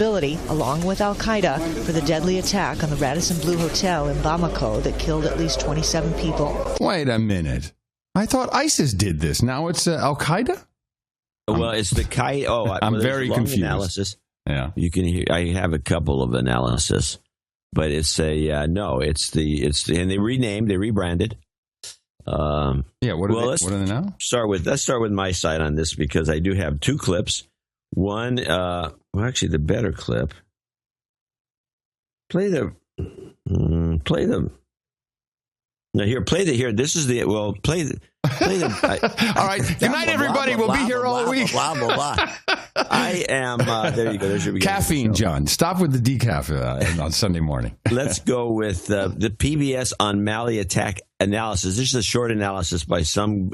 responsibility, along with al-Qaeda, for the deadly attack on the Radisson Blu Hotel in Bamako that killed at least 27 people. Wait a minute. I thought ISIS did this. Now it's al-Qaeda? Well, it's the Qaeda. Oh, I'm very confused. Analysis. Yeah. You can hear, I have a couple of analysis, but it's and they rebranded. What are they now? Let's start with my side on this, because I do have two clips. One, actually the better clip. Play the. Now here. This is the play the. All right. Good night, everybody. We'll be here all week. Blah, blah, blah. I am. There you go. There's your caffeine, John. Stop with the decaf on Sunday morning. Let's go with the PBS on Mali attack analysis. This is a short analysis by some.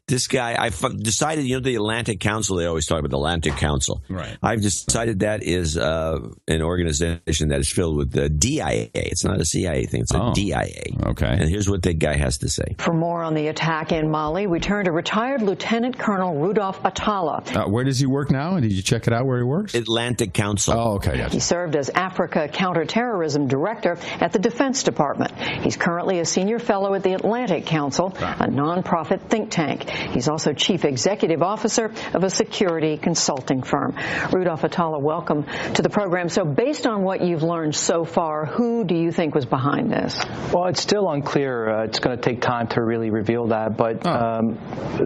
This guy. I've decided. The Atlantic Council. They always talk about the Atlantic Council. Right. I've decided that is an organization that is filled with the DIA. It's not a CIA thing. It's a DIA. Okay. And here's what the guy has to say. For more on the attack in Mali, we turn to retired Lieutenant Colonel Rudolph Atala. Where does he work now? Did you check it out where he works? Atlantic Council. Oh, okay. Yes. He served as Africa Counterterrorism Director at the Defense Department. He's currently a senior fellow at the Atlantic Council, a nonprofit think tank. He's also chief executive officer of a security consulting firm. Rudolph Atala, welcome to the program. So based on what you've learned so far, who do you think was behind this? Well, it's still unclear. It's going to take time to really reveal that. But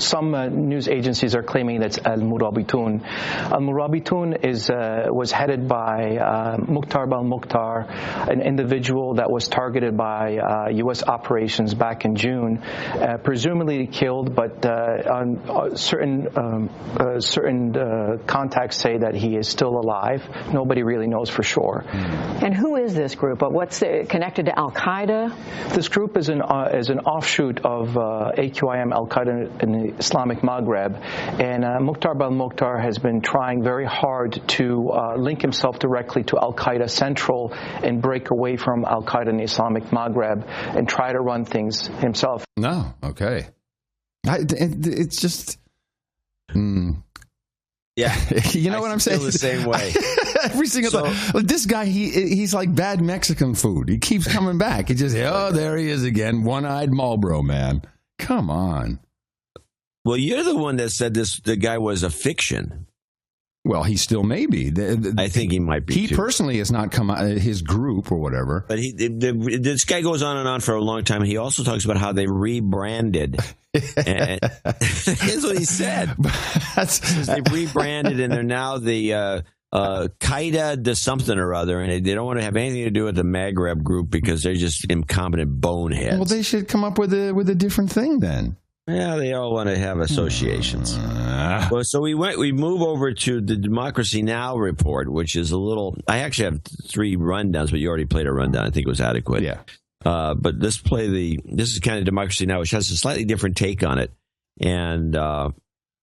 some news agencies are claiming that's al-Murabitun. Al-Murabitun was headed by Mukhtar Bal-Mukhtar, an individual that was targeted by U.S. operations back in June, presumably killed, but on certain contacts say that he is still alive. Nobody really knows for sure. And who is this group? What's connected to al-Qaeda? This group is an offshoot of AQIM, al-Qaeda in the Islamic Maghreb, and Mukhtar Bal-Mukhtar has been trying very hard to link himself directly to al-Qaeda Central and break away from al-Qaeda in the Islamic Maghreb and try to run things himself. No, okay. It's just... Yeah. You know what I'm saying? Feel the same way. Every single time. This guy, he's like bad Mexican food. He keeps coming back. He just, there he is again. One-eyed Marlboro man. Come on. Well, you're the one that said the guy was a fiction. Well, he still may be. I think he might be. He too. Personally has not come out, his group or whatever. But this guy goes on and on for a long time. He also talks about how they rebranded. And here's what he said. They rebranded, and they're now the Qaeda to something or other, and they don't want to have anything to do with the Maghreb group because they're just incompetent boneheads. Well, they should come up with a different thing then. Yeah, they all want to have associations. Well, so we move over to the Democracy Now! Report, which is a little... I actually have 3 rundowns, but you already played a rundown. I think it was adequate. Yeah. But this is kind of Democracy Now!, which has a slightly different take on it. And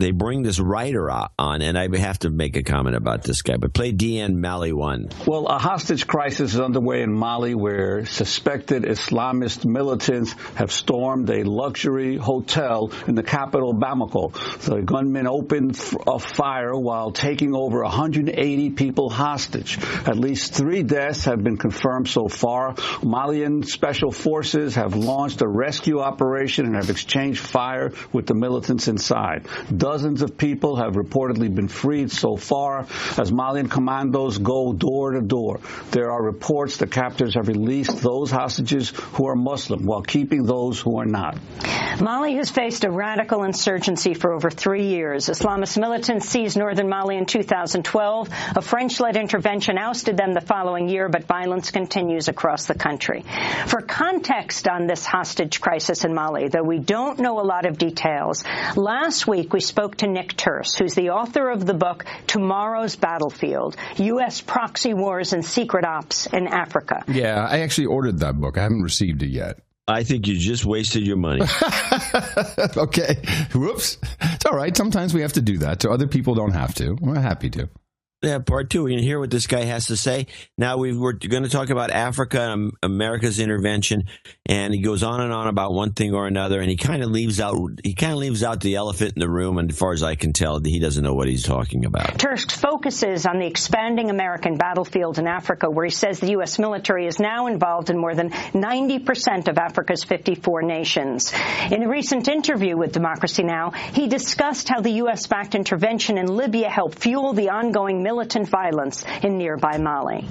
they bring this writer on, and I have to make a comment about this guy. But play DN Mali 1. Well, a hostage crisis is underway in Mali where suspected Islamist militants have stormed a luxury hotel in the capital, Bamako. The gunmen opened a fire while taking over 180 people hostage. At least 3 deaths have been confirmed so far. Malian special forces have launched a rescue operation and have exchanged fire with the militants inside. Dozens of people have reportedly been freed so far as Malian commandos go door to door. There are reports the captors have released those hostages who are Muslim while keeping those who are not. Mali has faced a radical insurgency for over 3 years. Islamist militants seized northern Mali in 2012. A French-led intervention ousted them the following year, but violence continues across the country. For context on this hostage crisis in Mali, though we don't know a lot of details, last week we spoke to Nick Turse, who's the author of the book Tomorrow's Battlefield, U.S. Proxy Wars and Secret Ops in Africa. Yeah, I actually ordered that book. I haven't received it yet. I think you just wasted your money. Okay. Whoops. It's all right. Sometimes we have to do that, so other people don't have to. We're happy to. Yeah, part two. We can hear what this guy has to say. Now we're going to talk about Africa and America's intervention, and he goes on and on about one thing or another, and he kind of leaves out the elephant in the room. And as far as I can tell, he doesn't know what he's talking about. Tursk focuses on the expanding American battlefield in Africa, where he says the U.S. military is now involved in more than 90% of Africa's 54 nations. In a recent interview with Democracy Now!, he discussed how the U.S.-backed intervention in Libya helped fuel the ongoing militant violence in nearby Mali.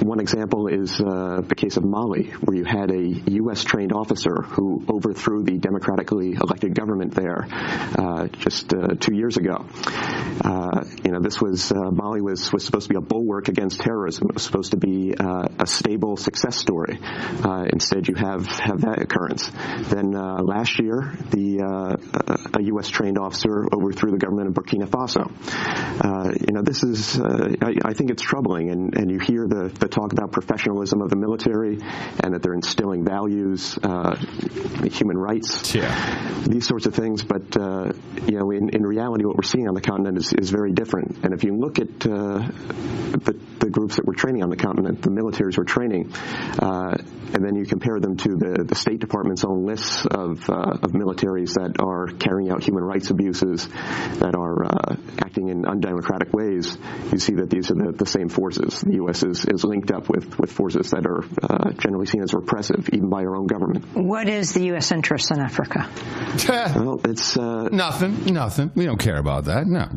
One example is the case of Mali, where you had a U.S.-trained officer who overthrew the democratically elected government there just 2 years ago. Mali was supposed to be a bulwark against terrorism. It was supposed to be a stable success story. Instead, you have that occurrence. Then last year, a U.S.-trained officer overthrew the government of Burkina Faso. This is, I think it's troubling, and you hear the talk about professionalism of the military and that they're instilling values, human rights, these sorts of things. But, in reality, what we're seeing on the continent is very different. And if you look at the groups that we're training on the continent, the militaries we're training, and then you compare them to the State Department's own lists of militaries that are carrying out human rights abuses, that are acting in undemocratic ways, you see that these are the same forces. The U.S. is linked up with forces that are generally seen as repressive, even by our own government. What is the U.S. interest in Africa? Well, it's Nothing. We don't care about that. No.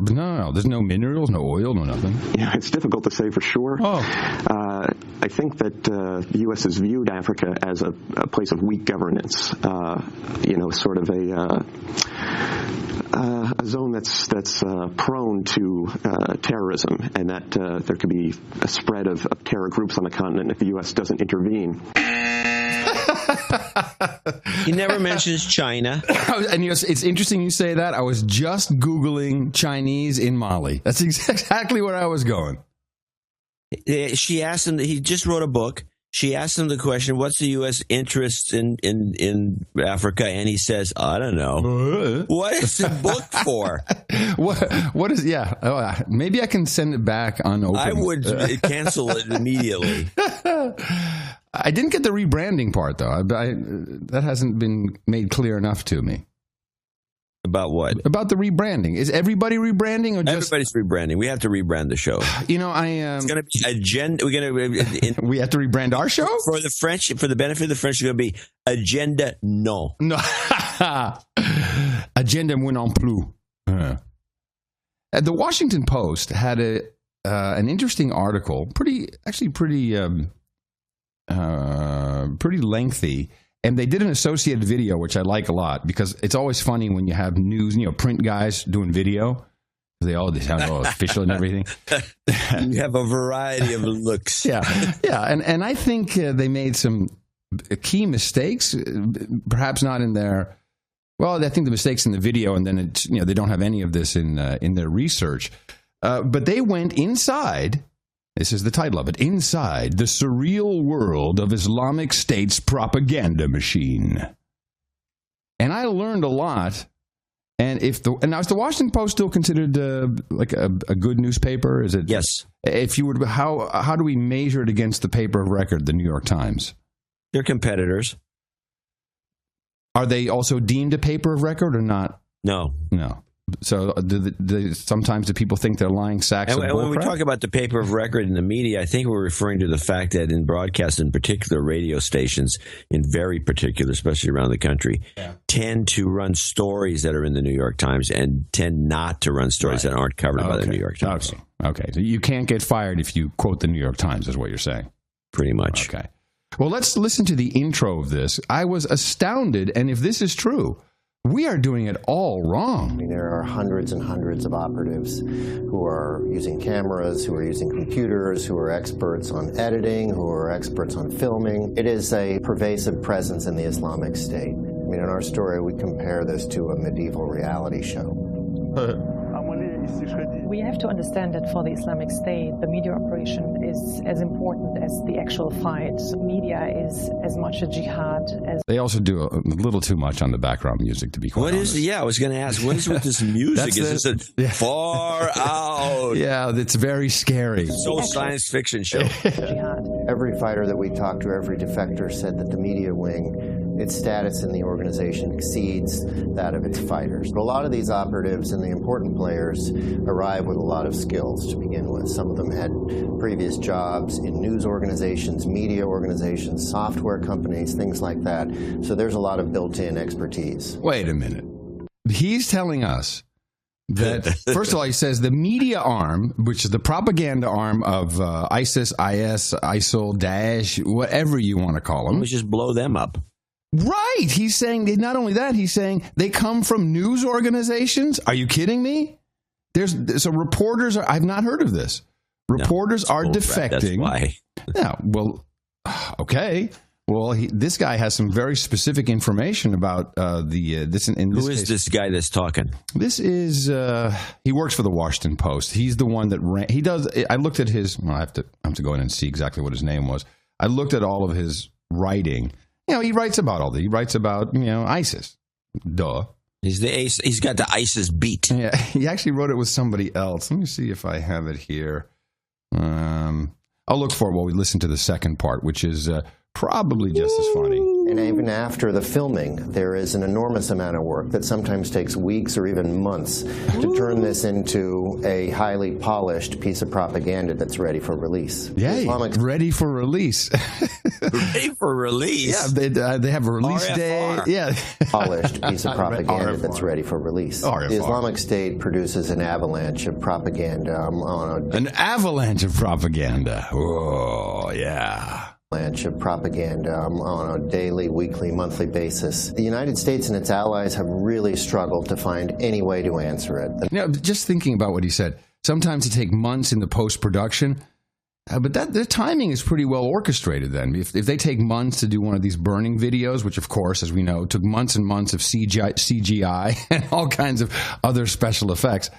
There's no minerals, no oil, no nothing. It's difficult to say for sure. I think that the U.S. has viewed Africa as a place of weak governance, sort of a zone that's prone to terrorism, and that there could be a spread of terror groups on the continent if the U.S. doesn't intervene. He never mentions China. And it's interesting you say that. I was just Googling Chinese in Mali. That's exactly where I was going. She asked him, he just wrote a book. She asked him the question, what's the U.S. interest in Africa? And he says, I don't know. What is the book for? What is, maybe I can send it back unopened. I would cancel it immediately. I didn't get the rebranding part, though. That hasn't been made clear enough to me. About what? About the rebranding. Is everybody rebranding or just... Everybody's rebranding. We have to rebrand the show. It's going to be agenda. We have to rebrand our show? For the French, for the benefit of the French, it's going to be agenda no. Agenda moi non plus. The Washington Post had an interesting article, pretty lengthy. And they did an associated video, which I like a lot, because it's always funny when you have news, print guys doing video. They sound all official and everything. You have a variety of looks. Yeah. And I think they made some key mistakes, perhaps not in their... Well, I think the mistakes in the video, and then they don't have any of this in their research. But they went inside... This is the title of it. Inside the Surreal World of Islamic State's Propaganda Machine. And I learned a lot. And now is the Washington Post still considered like a good newspaper? Is it? Yes. If you would, how do we measure it against the paper of record, the New York Times? They're competitors. Are they also deemed a paper of record or not? No. So sometimes do people think they're lying sacks of bullcrap? And when we talk about the paper of record in the media, I think we're referring to the fact that in broadcast, in particular radio stations, in very particular, especially around the country, tend to run stories that are in the New York Times and tend not to run stories that aren't covered by the New York Times. Okay. So you can't get fired if you quote the New York Times, is what you're saying. Pretty much. Okay. Well, let's listen to the intro of this. I was astounded, and if this is true, we are doing it all wrong. I mean, there are hundreds and hundreds of operatives who are using cameras, who are using computers, who are experts on editing, who are experts on filming. It is a pervasive presence in the Islamic State. I mean, in our story, we compare this to a medieval reality show. We have to understand that for the Islamic State, the media operation is as important as the actual fight. Media is as much a jihad as... They also do a little too much on the background music, to be quite honest. Yeah, I was going to ask, what is with this music? Is this a far out? Yeah, it's very scary. So science fiction show. Every fighter that we talked to, every defector said that the media wing, its status in the organization exceeds that of its fighters. But a lot of these operatives and the important players arrive with a lot of skills to begin with. Some of them had previous jobs in news organizations, media organizations, software companies, things like that. So there's a lot of built-in expertise. Wait a minute. He's telling us that, first of all, he says the media arm, which is the propaganda arm of ISIS, IS, ISIL, Daesh, whatever you want to call them. Let's just blow them up. Right. He's saying, not only that, he's saying they come from news organizations. Are you kidding me? So reporters are, I've not heard of this. Reporters are defecting. That's why. Yeah, well, okay. Well, this guy has some very specific information about this. Who is this guy that's talking? This is he works for the Washington Post. He's the one that ran. He does. I looked at his. Well, I have to go in and see exactly what his name was. I looked at all of his writing. He writes about all that. He writes about ISIS. Duh. He's the ace. He's got the ISIS beat. Yeah, he actually wrote it with somebody else. Let me see if I have it here. I'll look for it while we listen to the second part, which is probably just as funny. And even after the filming, there is an enormous amount of work that sometimes takes weeks or even months to turn this into a highly polished piece of propaganda that's ready for release. Yay, ready for release. Ready for release? Yeah, they have a release RFR. day. Yeah. Polished piece of propaganda that's ready for release. RFR. The Islamic State produces an avalanche of propaganda An avalanche of propaganda. Oh, yeah. Of propaganda on a daily, weekly, monthly basis. The United States and its allies have really struggled to find any way to answer it. Just thinking about what he said, sometimes it takes months in the post-production, but the timing is pretty well orchestrated then. If they take months to do one of these burning videos, which of course, as we know, took months and months of CGI and all kinds of other special effects,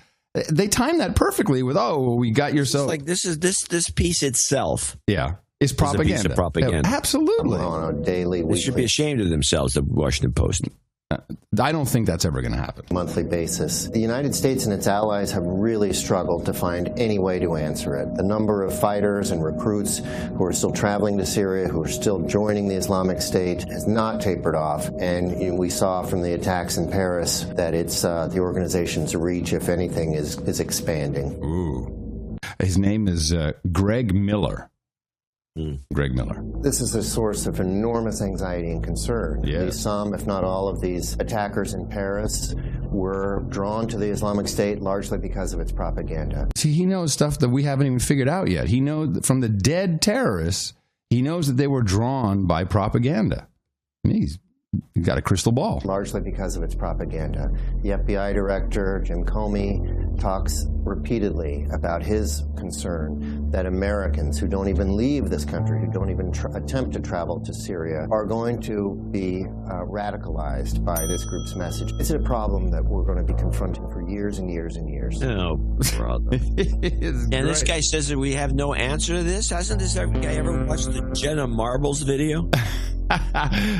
they time that perfectly with, we got yourself... It's like this piece itself. Yeah. Is propaganda. It's a piece of propaganda. Yeah, absolutely. On a daily, They should be ashamed of themselves, the Washington Post. I don't think that's ever going to happen. Monthly basis. The United States and its allies have really struggled to find any way to answer it. The number of fighters and recruits who are still traveling to Syria, who are still joining the Islamic State, has not tapered off. And we saw from the attacks in Paris that it's the organization's reach, if anything, is expanding. Ooh. His name is Greg Miller. Greg Miller. This is a source of enormous anxiety and concern. Yes. Some, if not all, of these attackers in Paris were drawn to the Islamic State largely because of its propaganda. See, he knows stuff that we haven't even figured out yet. He knows that from the dead terrorists, he knows that they were drawn by propaganda. I mean, he's got a crystal ball. Largely because of its propaganda. The FBI director, Jim Comey, talks repeatedly about his concern that Americans who don't even leave this country, who don't even attempt to travel to Syria, are going to be radicalized by this group's message. It's a problem that we're going to be confronting for years and years and years. Oh, brother. And this guy says that we have no answer to this? Hasn't this guy ever watched the Jenna Marbles video?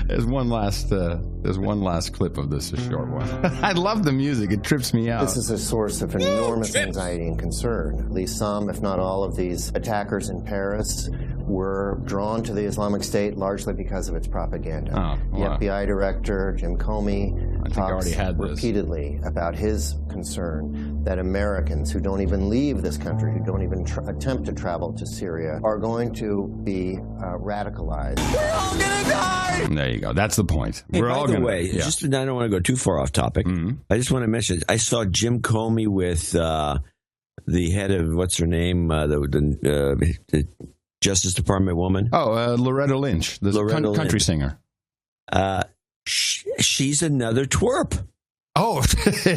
There's one last clip of this, a short one. I love the music. It trips me out. This is a source of enormous anxiety and concern. At least some, if not all, of these attackers in Paris were drawn to the Islamic State largely because of its propaganda. The FBI director, Jim Comey, talks repeatedly about his concern that Americans who don't even leave this country, who don't even attempt to travel to Syria, are going to be radicalized. We're all gonna die! There you go. That's the point. Hey, We're all by the gonna, way, just I don't want to go too far off topic. Mm-hmm. I just want to mention, I saw Jim Comey with the head of, what's her name, the Justice Department woman. Loretta Lynch, the country singer. She's another twerp. Oh,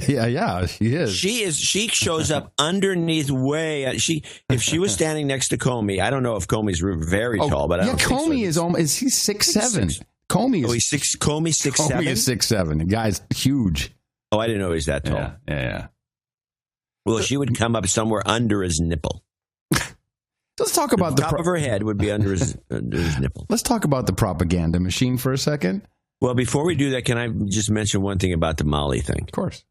yeah, she is. She shows up underneath if she was standing next to Comey, I don't know if Comey's very tall, but I don't think Comey so. is he's 6'7". Comey is Comey 6'7". Comey is 6'7". The guy's huge. Oh, I didn't know he's that tall. Yeah. Well, she would come up somewhere under his nipple. Let's talk about the top of her head would be under his nipple. Let's talk about the propaganda machine for a second. Well, before we do that, can I just mention one thing about the Mali thing? Of course.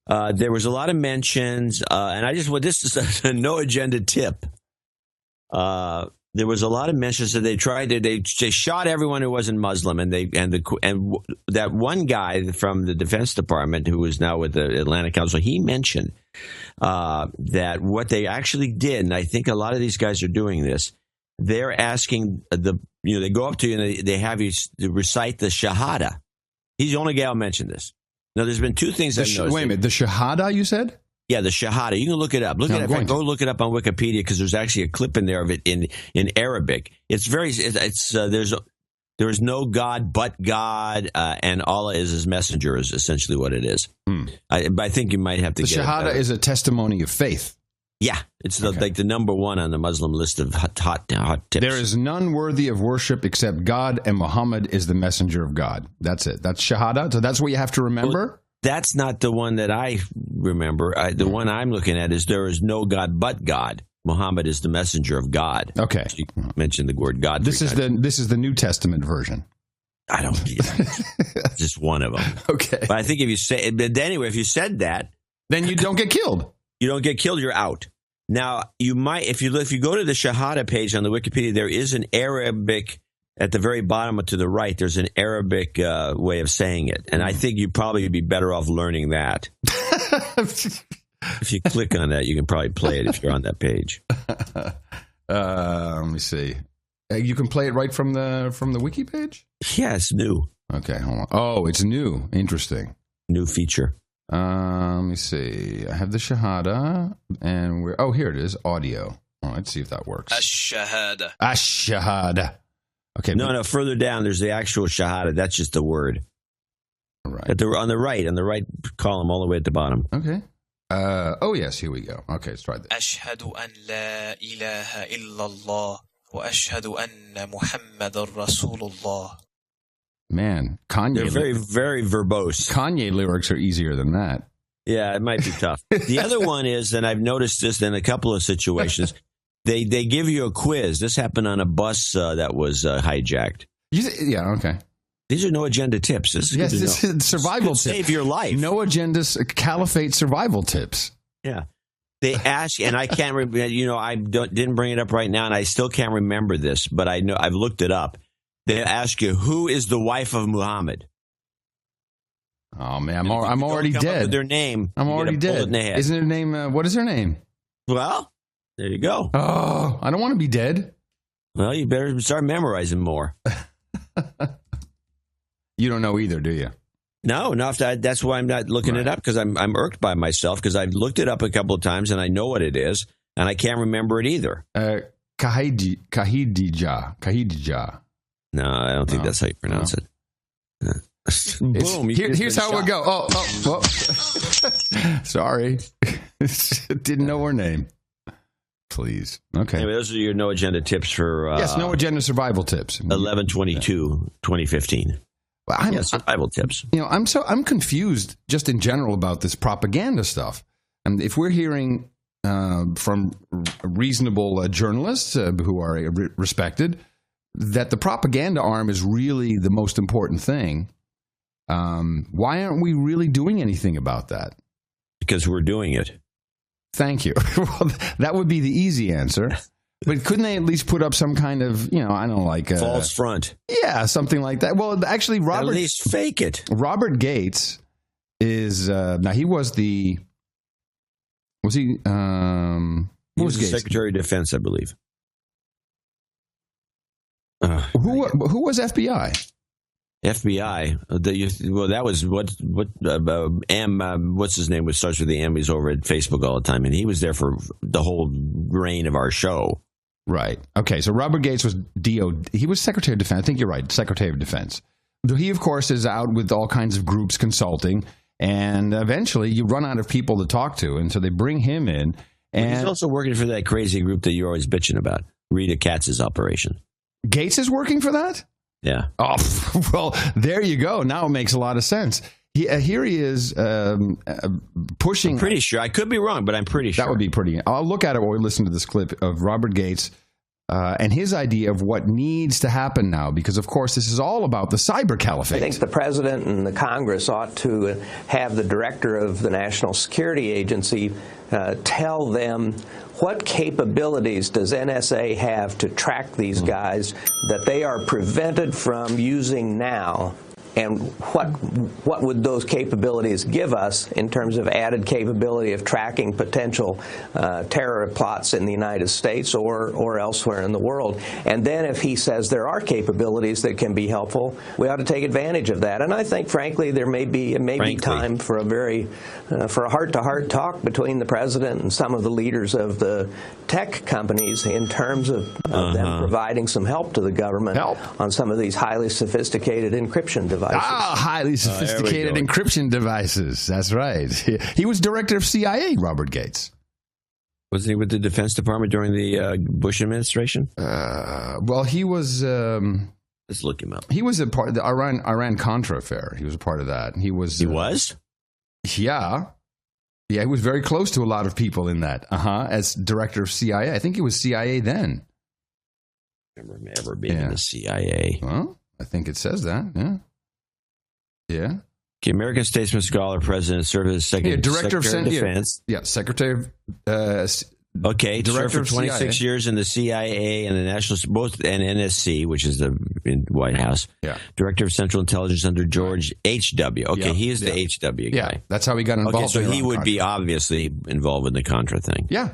There was a lot of mentions, and this is a no agenda tip. There was a lot of mentions that they shot everyone who wasn't Muslim, and that one guy from the Defense Department who is now with the Atlantic Council, he mentioned that what they actually did, and I think a lot of these guys are doing this. They're asking they go up to you and they have you recite the Shahada. He's the only guy who mentioned this. Now, there's been two things I've noticed. Wait a minute, the Shahada you said? Yeah, the Shahada. You can look it up. Go look it up on Wikipedia because there's actually a clip in there of it in Arabic. It's there is no God but God, and Allah is His messenger is essentially what it is. I think you might have to. The Shahada is a testimony of faith. Yeah, it's like the number one on the Muslim list of hot tips. There is none worthy of worship except God, and Muhammad is the messenger of God. That's it. That's Shahada. So that's what you have to remember. Well, that's not the one that I remember. The one I'm looking at is there is no God but God. Muhammad is the messenger of God. Okay, so you mentioned the word God. This is the New Testament version. I don't. Just one of them. Okay, but I think if you say, but anyway, if you said that, then you don't get killed. You don't get killed. You're out. Now you might, if you go to the Shahada page on the Wikipedia, there is an Arabic at the very bottom to the right. There's an Arabic way of saying it, and I think you'd probably be better off learning that. If you click on that, you can probably play it if you're on that page. Let me see. You can play it right from the wiki page? Yeah, it's new. Okay, hold on. Oh, it's new. Interesting. New feature. Let me see. I have the Shahada, and here it is, audio. Oh, let's see if that works. Ash-Shahada. Ash-Shahada. Okay. No, further down, there's the actual Shahada. That's just the word. All right. On the right column, all the way at the bottom. Okay. Yes, here we go. Okay, let's try this. Ashhadu an la ilaha illallah wa ashhadu anna Muhammadan Rasulullah. Man, Kanye. They're very, very verbose. Kanye lyrics are easier than that. Yeah, it might be tough. The other one is, and I've noticed this in a couple of situations, they give you a quiz. This happened on a bus that was hijacked. Yeah, okay. These are no agenda tips. This is survival tips. Save your life. No agendas, caliphate survival tips. Yeah. They ask, and I can't remember, I didn't bring it up right now, and I still can't remember this, but I know I've looked it up. They ask you, who is the wife of Muhammad? Oh, man, I'm already dead. Up with their name. I'm already dead. Isn't her name, what is her name? Well, there you go. Oh, I don't want to be dead. Well, you better start memorizing more. You don't know either, do you? No, that's why I'm not looking it up, because I'm irked by myself, because I've looked it up a couple of times and I know what it is, and I can't remember it either. Kahidija. No, I don't think that's how you pronounce it. Boom. Here's how it would go. Oh. Sorry. Didn't know her name. Please. Okay. Anyway, those are your no agenda tips for... yes, no agenda survival tips. 11/22/2015. Survival tips. I'm confused just in general about this propaganda stuff. And if we're hearing from reasonable journalists who are respected that the propaganda arm is really the most important thing, why aren't we really doing anything about that? Because we're doing it. Thank you. Well, that would be the easy answer. But couldn't they at least put up some kind of, I don't like... false front. Yeah, something like that. Well, actually, at least fake it. Robert Gates is... now, he was the... Was he... he was the Secretary of Defense, I believe. Who was FBI? FBI. That was what's his name? Which starts with the M. He's over at Facebook all the time, and he was there for the whole reign of our show. Right. Okay. So Robert Gates was DOD. He was Secretary of Defense. I think you're right. Secretary of Defense. He, of course, is out with all kinds of groups consulting, and eventually you run out of people to talk to, and so they bring him in. And he's also working for that crazy group that you're always bitching about, Rita Katz's operation. Gates is working for that? Yeah. Oh, well, there you go. Now it makes a lot of sense. Here he is pushing. I'm pretty sure. I could be wrong, but I'm pretty sure. That would be pretty. I'll look at it while we listen to this clip of Robert Gates and his idea of what needs to happen now, because, of course, this is all about the cyber caliphate. I think the president and the Congress ought to have the director of the National Security Agency tell them what capabilities does NSA have to track these guys that they are prevented from using now, and what would those capabilities give us in terms of added capability of tracking potential terror plots in the United States or elsewhere in the world. And then if he says there are capabilities that can be helpful, we ought to take advantage of that. And I think, frankly, there may be time for a heart-to-heart talk between the president and some of the leaders of the tech companies in terms of them providing some help to the government on some of these highly sophisticated encryption devices. Highly sophisticated encryption devices. That's right. He was director of CIA, Robert Gates. Wasn't he with the Defense Department during the Bush administration? Well, he was... Let's look him up. He was a part of the Iran-Contra affair. He was a part of that. He was? Yeah. Yeah, he was very close to a lot of people in that. As director of CIA. I think he was CIA then. I remember him ever being in the CIA. Well, I think it says that, yeah. Yeah. Okay, American statesman, scholar, president, served as director of Defense. Yeah, secretary of... Okay, served for 26 years in the CIA and the National, both and NSC, which is the White House. Yeah. Director of Central Intelligence under George H.W. Okay, he is the H.W. guy. Yeah, that's how he got involved. Okay, so he would be obviously involved in the Contra thing. Yeah.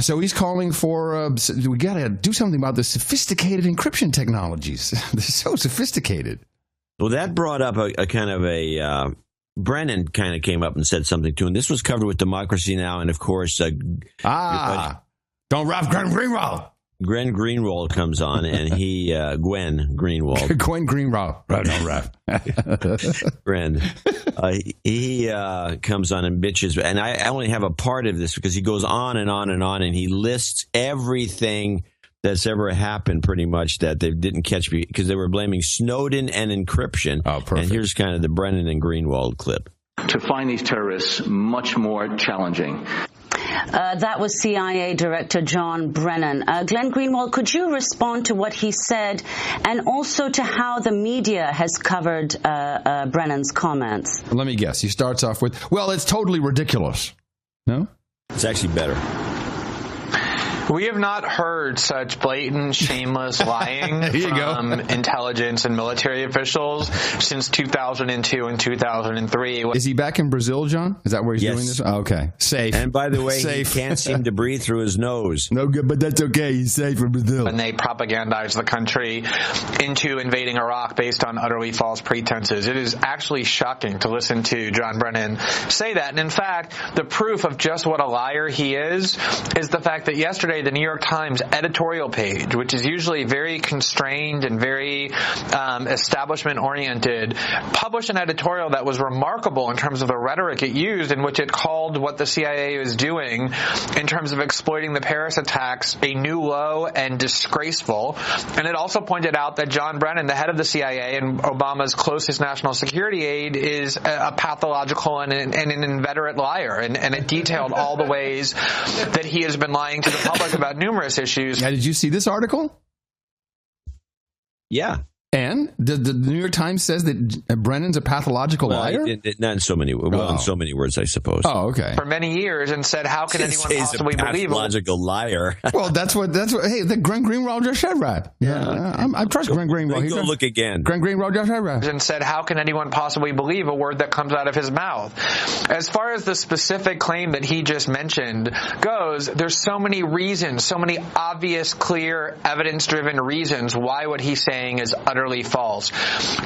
So he's calling for, we got to do something about the sophisticated encryption technologies. They're so sophisticated. Well, that brought up a kind of a... Brennan kind of came up and said something to him. This was covered with Democracy Now! And, of course... don't rob Glenn Greenwald! Glenn Greenwald comes on, and he... Gwen Greenwald. Gwen Greenwald. Glenn. He comes on and bitches. And I only have a part of this because he goes on and on and on, and he lists everything that's ever happened, pretty much, that they didn't catch me because they were blaming Snowden and encryption. Oh, perfect. And here's kind of the Brennan and Greenwald clip. To find these terrorists much more challenging. That was CIA Director John Brennan. Glenn Greenwald, could you respond to what he said and also to how the media has covered Brennan's comments? Let me guess. He starts off with, well, it's totally ridiculous. No? It's actually better. We have not heard such blatant, shameless lying from intelligence and military officials since 2002 and 2003. Is he back in Brazil, John? Is that where he's doing this? Oh, okay. Safe. And by the way, he can't seem to breathe through his nose. No good, but that's okay. He's safe in Brazil. And they propagandized the country into invading Iraq based on utterly false pretenses. It is actually shocking to listen to John Brennan say that. And in fact, the proof of just what a liar he is the fact that yesterday the New York Times editorial page, which is usually very constrained and very establishment-oriented, published an editorial that was remarkable in terms of the rhetoric it used, in which it called what the CIA is doing in terms of exploiting the Paris attacks a new low and disgraceful. And it also pointed out that John Brennan, the head of the CIA and Obama's closest national security aide, is a pathological and an inveterate liar. And it detailed all the ways that he has been lying to the public about numerous issues. Yeah, did you see this article? Yeah. And the New York Times says that Brennan's a pathological liar? Not in so many in so many words, I suppose. Oh, okay. For many years, and said, how can anyone possibly believe a pathological liar? Well, that's what hey, the Glenn Greenwald just said, right? Yeah. I trust Glenn Greenwald. Go look again. Glenn Greenwald just said, right? And said, how can anyone possibly believe a word that comes out of his mouth? As far as the specific claim that he just mentioned goes, there's so many reasons, so many obvious, clear, evidence-driven reasons why what he's saying is utterly false.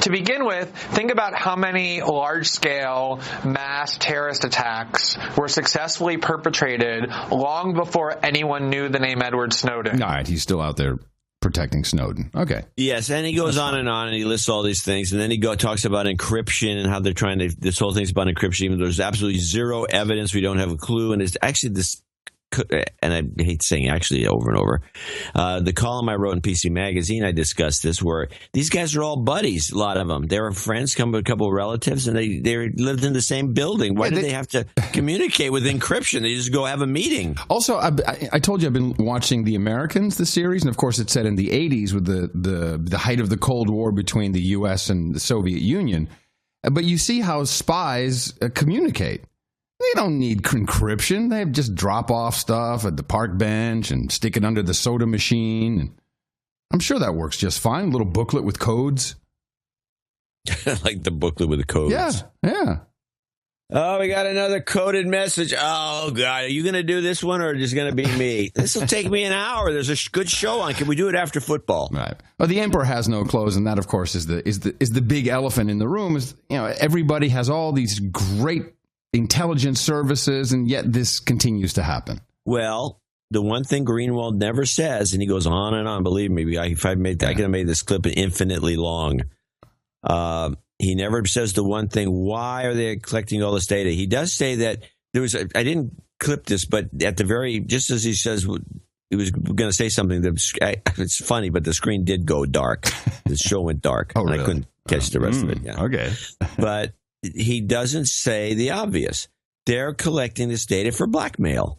To begin with, think about how many large-scale mass terrorist attacks were successfully perpetrated long before anyone knew the name Edward Snowden. All right, he's still out there protecting Snowden. Okay. Yes, and he goes on and he lists all these things, and then he talks about encryption and how they're trying to, this whole thing's about encryption, even though there's absolutely zero evidence, we don't have a clue, and it's actually this and I hate saying actually over and over, the column I wrote in PC Magazine, I discussed this, where these guys are all buddies, a lot of them. They were friends, come with a couple of relatives, and they lived in the same building. Why did they have to communicate with encryption? They just go have a meeting. Also, I told you I've been watching The Americans, the series, and of course it's set in the 80s with the height of the Cold War between the U.S. and the Soviet Union. But you see how spies communicate. They don't need encryption. They just drop off stuff at the park bench and stick it under the soda machine. And I'm sure that works just fine. A little booklet with codes. Like the booklet with the codes. Yeah. Oh, we got another coded message. Oh, God. Are you going to do this one or just going to be me? This will take me an hour. There's a good show on. Can we do it after football? Right. Well, the emperor has no clothes, and that, of course, is the big elephant in the room. Is, you know, everybody has all these great intelligence services, and yet this continues to happen. Well, the one thing Greenwald never says, and he goes on and on, believe me, I could have made this clip infinitely long. He never says the one thing, why are they collecting all this data? He does say that I didn't clip this, but at the very, just as he says, he was going to say something it's funny, but the screen did go dark. The show went dark. Oh, really? And I couldn't catch the rest of it. Yeah. Okay. But he doesn't say the obvious. They're collecting this data for blackmail.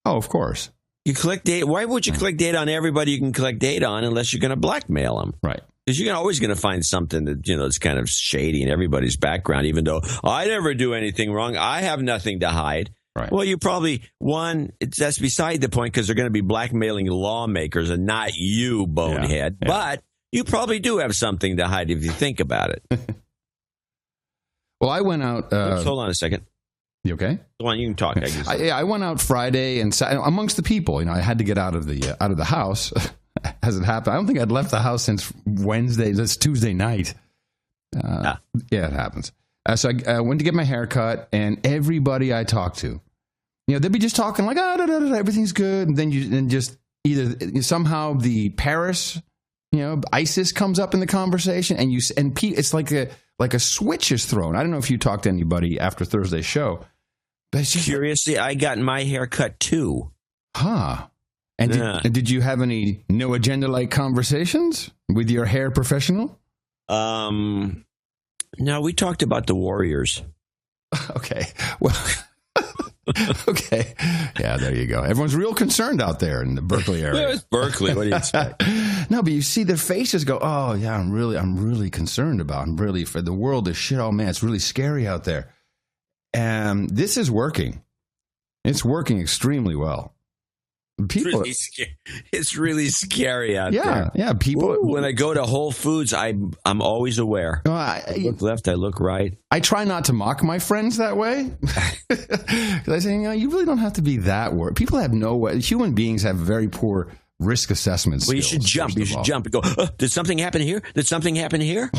Oh, of course. You collect data. Why would you collect data on everybody you can collect data on unless you're going to blackmail them? Right. Because you're always going to find something that, that's kind of shady in everybody's background, even though I never do anything wrong. I have nothing to hide. Right. Well, you probably, that's beside the point because they're going to be blackmailing lawmakers and not you, bonehead. Yeah. But you probably do have something to hide if you think about it. Well, I went out. Hold on a second. You okay? Go on, you can talk. I went out Friday and amongst the people. I had to get out of the house. As it happened, I don't think I'd left the house since Wednesday. That's Tuesday night. Yeah, it happens. So I went to get my hair cut, and everybody I talked to, they'd be just talking like, everything's good, and then just either somehow the Paris, ISIS comes up in the conversation, and it's like a switch is thrown. I don't know if you talked to anybody after Thursday's show. But curiously, I got my hair cut too. Huh. And did you have any no agenda-like conversations with your hair professional? No, we talked about the Warriors. Okay. Well, okay. Yeah, there you go. Everyone's real concerned out there in the Berkeley area. Yeah, it's Berkeley. What do you expect? No, but you see their faces go, oh, yeah, I'm really concerned about. For the world is shit. Oh, man, it's really scary out there. And this is working. It's working extremely well. It's really scary out there. Yeah, people. When I go to Whole Foods, I'm always aware. I look left, I look right. I try not to mock my friends that way. Because I say, you really don't have to be that worried. People have no way. Human beings have very poor risk assessment skills. Well, you should jump. You should jump and go, did something happen here? Did something happen here?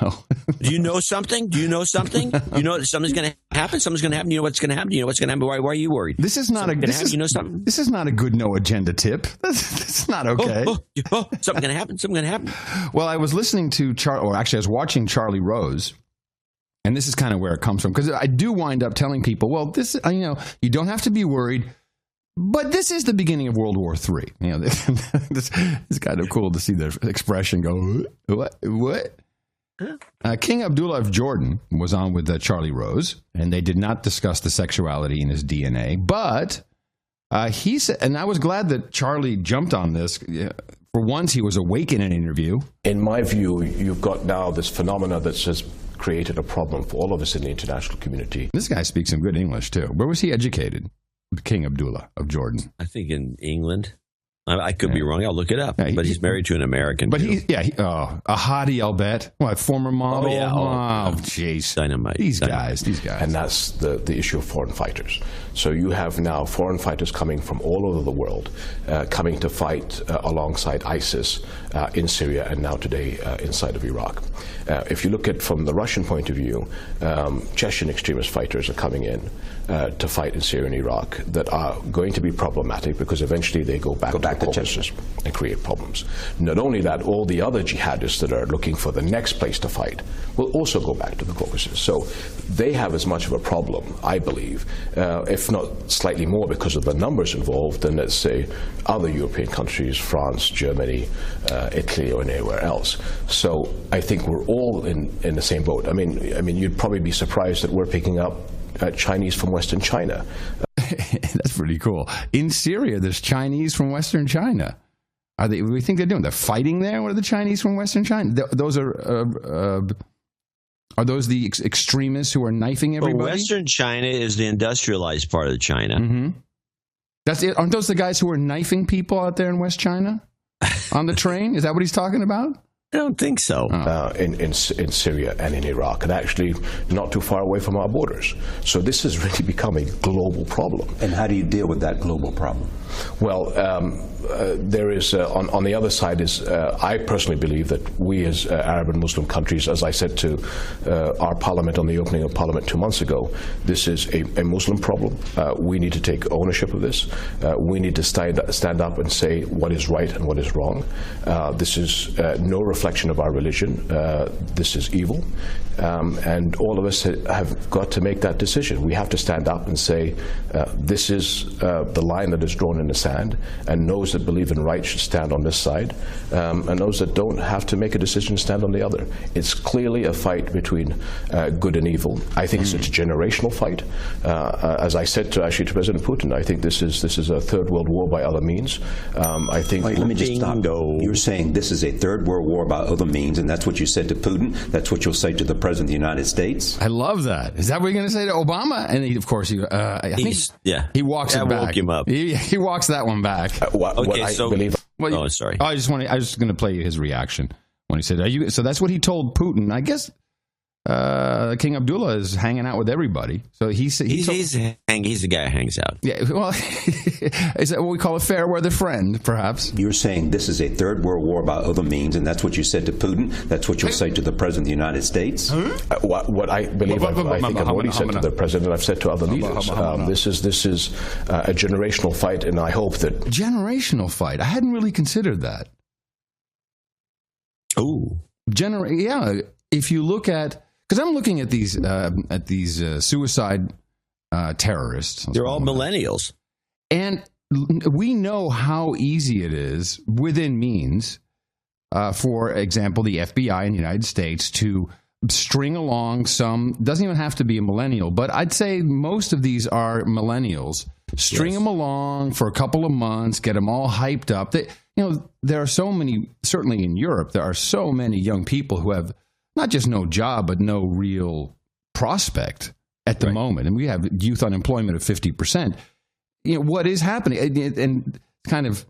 No. Do you know something? You know something that something's going to happen? Something's going to happen. You know what's going to happen? You know what's going to happen? Why are you worried? This is not something? This is not a good no agenda tip. That's not okay. Something going to happen. Something going to happen. Well, I was listening to I was watching Charlie Rose. And this is kind of where it comes from. Because I do wind up telling people, well, this, you don't have to be worried. But this is the beginning of World War III. This is kind of cool to see the expression go, what? King Abdullah of Jordan was on with Charlie Rose, and they did not discuss the sexuality in his DNA. But he said, and I was glad that Charlie jumped on this. For once, he was awake in an interview. In my view, you've got now this phenomena that's just created a problem for all of us in the international community. This guy speaks some good English, too. Where was he educated? King Abdullah of Jordan. I think in England. I could be wrong. I'll look it up. Yeah, but he's married to an American. But a hottie, I'll bet. What, former model? Oh, yeah. Oh, jeez. Dynamite. These guys. And that's the issue of foreign fighters. So you have now foreign fighters coming from all over the world, coming to fight alongside ISIS in Syria and now today inside of Iraq. If you look at from the Russian point of view, Chechen extremist fighters are coming in to fight in Syria and Iraq that are going to be problematic because eventually they go back to the Caucasus and create problems. Not only that, all the other jihadists that are looking for the next place to fight will also go back to the Caucasus. So they have as much of a problem, I believe. If if not slightly more because of the numbers involved than, let's say, other European countries, France, Germany, Italy, or anywhere else. So I think we're all in the same boat. I mean, you'd probably be surprised that we're picking up Chinese from Western China. That's pretty cool. In Syria, there's Chinese from Western China. What do you think they're doing? They're fighting there? What are the Chinese from Western China? Those are those the extremists who are knifing everybody? Well, Western China is the industrialized part of China. Mm-hmm. That's it. Aren't those the guys who are knifing people out there in West China on the train? Is that what he's talking about? I don't think so. In Syria and in Iraq, and actually not too far away from our borders. So this has really become a global problem. And how do you deal with that global problem? Well, there is, on the other side is, I personally believe that we as Arab and Muslim countries, as I said to our parliament on the opening of parliament 2 months ago, this is a Muslim problem. We need to take ownership of this. We need to stand up and say what is right and what is wrong. This is no reflection of our religion. This is evil. And all of us have got to make that decision. We have to stand up and say this is the line that is drawn in the sand, and those that believe in right should stand on this side, and those that don't have to make a decision and stand on the other. It's clearly a fight between good and evil. I think it's a generational fight. As I said to President Putin, I think this is a third world war by other means. I think. Wait, let me just stop. You're saying this is a third world war by other means, and that's what you said to Putin. That's what you'll say to the President of the United States. I love that. Is that what you're going to say to Obama? And he, of course, he walks it back. Woke him up. He walks that one back. Sorry. I was just going to play you his reaction when he said, so that's what he told Putin. I guess King Abdullah is hanging out with everybody. So he's the guy who hangs out. Yeah, well, is that what we call a fair weather friend, perhaps? You're saying this is a third world war by other means, and that's what you said to Putin. That's what you'll say to the President of the United States. What I believe, I think I've already said to the President, I've said to other leaders. This is a generational fight, and I hope that generational fight. I hadn't really considered that. Oh, yeah. If you look at, because I'm looking at these suicide terrorists. They're all millennials. And we know how easy it is within means, for example, the FBI in the United States to string along doesn't even have to be a millennial, but I'd say most of these are millennials. String them along for a couple of months, get them all hyped up. There are so many, certainly in Europe, there are so many young people who have not just no job, but no real prospect at the moment. And we have youth unemployment of 50%. What is happening? And kind of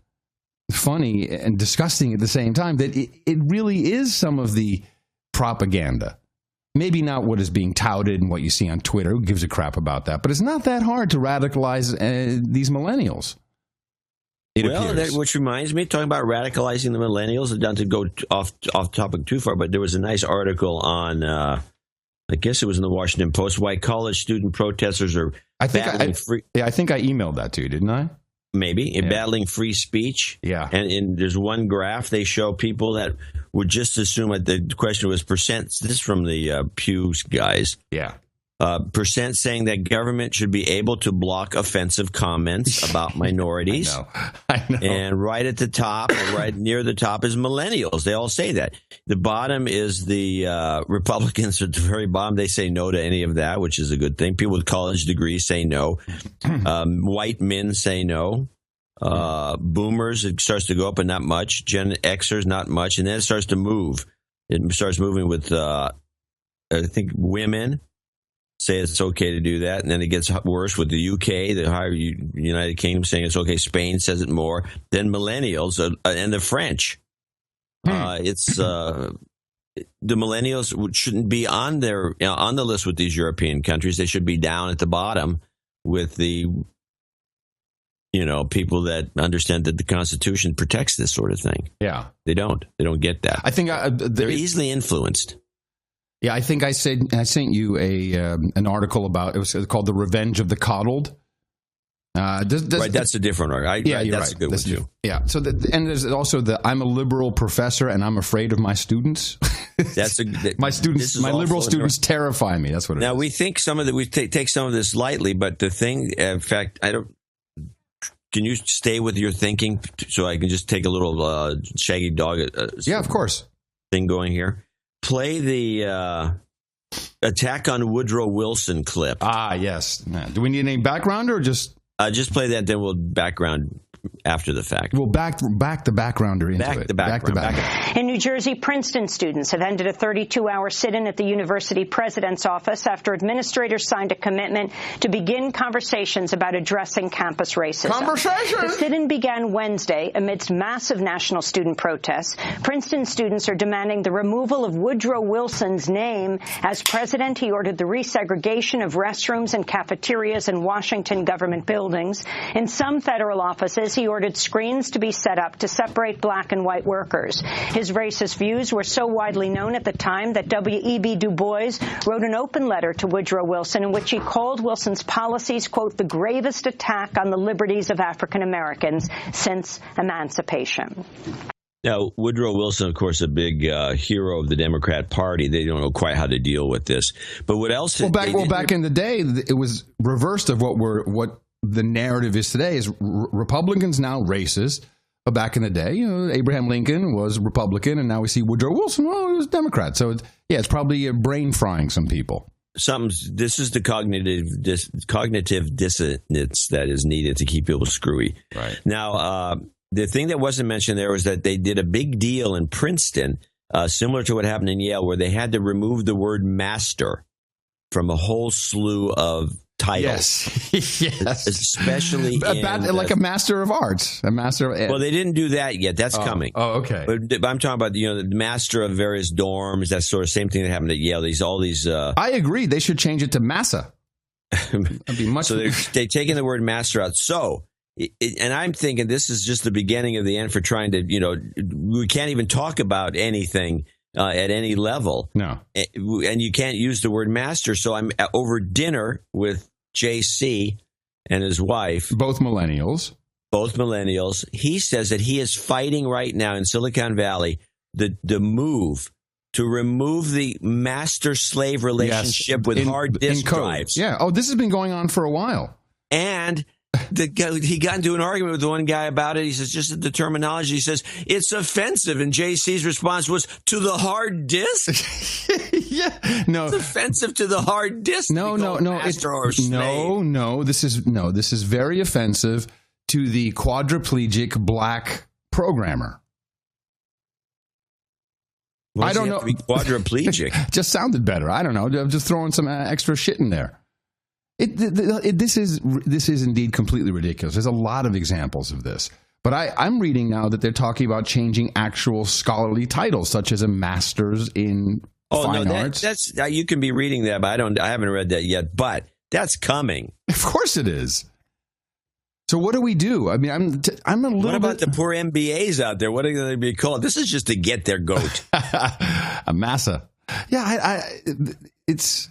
funny and disgusting at the same time that it really is some of the propaganda. Maybe not what is being touted and what you see on Twitter. Who gives a crap about that? But it's not that hard to radicalize these millennials. Which reminds me, talking about radicalizing the millennials, not to go off topic too far, but there was a nice article on, I guess it was in the Washington Post, why college student protesters are battling free. Yeah, I think I emailed that to you, didn't I? Maybe, battling free speech. Yeah. And there's one graph they show people that would just assume that the question was percent. This is from the Pew guys. Yeah. Percent saying that government should be able to block offensive comments about minorities. I know. And right at the top, right near the top is millennials. They all say that. The bottom is the Republicans at the very bottom. They say no to any of that, which is a good thing. People with college degrees say no. White men say no. Boomers, it starts to go up, but not much. Gen Xers, not much. And then it starts to move. It starts moving with, I think, women. Say it's okay to do that, and then it gets worse with the UK, the higher United Kingdom saying it's okay. Spain says it more. Then millennials and the French. The millennials shouldn't be on on the list with these European countries. They should be down at the bottom with the people that understand that the Constitution protects this sort of thing. Yeah, they don't get that. I think they're easily influenced. Yeah, I think I sent you an article about, it was called "The Revenge of the Coddled," Right, that's a different argument. Yeah, you're that's right. a good one too. Yeah. So and there's also I'm a liberal professor and I'm afraid of my students. That's my students. My liberal students terrify me. That's what it is. Now we think we take some of this lightly, but the thing, in fact, I don't. Can you stay with your thinking so I can just take a little Shaggy Dog? Yeah, of course. Thing going here. Play the attack on Woodrow Wilson clip. Ah, yes. Do we need any background or just play that? Then we'll background after the fact. We'll back the backgrounder into it. Back the background. In New Jersey, Princeton students have ended a 32-hour sit-in at the university president's office after administrators signed a commitment to begin conversations about addressing campus racism. The sit-in began Wednesday amidst massive national student protests. Princeton students are demanding the removal of Woodrow Wilson's name. As president, he ordered the resegregation of restrooms and cafeterias in Washington government buildings. In some federal offices, he ordered screens to be set up to separate black and white workers. His racist views were so widely known at the time that W.E.B. Du Bois wrote an open letter to Woodrow Wilson in which he called Wilson's policies, quote, the gravest attack on the liberties of African Americans since emancipation. Now, Woodrow Wilson, of course, a big hero of the Democrat Party. They don't know quite how to deal with this. But what else? Back in the day, it was reversed of what the narrative is today. Is Republicans now racist? But back in the day, Abraham Lincoln was Republican, and now we see Woodrow Wilson. Well, he was Democrat. So it's probably brain frying some people. This is the cognitive dissonance that is needed to keep people screwy. Right now. The thing that wasn't mentioned there was that they did a big deal in Princeton, similar to what happened in Yale, where they had to remove the word master from a whole slew of titles. Yes. Especially like a master of arts, a master of... Well, they didn't do that yet. That's coming. Oh, okay. But I'm talking about, the master of various dorms, that sort of same thing that happened at Yale. I agree. They should change it to massa. That'd be much... So they're taking the word master out. So... and I'm thinking this is just the beginning of the end for trying to, we can't even talk about anything at any level. No. And you can't use the word master. So I'm over dinner with JC and his wife. Both millennials. He says that he is fighting right now in Silicon Valley the move to remove the master-slave relationship with hard disk drives. Yeah. Oh, this has been going on for a while. And... he got into an argument with one guy about it. He says, just the terminology. He says, it's offensive. And JC's response was, to the hard disk? Yeah. No. It's offensive to the hard disk. No. This is very offensive to the quadriplegic black programmer. I don't know. Quadriplegic. Just sounded better. I don't know. I'm just throwing some extra shit in there. This is indeed completely ridiculous. There's a lot of examples of this. But I'm reading now that they're talking about changing actual scholarly titles, such as a master's in fine arts. That's you can be reading that, but I haven't read that yet. But that's coming. Of course it is. So what do we do? I mean, I'm a little. What about the poor MBAs out there? What are they going to be called? This is just to get their goat. A massa. Yeah, it's.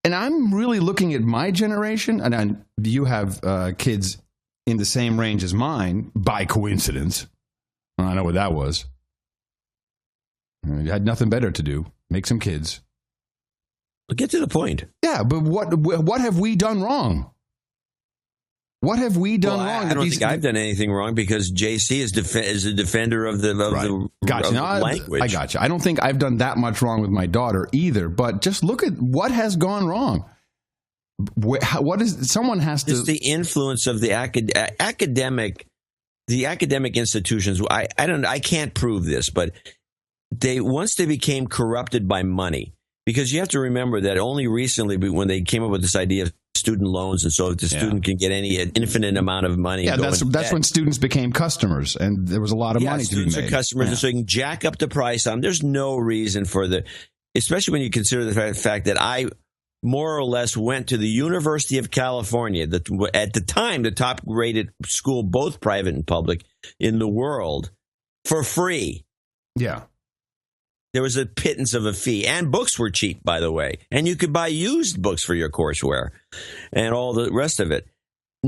And I'm really looking at my generation, and you have kids in the same range as mine, by coincidence. I know what that was. You had nothing better to do. Make some kids. Well, get to the point. Yeah, but what have we done wrong? What have we done wrong? I don't think I've done anything wrong because JC is a defender of the language. I got you. I don't think I've done that much wrong with my daughter either. But just look at what has gone wrong. Someone has to. It's the influence of the academic institutions. I can't prove this, but once they became corrupted by money, because you have to remember that only recently when they came up with this idea of student loans, and so if the student can get any infinite amount of money. Yeah, that's when students became customers, and there was a lot of money to be made. Students are customers, and so you can jack up the price on them. There's no reason for especially when you consider the fact that I more or less went to the University of California, at the time the top-rated school, both private and public, in the world, for free. Yeah. There was a pittance of a fee, and books were cheap, by the way. And you could buy used books for your courseware and all the rest of it.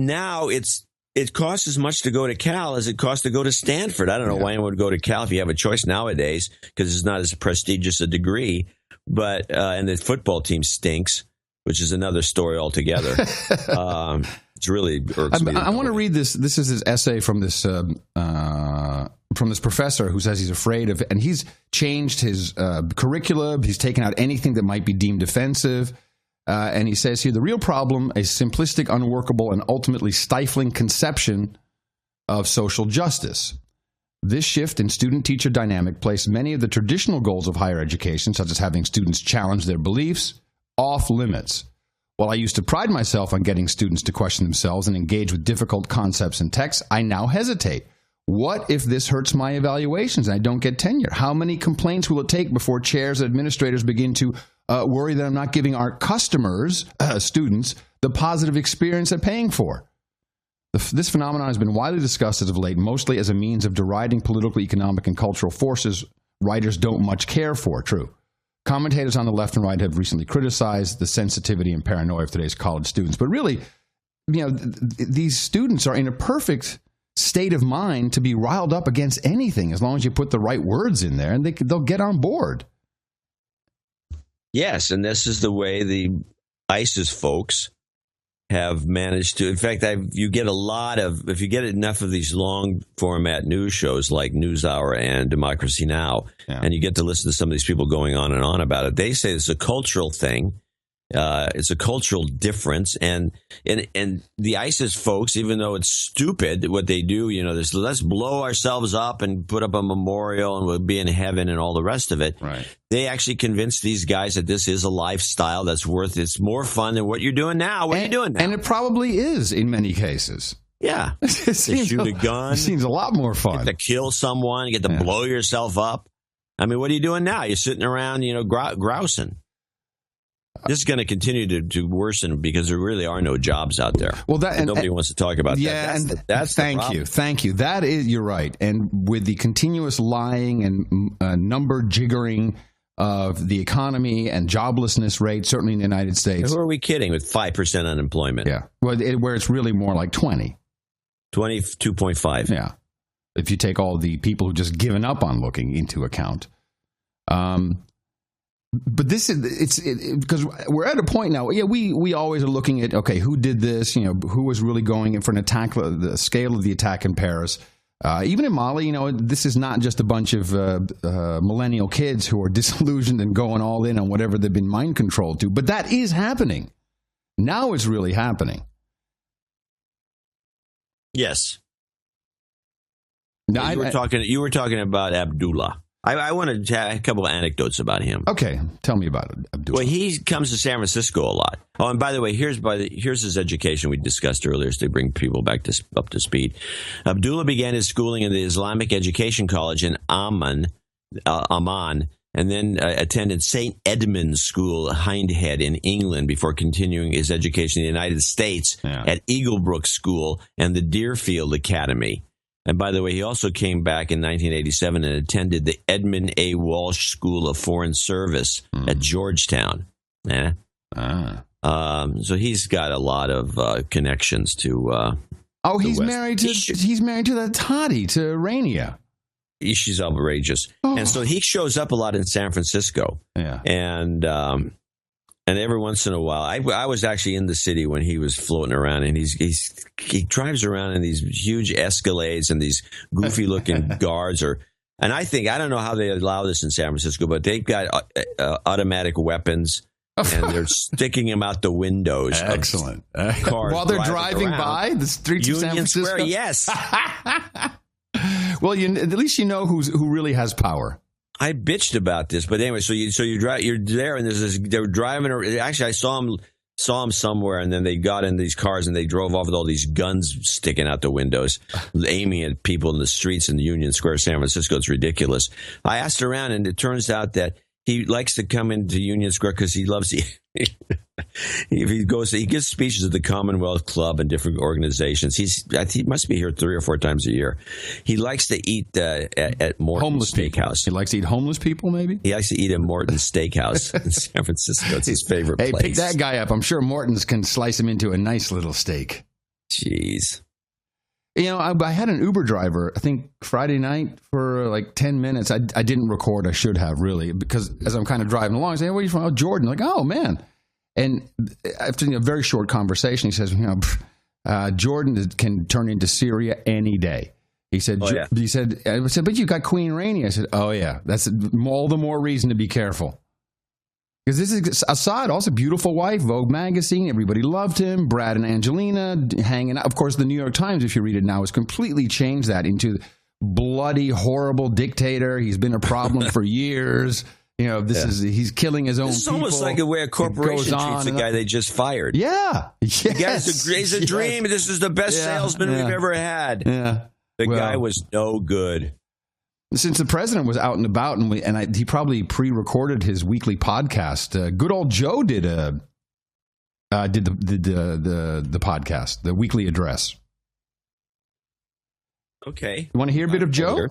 now it costs as much to go to Cal as it costs to go to Stanford. I don't know why anyone would go to Cal if you have a choice nowadays, because it's not as prestigious a degree. But and the football team stinks, which is another story altogether. It's really irks me. I want to read this. This is his essay from this professor who says he's afraid of, and he's changed his curriculum. He's taken out anything that might be deemed offensive. And he says here, the real problem, a simplistic, unworkable, and ultimately stifling conception of social justice. This shift in student-teacher dynamic placed many of the traditional goals of higher education, such as having students challenge their beliefs, off limits. While I used to pride myself on getting students to question themselves and engage with difficult concepts and texts, I now hesitate. What if this hurts my evaluations and I don't get tenure? How many complaints will it take before chairs and administrators begin to worry that I'm not giving our customers, students, the positive experience they're paying for? This phenomenon has been widely discussed as of late, mostly as a means of deriding political, economic, and cultural forces writers don't much care for. True. Commentators on the left and right have recently criticized the sensitivity and paranoia of today's college students. But really, these students are in a perfect state of mind to be riled up against anything as long as you put the right words in there, and they'll get on board. Yes, and this is the way the ISIS folks have managed to. In fact, if you get enough of these long format news shows like NewsHour and Democracy Now, and you get to listen to some of these people going on and on about it, they say it's a cultural thing. It's a cultural difference, and the ISIS folks, even though it's stupid what they do, let's blow ourselves up and put up a memorial and we'll be in heaven and all the rest of it. Right. They actually convince these guys that this is a lifestyle that's it's more fun than what you're doing now. What are you doing now? And it probably is in many cases. Yeah. They shoot a gun. It seems a lot more fun. You get to kill someone, you get to blow yourself up. I mean, what are you doing now? You're sitting around, grousing. This is going to continue to worsen because there really are no jobs out there. Well, nobody wants to talk about that. Yeah, thank you. That is, you're right. And with the continuous lying and number jiggering of the economy and joblessness rate, certainly in the United States. Who are we kidding with 5% unemployment? Yeah, where it's really more like 22.5. Yeah, if you take all the people who just given up on looking into account. But this is because we're at a point now. Yeah, we always are looking at, okay, who did this? Who was really going in for an attack? The scale of the attack in Paris, even in Mali. This is not just a bunch of millennial kids who are disillusioned and going all in on whatever they've been mind controlled to. But that is happening now. It's really happening. Yes. Now, you were talking about Abdullah. I want to have a couple of anecdotes about him. Okay, tell me about Abdullah. Well, he comes to San Francisco a lot. Oh, and by the way, here's his education we discussed earlier, so to bring people back up to speed. Abdullah began his schooling in the Islamic Education College in Amman, and then attended St. Edmund's School, Hindhead, in England, before continuing his education in the United States at Eaglebrook School and the Deerfield Academy. And by the way, he also came back in 1987 and attended the Edmund A. Walsh School of Foreign Service at Georgetown. So he's got a lot of connections to. He's married to that Toddy, to Rania. She's outrageous, and so he shows up a lot in San Francisco. Yeah, and every once in a while, I was actually in the city when he was floating around, and he drives around in these huge Escalades and these goofy looking guards. And I don't know how they allow this in San Francisco, but they've got automatic weapons, and they're sticking them out the windows. Excellent. Of cars while they're driving by the streets of San Francisco. Square, yes. Well, at least you know who really has power. I bitched about this, but anyway, so you're there, and they're driving. Actually, I saw them somewhere, and then they got in these cars and they drove off with all these guns sticking out the windows, aiming at people in the streets in Union Square, San Francisco. It's ridiculous. I asked around, and it turns out that he likes to come into Union Square because he loves he gives speeches at the Commonwealth Club and different organizations. He must be here 3 or 4 times a year. He likes to eat at Morton's Steakhouse. He likes to eat homeless people, maybe? He likes to eat at Morton's Steakhouse in San Francisco. It's his favorite place. Hey, pick that guy up. I'm sure Morton's can slice him into a nice little steak. Jeez. You know, I had an Uber driver, I think Friday night for like 10 minutes. I didn't record. I should have, really, because as I'm kind of driving along, I say, where are you from? Oh, Jordan. Like, oh, man. And after a very short conversation, he says, Jordan can turn into Syria any day. He said, oh, yeah. I said, but you got Queen Rania. I said, oh, yeah, that's all the more reason to be careful. Because this is Assad, also beautiful wife, Vogue magazine. Everybody loved him. Brad and Angelina hanging out. Of course, the New York Times, if you read it now, has completely changed that into bloody, horrible dictator. He's been a problem for years. You know, he's killing his own people. It's almost like the way a corporation treats a guy they just fired. Yeah. Yes. The guy's a dream. This is the best salesman we've ever had. Yeah. The guy was no good. Since the president was out and about, and he probably pre-recorded his weekly podcast. Good old Joe did the podcast, the weekly address. Okay, you want to hear a bit of Joe?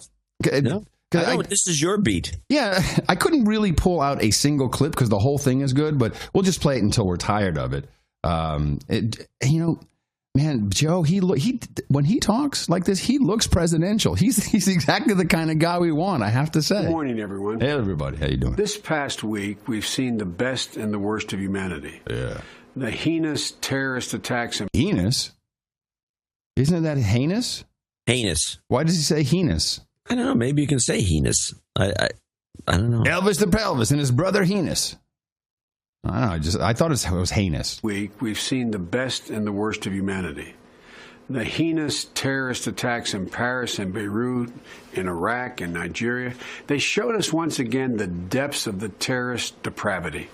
No. This is your beat. Yeah, I couldn't really pull out a single clip because the whole thing is good, but we'll just play it until we're tired of it. Man, Joe, when he talks like this, he looks presidential. He's exactly the kind of guy we want, I have to say. Good morning, everyone. Hey, everybody. How you doing? This past week, we've seen the best and the worst of humanity. Yeah. The heinous terrorist attacks. Heinous? Isn't that heinous? Heinous. Why does he say heinous? I don't know. Maybe you can say heinous. I don't know. Elvis the Pelvis and his brother heinous. I don't know. I thought it was heinous. We've seen the best and the worst of humanity. The heinous terrorist attacks in Paris and Beirut, in Iraq and Nigeria, they showed us once again the depths of the terrorist depravity.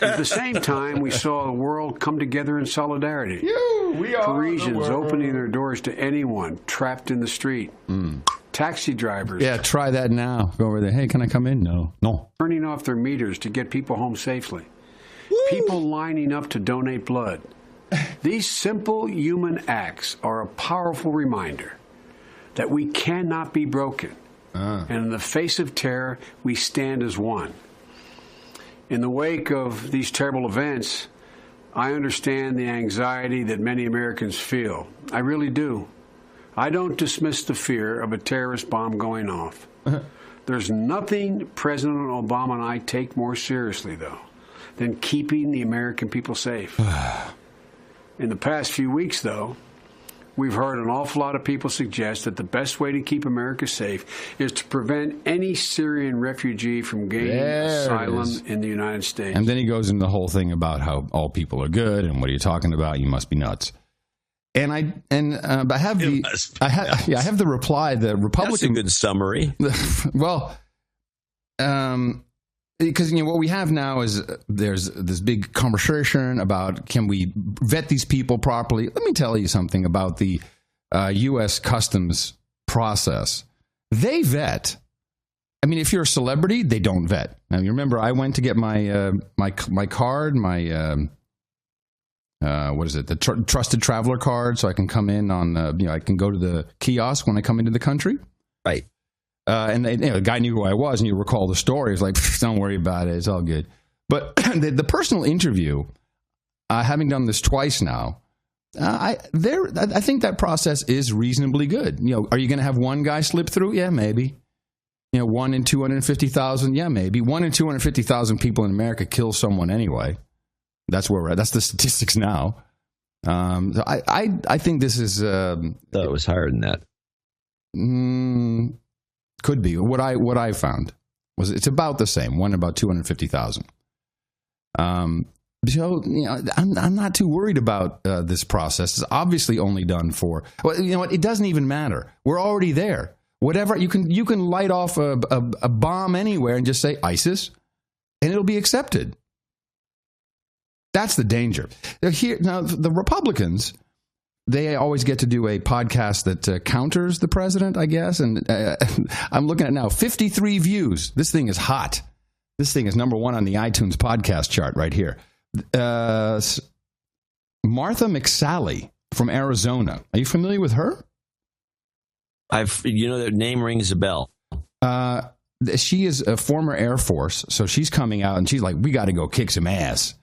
At the same time, we saw the world come together in solidarity. We are Parisians opening their doors to anyone trapped in the street. Taxi drivers. Yeah, try that now. Go over there. Hey, can I come in? No. Turning off their meters to get people home safely. People lining up to donate blood. These simple human acts are a powerful reminder that we cannot be broken. And in the face of terror, we stand as one. In the wake of these terrible events, I understand the anxiety that many Americans feel. I really do. I don't dismiss the fear of a terrorist bomb going off. There's nothing President Obama and I take more seriously, though, than keeping the American people safe. In the past few weeks, though, we've heard an awful lot of people suggest that the best way to keep America safe is to prevent any Syrian refugee from gaining asylum in the United States. And then he goes into the whole thing about how all people are good and what are you talking about? You must be nuts. And I have the reply. The Republican. That's a good summary. Well, because what we have now is there's this big conversation about can we vet these people properly. Let me tell you something about the U.S. Customs process. They vet. I mean, if you're a celebrity, they don't vet. Now, you remember I went to get my card, what is it? The trusted traveler card, so I can come in on. I can go to the kiosk when I come into the country. Right. And the guy knew who I was, and you recall the story. He's like, "Don't worry about it; it's all good." But the personal interview, having done this twice now, I think that process is reasonably good. Are you going to have one guy slip through? Yeah, maybe. 1 in 250,000. Yeah, maybe. 1 in 250,000 people in America kill someone anyway. That's where we're at. That's the statistics now. I think this is. Thought it was higher than that. Could be. What I found was it's about the same. One about 250,000. So I'm not too worried about this process. It's obviously only done for. Well, you know what? It doesn't even matter. We're already there. Whatever you can light off a bomb anywhere and just say ISIS, and it'll be accepted. That's the danger. Here now, the Republicans, they always get to do a podcast that counters the president, I guess. And I'm looking at now 53 views. This thing is hot. This thing is number 1 on the iTunes podcast chart right here. Martha McSally from Arizona. Are you familiar with her? The name rings a bell. She is a former Air Force, so she's coming out and she's like, we got to go kick some ass.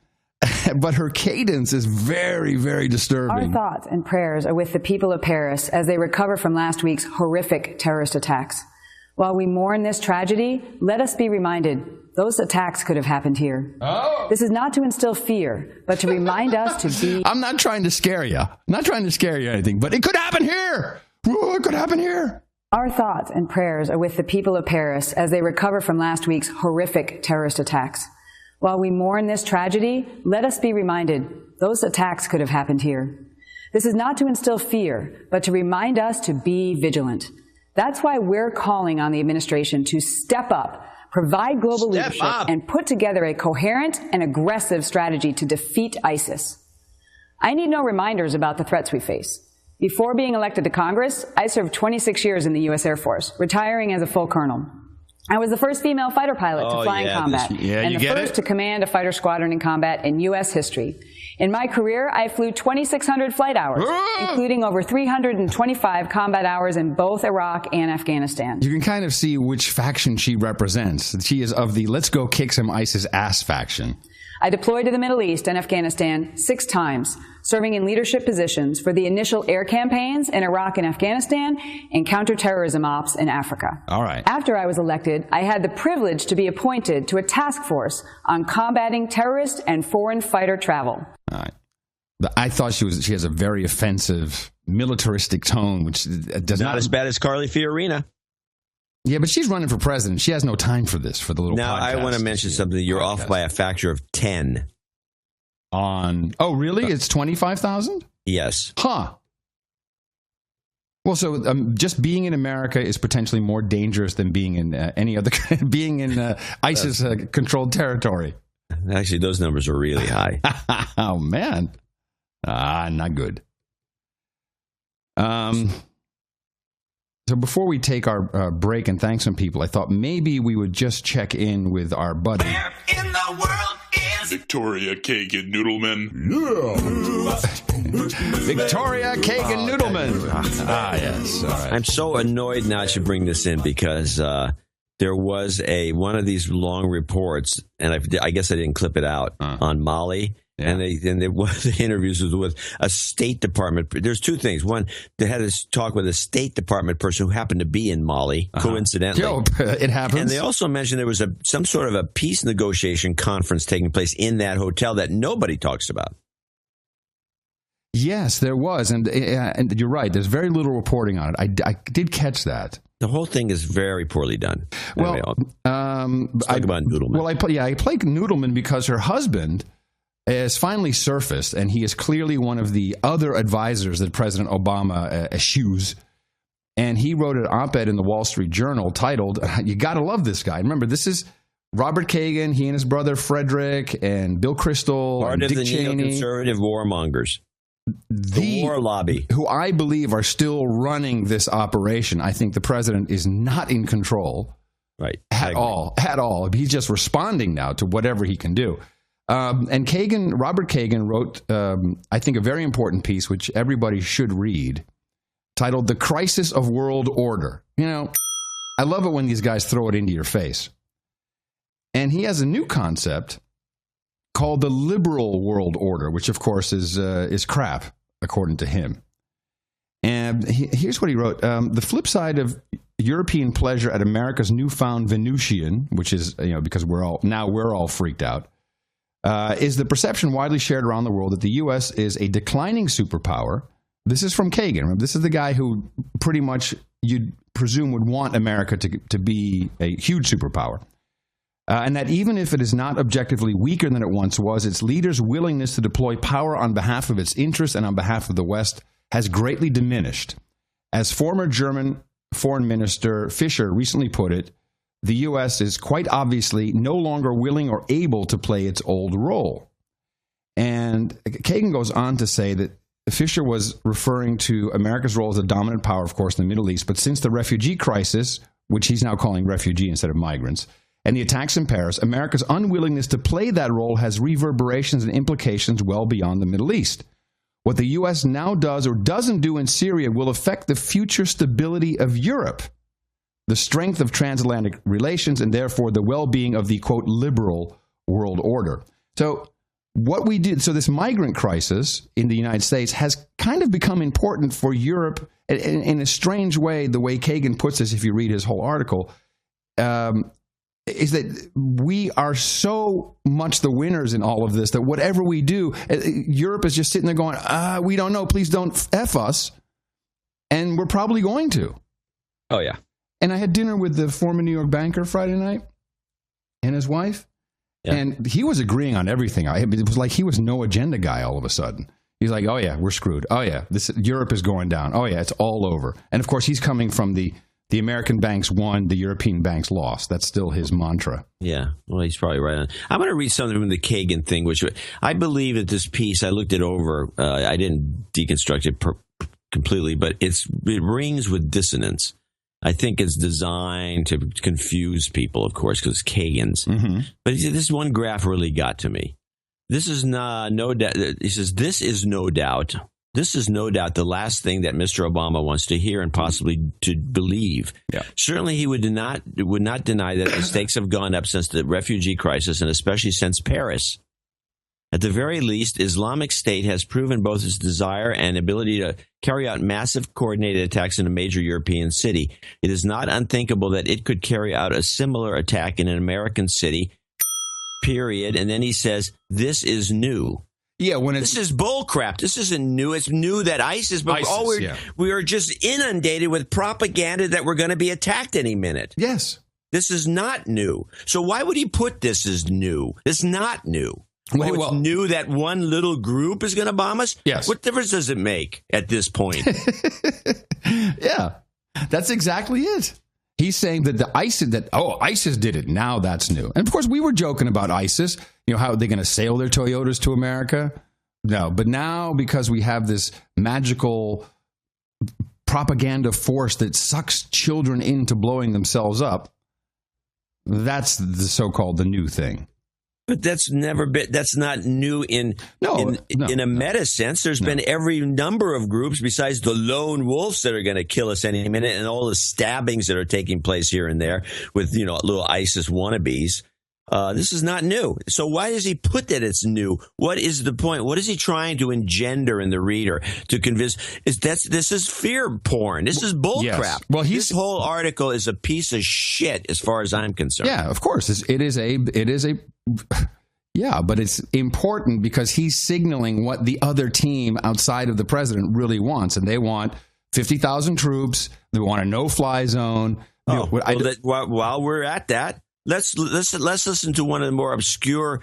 but her cadence is very, very disturbing. Our thoughts and prayers are with the people of Paris as they recover from last week's horrific terrorist attacks. While we mourn this tragedy, let us be reminded those attacks could have happened here. Oh. This is not to instill fear, but to remind us to be... I'm not trying to scare you. I'm not trying to scare you or anything, but it could happen here. It could happen here. Our thoughts and prayers are with the people of Paris as they recover from last week's horrific terrorist attacks. While we mourn this tragedy, let us be reminded those attacks could have happened here. This is not to instill fear, but to remind us to be vigilant. That's why we're calling on the administration to step up, provide global leadership, and put together a coherent and aggressive strategy to defeat ISIS. I need no reminders about the threats we face. Before being elected to Congress, I served 26 years in the U.S. Air Force, retiring as a full colonel. I was the first female fighter pilot to fly in combat, and the first to command a fighter squadron in combat in U.S. history. In my career, I flew 2,600 flight hours, including over 325 combat hours in both Iraq and Afghanistan. You can kind of see which faction she represents. She is of the let's go kick some ISIS ass faction. I deployed to the Middle East and Afghanistan 6 times, serving in leadership positions for the initial air campaigns in Iraq and Afghanistan and counterterrorism ops in Africa. All right. After I was elected, I had the privilege to be appointed to a task force on combating terrorist and foreign fighter travel. All right. I thought she has a very offensive, militaristic tone, which does not as bad as Carly Fiorina. Yeah, but she's running for president. She has no time for this, for the little Now, podcast. I want to mention something. You're off by a factor of 10. Oh, really? It's 25,000? Yes. Huh. Well, so just being in America is potentially more dangerous than being in any other, being in ISIS-controlled territory. Actually, those numbers are really high. Oh, man. Not good. So before we take our break and thank some people, I thought maybe we would just check in with our buddy. Where in the world is Victoria Kagan Noodleman? Yeah. Victoria Kagan Noodleman. Yes. All right. I'm so annoyed now I should bring this in because there was one of these long reports, and I guess I didn't clip it out, on Mali. Yeah. And there was interviews with a State Department. There's two things. One, they had to talk with a State Department person who happened to be in Mali, coincidentally. It happens. And they also mentioned there was some sort of a peace negotiation conference taking place in that hotel that nobody talks about. Yes, there was. And you're right. There's very little reporting on it. I did catch that. The whole thing is very poorly done. Well, anyway, let's talk about Noodleman. Well, I play Noodleman because her husband has finally surfaced, and he is clearly one of the other advisors that President Obama eschews. And he wrote an op-ed in the Wall Street Journal titled, you got to love this guy. Remember, this is Robert Kagan, he and his brother Frederick, and Bill Kristol, part and of Dick the Cheney. Neoconservative warmongers. The war lobby. Who I believe are still running this operation. I think the president is not in control. Right. At all. He's just responding now to whatever he can do. And Robert Kagan wrote, I think, a very important piece, which everybody should read, titled The Crisis of World Order. You know, I love it when these guys throw it into your face. And he has a new concept called the liberal world order, which, of course, is crap, according to him. And here's what he wrote. The flip side of European pleasure at America's newfound Venusian, which is, because we're all freaked out, is the perception widely shared around the world that the U.S. is a declining superpower. This is from Kagan. Remember, this is the guy who pretty much you'd presume would want America to be a huge superpower. And that even if it is not objectively weaker than it once was, its leaders' willingness to deploy power on behalf of its interests and on behalf of the West has greatly diminished. As former German Foreign Minister Fischer recently put it, the U.S. is quite obviously no longer willing or able to play its old role. And Kagan goes on to say that Fischer was referring to America's role as a dominant power, of course, in the Middle East. But since the refugee crisis, which he's now calling refugee instead of migrants, and the attacks in Paris, America's unwillingness to play that role has reverberations and implications well beyond the Middle East. What the U.S. now does or doesn't do in Syria will affect the future stability of Europe, the strength of transatlantic relations, and therefore the well-being of the, quote, liberal world order. So what we did, so this migrant crisis in the United States has kind of become important for Europe in a strange way. The way Kagan puts this, if you read his whole article, is that we are so much the winners in all of this that whatever we do, Europe is just sitting there going, we don't know, please don't F us. And we're probably going to. Oh, yeah. And I had dinner with the former New York banker Friday night and his wife. Yeah. And he was agreeing on everything. It was like he was no agenda guy all of a sudden. He's like, oh, yeah, we're screwed. Oh, yeah, Europe is going down. Oh, yeah, it's all over. And, of course, he's coming from the American banks won, the European banks lost. That's still his mantra. Yeah, well, he's probably right on. I'm going to read something from the Kagan thing, which I believe that this piece, I looked it over. I didn't deconstruct it completely, but it rings with dissonance. I think it's designed to confuse people, of course, because it's Kagan's. Mm-hmm. But this one graph really got to me. This is no doubt. He says, this is no doubt the last thing that Mr. Obama wants to hear and possibly to believe. Yeah. Certainly, he would not deny that the stakes have gone up since the refugee crisis, and especially since Paris. At the very least, Islamic State has proven both its desire and ability to carry out massive coordinated attacks in a major European city. It is not unthinkable that it could carry out a similar attack in an American city, period. And then he says, this is new. Yeah, this is bullcrap. This isn't new. It's new that ISIS, but we are just inundated with propaganda that we're going to be attacked any minute. Yes. This is not new. So why would he put this as new? It's not new. It's new that one little group is going to bomb us? Yes. What difference does it make at this point? Yeah, that's exactly it. He's saying that ISIS did it. Now that's new. And of course, we were joking about ISIS. You know, how are they going to sail their Toyotas to America? No, but now because we have this magical propaganda force that sucks children into blowing themselves up, that's the so-called the new thing. But that's not new in a meta sense. There's been every number of groups besides the lone wolves that are going to kill us any minute, and all the stabbings that are taking place here and there with, little ISIS wannabes. This is not new. So why does he put that it's new? What is the point? What is he trying to engender in the reader to convince? This is fear porn. This is bullcrap. Yes. Well, this whole article is a piece of shit as far as I'm concerned. Yeah, of course. Yeah, but it's important because he's signaling what the other team outside of the president really wants, and they want 50,000 troops. They want a no-fly zone. While we're at that, let's listen to one of the more obscure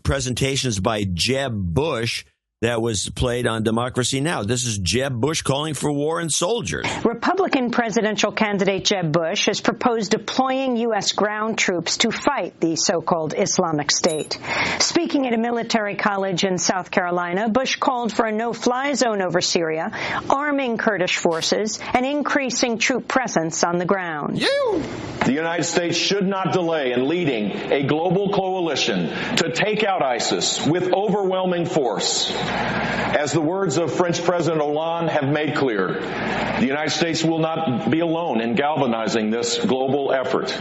presentations by Jeb Bush that was played on Democracy Now! This is Jeb Bush calling for war and soldiers. Republican presidential candidate Jeb Bush has proposed deploying U.S. ground troops to fight the so-called Islamic State. Speaking at a military college in South Carolina, Bush called for a no-fly zone over Syria, arming Kurdish forces, and increasing troop presence on the ground. The United States should not delay in leading a global coalition to take out ISIS with overwhelming force. As the words of French President Hollande have made clear, the United States will not be alone in galvanizing this global effort.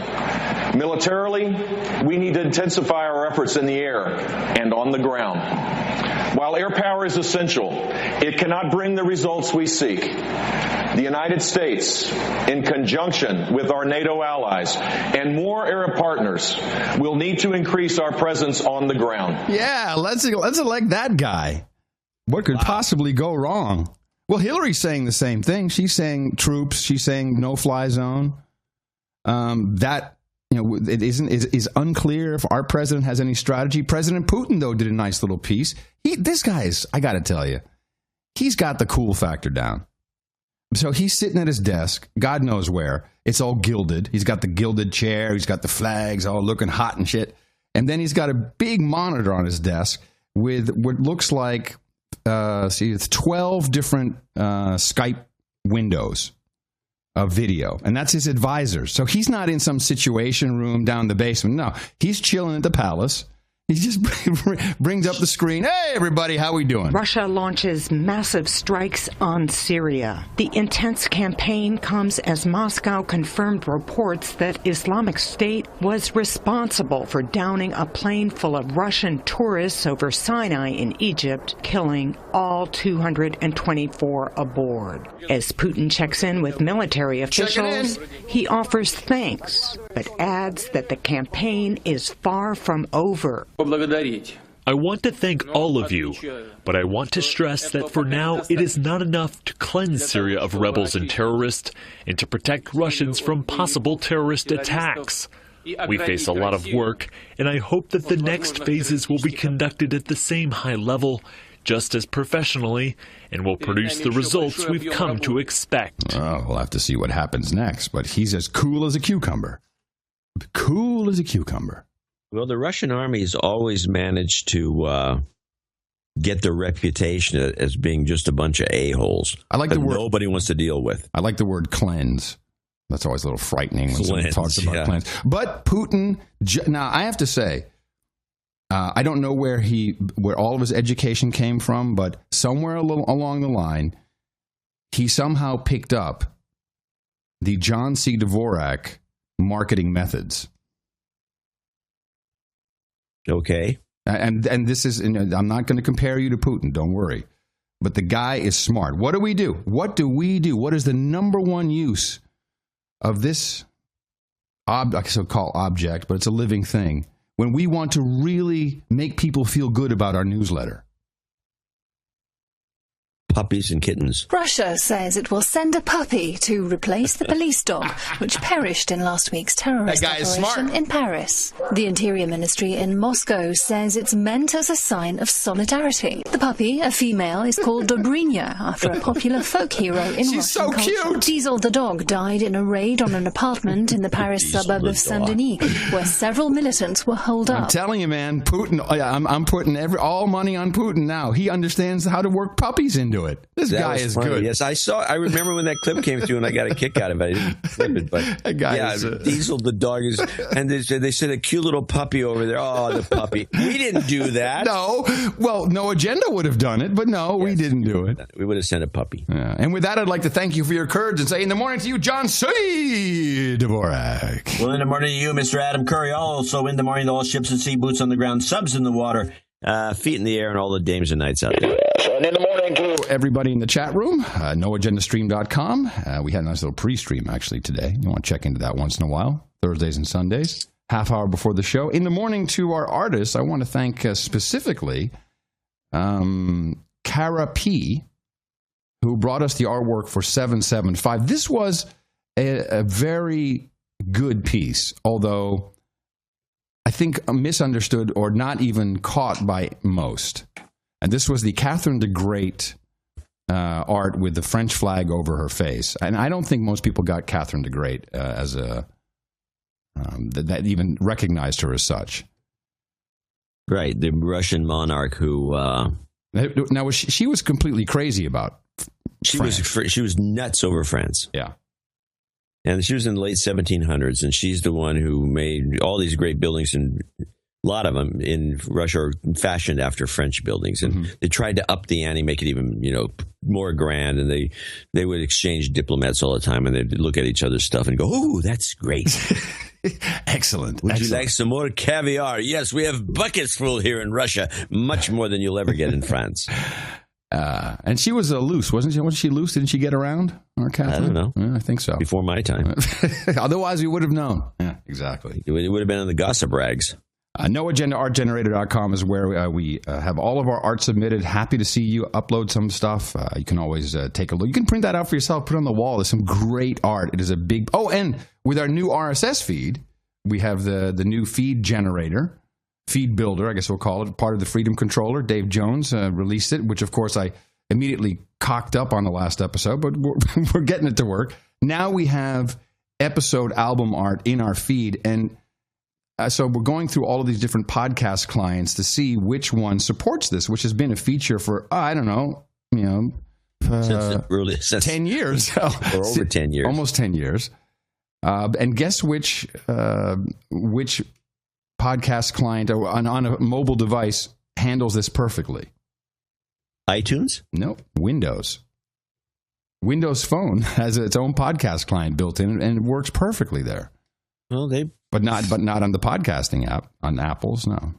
Militarily, we need to intensify our efforts in the air and on the ground. While air power is essential, it cannot bring the results we seek. The United States, in conjunction with our NATO allies and more Arab partners, will need to increase our presence on the ground. Yeah, let's elect that guy. What could possibly go wrong? Well, Hillary's saying the same thing. She's saying troops. She's saying no-fly zone. It is unclear if our president has any strategy. President Putin, though, did a nice little piece. This guy I got to tell you, he's got the cool factor down. So he's sitting at his desk, God knows where. It's all gilded. He's got the gilded chair. He's got the flags all looking hot and shit. And then he's got a big monitor on his desk with what looks like, it's 12 different Skype windows of video. And that's his advisors. So he's not in some situation room down in the basement. No, he's chilling at the palace. He just brings up the screen. Hey, everybody, how we doing? Russia launches massive strikes on Syria. The intense campaign comes as Moscow confirmed reports that Islamic State was responsible for downing a plane full of Russian tourists over Sinai in Egypt, killing all 224 aboard. As Putin checks in with military officials, he offers thanks, but adds that the campaign is far from over. I want to thank all of you, but I want to stress that for now it is not enough to cleanse Syria of rebels and terrorists and to protect Russians from possible terrorist attacks. We face a lot of work, and I hope that the next phases will be conducted at the same high level, just as professionally, and will produce the results we've come to expect. Oh, we'll have to see what happens next, but he's as cool as a cucumber. Cool as a cucumber. Well, the Russian army has always managed to get their reputation as being just a bunch of a-holes. I like the word nobody wants to deal with. I like the word cleanse. That's always a little frightening when someone talks about yeah. cleanse. But Putin, now I have to say, I don't know where all of his education came from, but somewhere along the line, he somehow picked up the John C. Dvorak marketing methods. Okay. And this is, I'm not going to compare you to Putin, don't worry. But the guy is smart. What do we do? What is the number one use of this so-called object, but it's a living thing, when we want to really make people feel good about our newsletter? Puppies and kittens. Russia says it will send a puppy to replace the police dog, which perished in last week's terrorist operation in Paris. The Interior Ministry in Moscow says it's meant as a sign of solidarity. The puppy, a female, is called Dobrynya, after a popular folk hero in Russian culture. Cute. Diesel the dog died in a raid on an apartment in the Paris suburb of Saint-Denis, where several militants were holed up. I'm telling you, man, Putin, I'm putting all money on Putin now. He understands how to work puppies into it. This guy is funny. good. Yes, I remember when that clip came through, and I got a kick out of it. I didn't clip it, but that guy is, Diesel the dog is, and they said a cute little puppy over there. Oh, the puppy. We didn't do that. No, well, No Agenda would have done it, but no, we didn't do it. We would have sent a puppy. Yeah. And with that, I'd like to thank you for your courage and say in the morning to you, John C. Dvorak. Well, in the morning to you, Mr. Adam Curry. Also in the morning to all ships at sea, boots on the ground, subs in the water, feet in the air, and all the dames and knights out there. And in the morning to everybody in the chat room, noagendastream.com. We had a nice little pre-stream actually today. You want to check into that once in a while, Thursdays and Sundays, half hour before the show. In the morning to our artists, I want to thank specifically Cara P., who brought us the artwork for 775. This was a very good piece, although I think misunderstood or not even caught by most. And this was the Catherine the Great art with the French flag over her face. And I don't think most people got Catherine the Great as a that even recognized her as such. Right, the Russian monarch who now she was completely crazy about France. She was nuts over France. Yeah. And she was in the late 1700s, and she's the one who made all these great buildings, and a lot of them in Russia are fashioned after French buildings. And they tried to up the ante, make it even, more grand. And they would exchange diplomats all the time, and they'd look at each other's stuff and go, "Oh, that's great." Excellent. Would you like some more caviar? Yes, we have buckets full here in Russia, much more than you'll ever get in France. And she was loose, wasn't she? Wasn't she loose? Didn't she get around? Or Catherine? I don't know. Yeah, I think so. Before my time. Otherwise, we would have known. Yeah, exactly. It would have been in the gossip rags. NoAgendaArtGenerator.com is where we have all of our art submitted. Happy to see you upload some stuff. You can always take a look. You can print that out for yourself, put it on the wall. There's some great art. It is a big... Oh, and with our new RSS feed, we have the new feed generator. Feed builder, I guess we'll call it, part of the Freedom Controller. Dave Jones released it, which, of course, I immediately cocked up on the last episode, but we're getting it to work. Now we have episode album art in our feed, and so we're going through all of these different podcast clients to see which one supports this, which has been a feature for, I don't know, since 10 years. Or over 10 years. Almost 10 years. And guess which podcast client or on a mobile device handles this perfectly? iTunes? No, Windows. Windows Phone has its own podcast client built in, and it works perfectly there. Well, but not on the podcasting app on Apple's. No,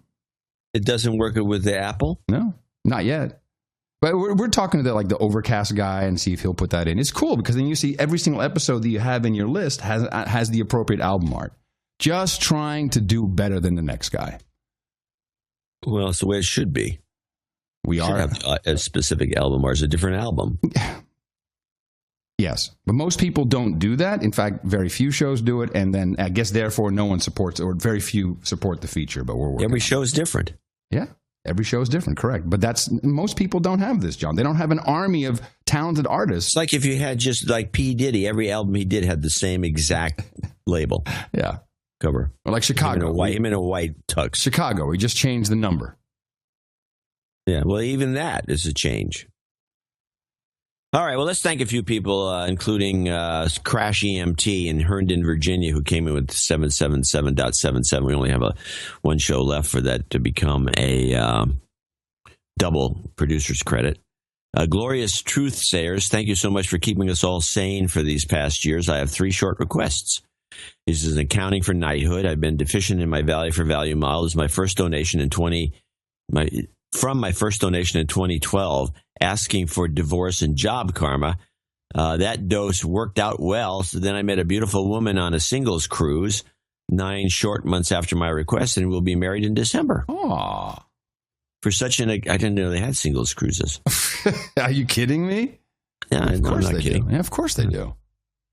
it doesn't work with the Apple. No, not yet. But we're talking to the Overcast guy and see if he'll put that in. It's cool because then you see every single episode that you have in your list has the appropriate album art. Just trying to do better than the next guy. Well, it's the way it should be. We are have a specific album art, a different album. Yes, but most people don't do that. In fact, very few shows do it, and then I guess therefore no one supports, or very few support the feature. But we're working. Every show is different. Yeah. Every show is different, correct. But most people don't have this, John. They don't have an army of talented artists. It's like if you had just like P. Diddy, every album he did had the same exact label. Yeah. Cover. Or like Chicago. Him in a white tux. Chicago, we just changed the number. Yeah, well, even that is a change. All right, well, let's thank a few people, including Crash EMT in Herndon, Virginia, who came in with 777.77. We only have one show left for that to become a double producer's credit. Glorious Truth Sayers, thank you so much for keeping us all sane for these past years. I have 3 short requests. This is accounting for knighthood. I've been deficient in my value for value model. This is my first donation from my first donation in 2012, asking for divorce and job karma. That dose worked out well, so then I met a beautiful woman on a singles cruise 9 short months after my request, and we'll be married in December. Aww. For such I didn't know they had singles cruises. Are you kidding me? Yeah, I'm not kidding. Yeah, of course they do.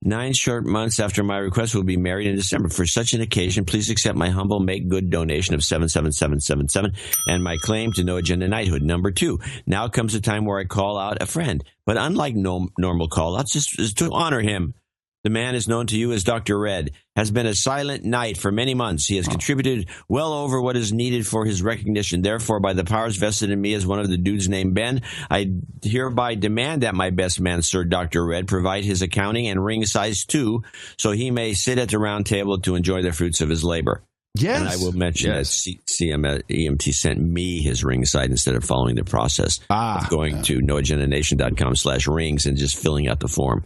9 short months after my request, we'll be married in December. For such an occasion, please accept my humble make good donation of 77777 and my claim to No Agenda Knighthood. Number 2, now comes the time where I call out a friend. But unlike normal call-outs, just is to honor him. The man is known to you as Dr. Red, has been a silent knight for many months. He has contributed well over what is needed for his recognition. Therefore, by the powers vested in me as one of the dudes named Ben, I hereby demand that my best man, Sir Dr. Red, provide his accounting and ring size 2 so he may sit at the round table to enjoy the fruits of his labor. Yes. And I will mention that CMEMT sent me his ring side instead of following the process of going to noagendanation.com/rings and just filling out the form.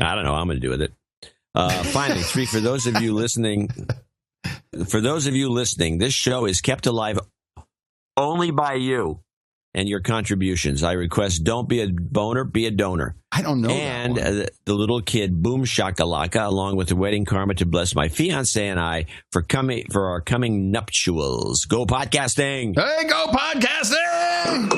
I don't know how I'm going to do with it. Finally, 3, for those of you listening, this show is kept alive only by you and your contributions. I request don't be a boner, be a donor. I don't know. And the little kid, Boom Shakalaka, along with the wedding karma to bless my fiance and I for our coming nuptials. Go podcasting! Hey, go podcasting!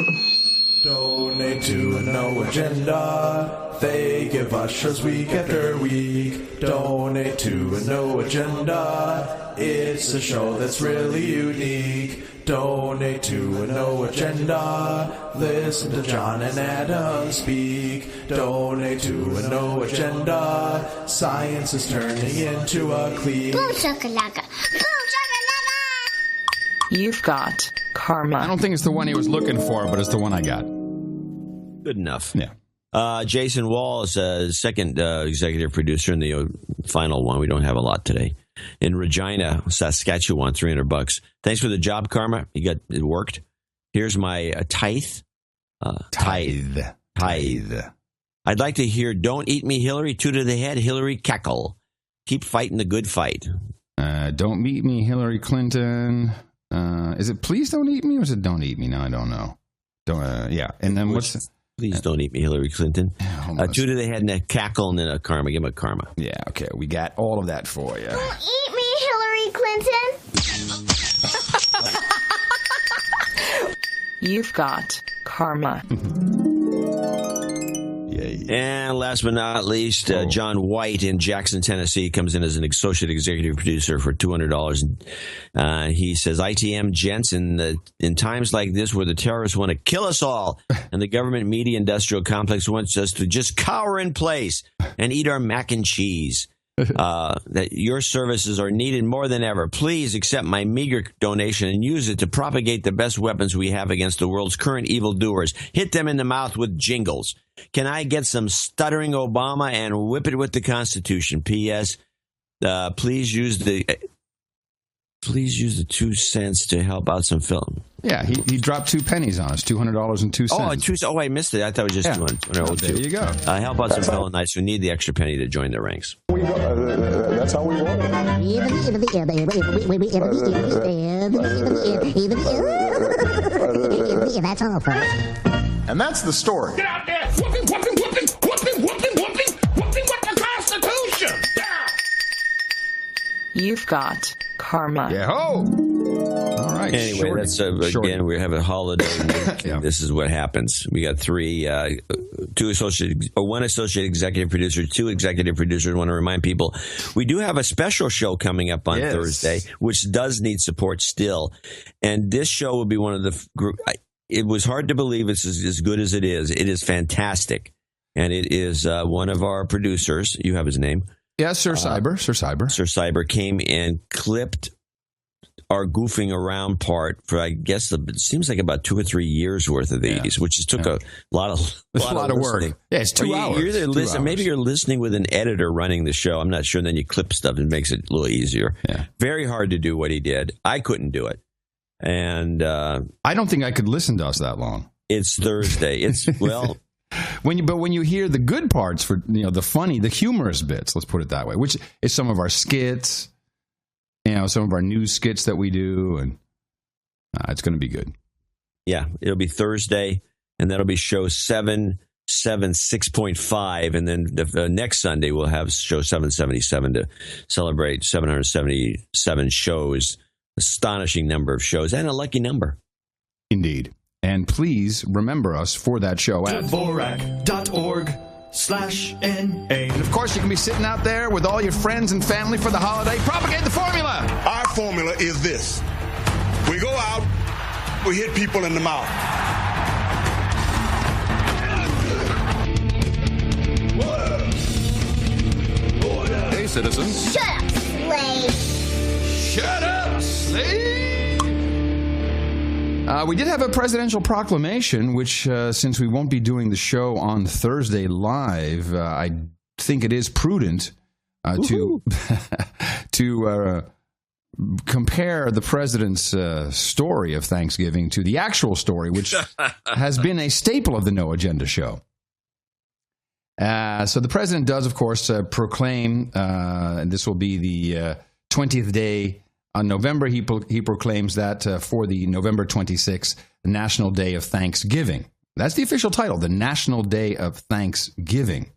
Donate to No Agenda. They give us shows week after week. Donate to No Agenda. It's a show that's really unique. Donate to No Agenda. Listen to John and Adam speak. Donate to No Agenda. Science is turning into a clique. Boom shakalaka. Boom shakalaka. You've got karma. I don't think it's the one he was looking for, but it's the one I got. Good enough. Yeah. Jason Wall is second executive producer in the final one. We don't have a lot today. In Regina, Saskatchewan, $300. Thanks for the job, karma. It worked. Here's my tithe. Tithe. I'd like to hear "Don't Eat Me, Hillary." 2 to the head. Hillary cackle. Keep fighting the good fight. Don't Eat Me, Hillary Clinton. Is it Please Don't Eat Me or is it Don't Eat Me? No, I don't know. Yeah. And then what's... Please don't eat me, Hillary Clinton. 2 to the head and a cackle and then a karma. Give him a karma. Yeah, okay. We got all of that for you. Don't eat me, Hillary Clinton. You've got karma. And last but not least, John White in Jackson, Tennessee, comes in as an associate executive producer for $200. He says, ITM gents, in times like this where the terrorists want to kill us all and the government media industrial complex wants us to just cower in place and eat our mac and cheese, that your services are needed more than ever. Please accept my meager donation and use it to propagate the best weapons we have against the world's current evildoers. Hit them in the mouth with jingles. Can I get some stuttering Obama and whip it with the Constitution? P.S. Please use the Please use the 2 cents to help out some film. Yeah, he dropped 2 pennies on us, $200.02. Oh, I missed it. I thought it was just 200. There you go. Help out some fellow knights who need the extra penny to join their ranks. That's how we roll. That's all, folks. And that's the story. Get out there, whooping the Constitution. You've got karma. Yeah, ho! All right. Anyway, that's again, we have a holiday week. Yeah. This is what happens. We got one associate executive producer, 2 executive producers. I want to remind people, we do have a special show coming up on Thursday, which does need support still. And this show will be one of the group. It was hard to believe it's as good as it is. It is fantastic. And it is one of our producers. You have his name. Yeah, Sir Cyber. Sir Cyber came and clipped our goofing around part for, I guess, it seems like about 2 or 3 years worth of these, which just took a lot of work. Yeah, it's 2 hours. Maybe you're listening with an editor running the show. I'm not sure. And then you clip stuff and it makes it a little easier. Yeah. Very hard to do what he did. I couldn't do it. And I don't think I could listen to us that long. It's Thursday. It's, well... When you hear the good parts for the funny, the humorous bits, let's put it that way, which is some of our skits, some of our news skits that we do, and it's going to be good. Yeah, it'll be Thursday, and that'll be show 776.5, and then the next Sunday we'll have show 777 to celebrate 777 shows, astonishing number of shows, and a lucky number. Indeed. And please remember us for that show at Dvorak.org/NA. And of course, you can be sitting out there with all your friends and family for the holiday. Propagate the formula. Our formula is this. We go out, we hit people in the mouth. Hey, citizens. Shut up, slave. Shut up, slave. We did have a presidential proclamation, which, since we won't be doing the show on Thursday live, I think it is prudent to compare the president's story of Thanksgiving to the actual story, which has been a staple of the No Agenda show. So the president does, of course, proclaim, and this will be the 20th day on November, he proclaims that for the November 26th, the National Day of Thanksgiving. That's the official title, the National Day of Thanksgiving.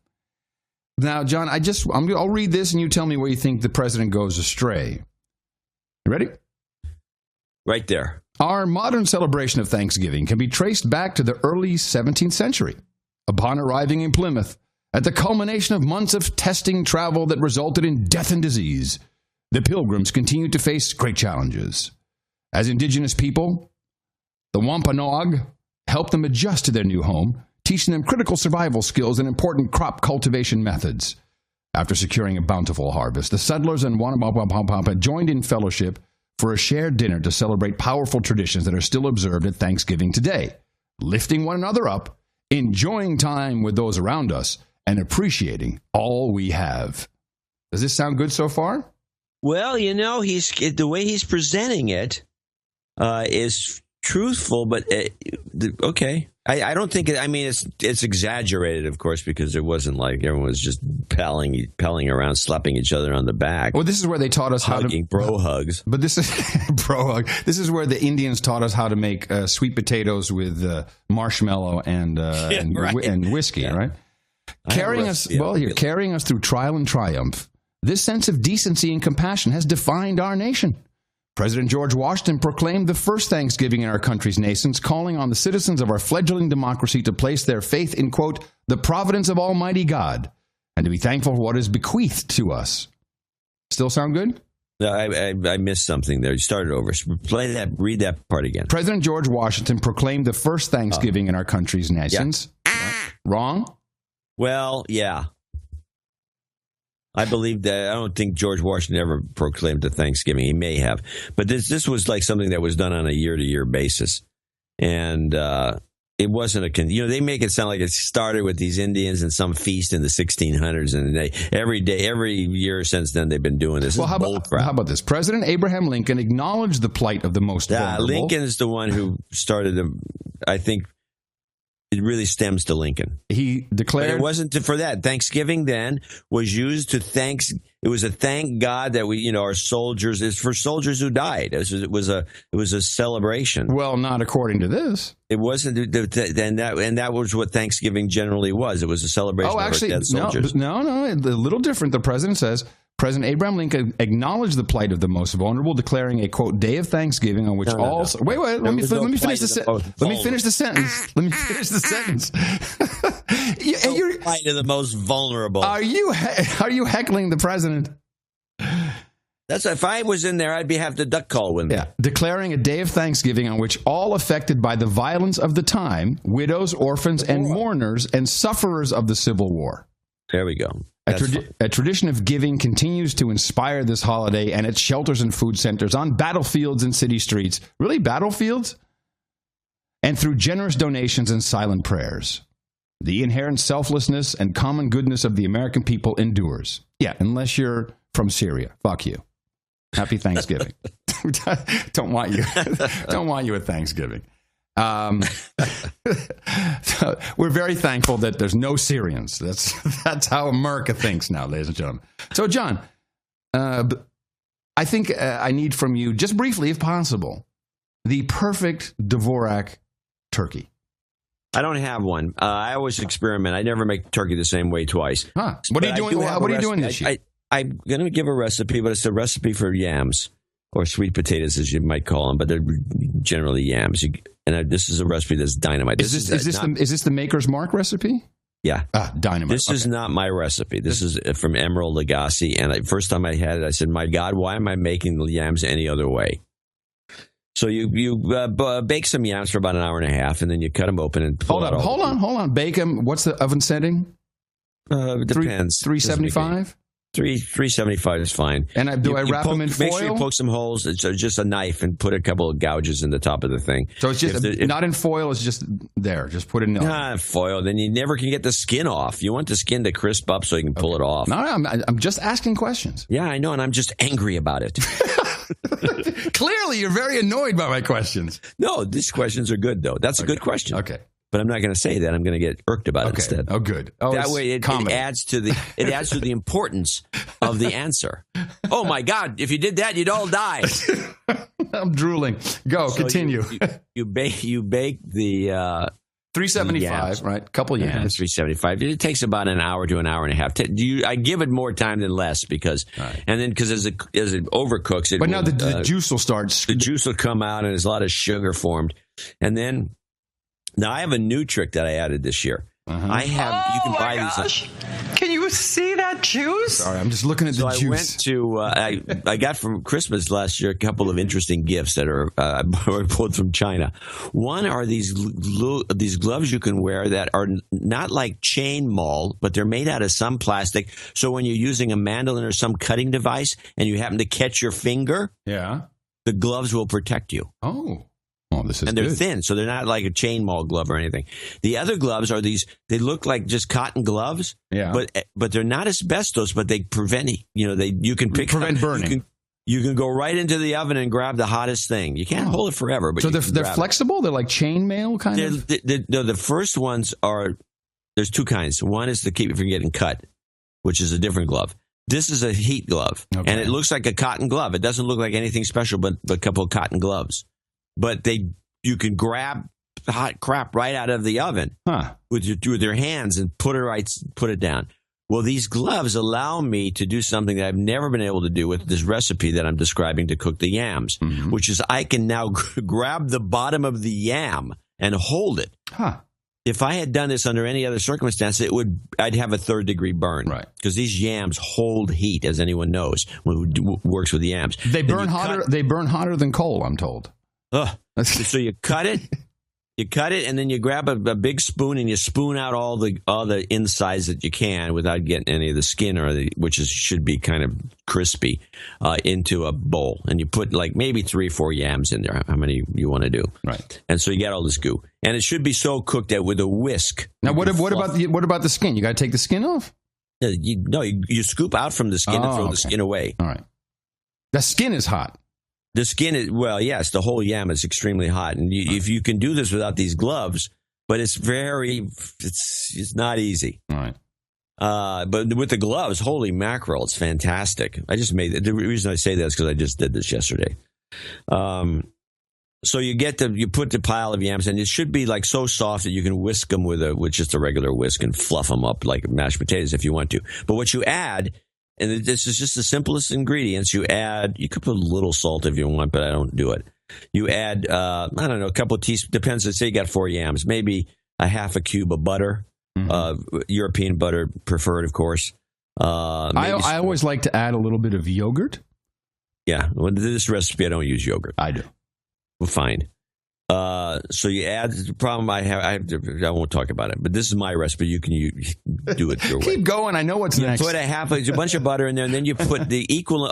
Now, John, I'll read this and you tell me where you think the president goes astray. You ready? Right there. Our modern celebration of Thanksgiving can be traced back to the early 17th century. Upon arriving in Plymouth, at the culmination of months of testing travel that resulted in death and disease, the Pilgrims continued to face great challenges. As indigenous people, the Wampanoag helped them adjust to their new home, teaching them critical survival skills and important crop cultivation methods. After securing a bountiful harvest, the settlers and Wampanoag joined in fellowship for a shared dinner to celebrate powerful traditions that are still observed at Thanksgiving today, lifting one another up, enjoying time with those around us, and appreciating all we have. Does this sound good so far? Well, the way he's presenting it is truthful, but okay. I don't think it's exaggerated, of course, because it wasn't like everyone was just palling around, slapping each other on the back. Well, this is where they taught us how to bro hugs. But this is bro hug. This is where the Indians taught us how to make sweet potatoes with marshmallow and whiskey, right? Carrying us through trial and triumph. This sense of decency and compassion has defined our nation. President George Washington proclaimed the first Thanksgiving in our country's nascence, calling on the citizens of our fledgling democracy to place their faith in, quote, the providence of Almighty God, and to be thankful for what is bequeathed to us. Still sound good? No, I missed something there. You started over. Read that part again. President George Washington proclaimed the first Thanksgiving in our country's nascence. Yeah. Wrong? Well, yeah. I believe that. I don't think George Washington ever proclaimed the Thanksgiving. He may have. But this was like something that was done on a year-to-year basis. And it wasn't they make it sound like it started with these Indians and some feast in the 1600s, and every year since then they've been doing this. Well, how about this? President Abraham Lincoln acknowledged the plight of the most vulnerable. Lincoln is the one who started I think it really stems to Lincoln. He declared... But it wasn't for that. Thanksgiving then was used to it was a thank God that our soldiers, it's for soldiers who died. It was a celebration. Well, not according to this. It wasn't, and that was what Thanksgiving generally was. It was a celebration of our dead soldiers. No, a little different. The president says, President Abraham Lincoln acknowledged the plight of the most vulnerable, declaring a, quote, day of Thanksgiving on which Wait, let me finish the sentence. Let me finish the sentence. You're plight of the most vulnerable. Are you heckling the president? That's if I was in there, I'd have to duck call with me. Yeah, declaring a day of Thanksgiving on which all affected by the violence of the time, widows, orphans, and mourners, and sufferers of the Civil War. There we go. A tradition of giving continues to inspire this holiday and at shelters and food centers, on battlefields and city streets. Really, battlefields? And through generous donations and silent prayers. The inherent selflessness and common goodness of the American people endures. Yeah, unless you're from Syria. Fuck you. Happy Thanksgiving. Don't want you at Thanksgiving. So we're very thankful that there's no Syrians. That's how America thinks now, ladies and gentlemen. So, John, I think I need from you, just briefly, if possible, the perfect Dvorak turkey. I don't have one. I always experiment. I never make turkey the same way twice. Huh. What are you doing? What are you doing this year? I'm going to give a recipe, but it's a recipe for yams, or sweet potatoes, as you might call them, but they're generally yams. This is a recipe that's dynamite. Is this the Maker's Mark recipe? Yeah. Dynamite. This is not my recipe. This is from Emeril Lagasse. And first time I had it, I said, my God, why am I making the yams any other way? So you bake some yams for about an hour and a half, and then you cut them open and pull out. Hold on. Bake them. What's the oven setting? It depends. 375? 375 is fine. And do I wrap them in foil? Make sure you poke some holes. It's just a knife and put a couple of gouges in the top of the thing. So it's just not in foil. It's just there. Just put it in the oven. Foil. Then you never can get the skin off. You want the skin to crisp up so you can pull it off. No, I'm just asking questions. Yeah, I know, and I'm just angry about it. Clearly, you're very annoyed by my questions. No, these questions are good, though. That's a good question. Okay. But I'm not going to say that. I'm going to get irked about it instead. Oh, good. That way, it adds to the importance of the answer. Oh my God! If you did that, you'd all die. I'm drooling. Go, continue. You bake the 375, yams. right? Couple yams. 375. It takes about an hour to an hour and a half. I give it more time than less because, and then because as it overcooks, it. But now the juice will start. The juice will come out, and there's a lot of sugar formed, and then. Now, I have a new trick that I added this year. You can buy these. Can you see that juice? Sorry, I'm just looking at the juice. I went to, I got from Christmas last year a couple of interesting gifts that are pulled from China. One are these gloves you can wear that are not like chain maul, but they're made out of some plastic. So when you're using a mandolin or some cutting device and you happen to catch your finger, the gloves will protect you. Oh, this is and they're good. thin, so they're not like a chain maul glove or anything. The other gloves are these, they look like just cotton gloves, but they're not asbestos, but they prevent, you can prevent burning. You can go right into the oven and grab the hottest thing. You can't hold it forever. But so they're flexible? They're like chain mail kind of? The first ones are, there's two kinds. One is to keep you from getting cut, which is a different glove. This is a heat glove, and it looks like a cotton glove. It doesn't look like anything special but a couple of cotton gloves. But you can grab the hot crap right out of the oven with your hands and put it down. Well, these gloves allow me to do something that I've never been able to do with this recipe that I'm describing to cook the yams, which is I can now grab the bottom of the yam and hold it. If I had done this under any other circumstance, I'd have a 3rd-degree burn. Right. Because these yams hold heat, as anyone knows who works with yams. They burn hotter. They burn hotter than coal, I'm told. So you cut it, You cut it, and then you grab a big spoon and you spoon out all the insides that you can without getting any of the skin should be kind of crispy into a bowl. And you put like maybe 3 or 4 yams in there, how many you want to do. Right. And so you get all this goo, and it should be so cooked that with a whisk. Now, what about the skin? You got to take the skin off. You scoop out from the skin and throw the skin away. All right. The skin is hot. The skin is, yes, the whole yam is extremely hot. And if you can do this without these gloves, but it's not easy. All right. But with the gloves, holy mackerel, it's fantastic. I just made it. The reason I say that is because I just did this yesterday. So you put the pile of yams, and it should be like so soft that you can whisk them with just a regular whisk and fluff them up like mashed potatoes if you want to. But what you add, and this is just the simplest ingredients, you could put a little salt if you want, but I don't do it. You add, a couple of teaspoons, depends, say you got 4 yams, maybe a half a cube of butter, European butter preferred, of course. I always like to add a little bit of yogurt. Yeah, well, this recipe, I don't use yogurt. I do. Well, fine. So you add, the problem I won't talk about it, but this is my recipe. You can do it your way. Keep going. I know what's next. Put a bunch of butter in there, and then you put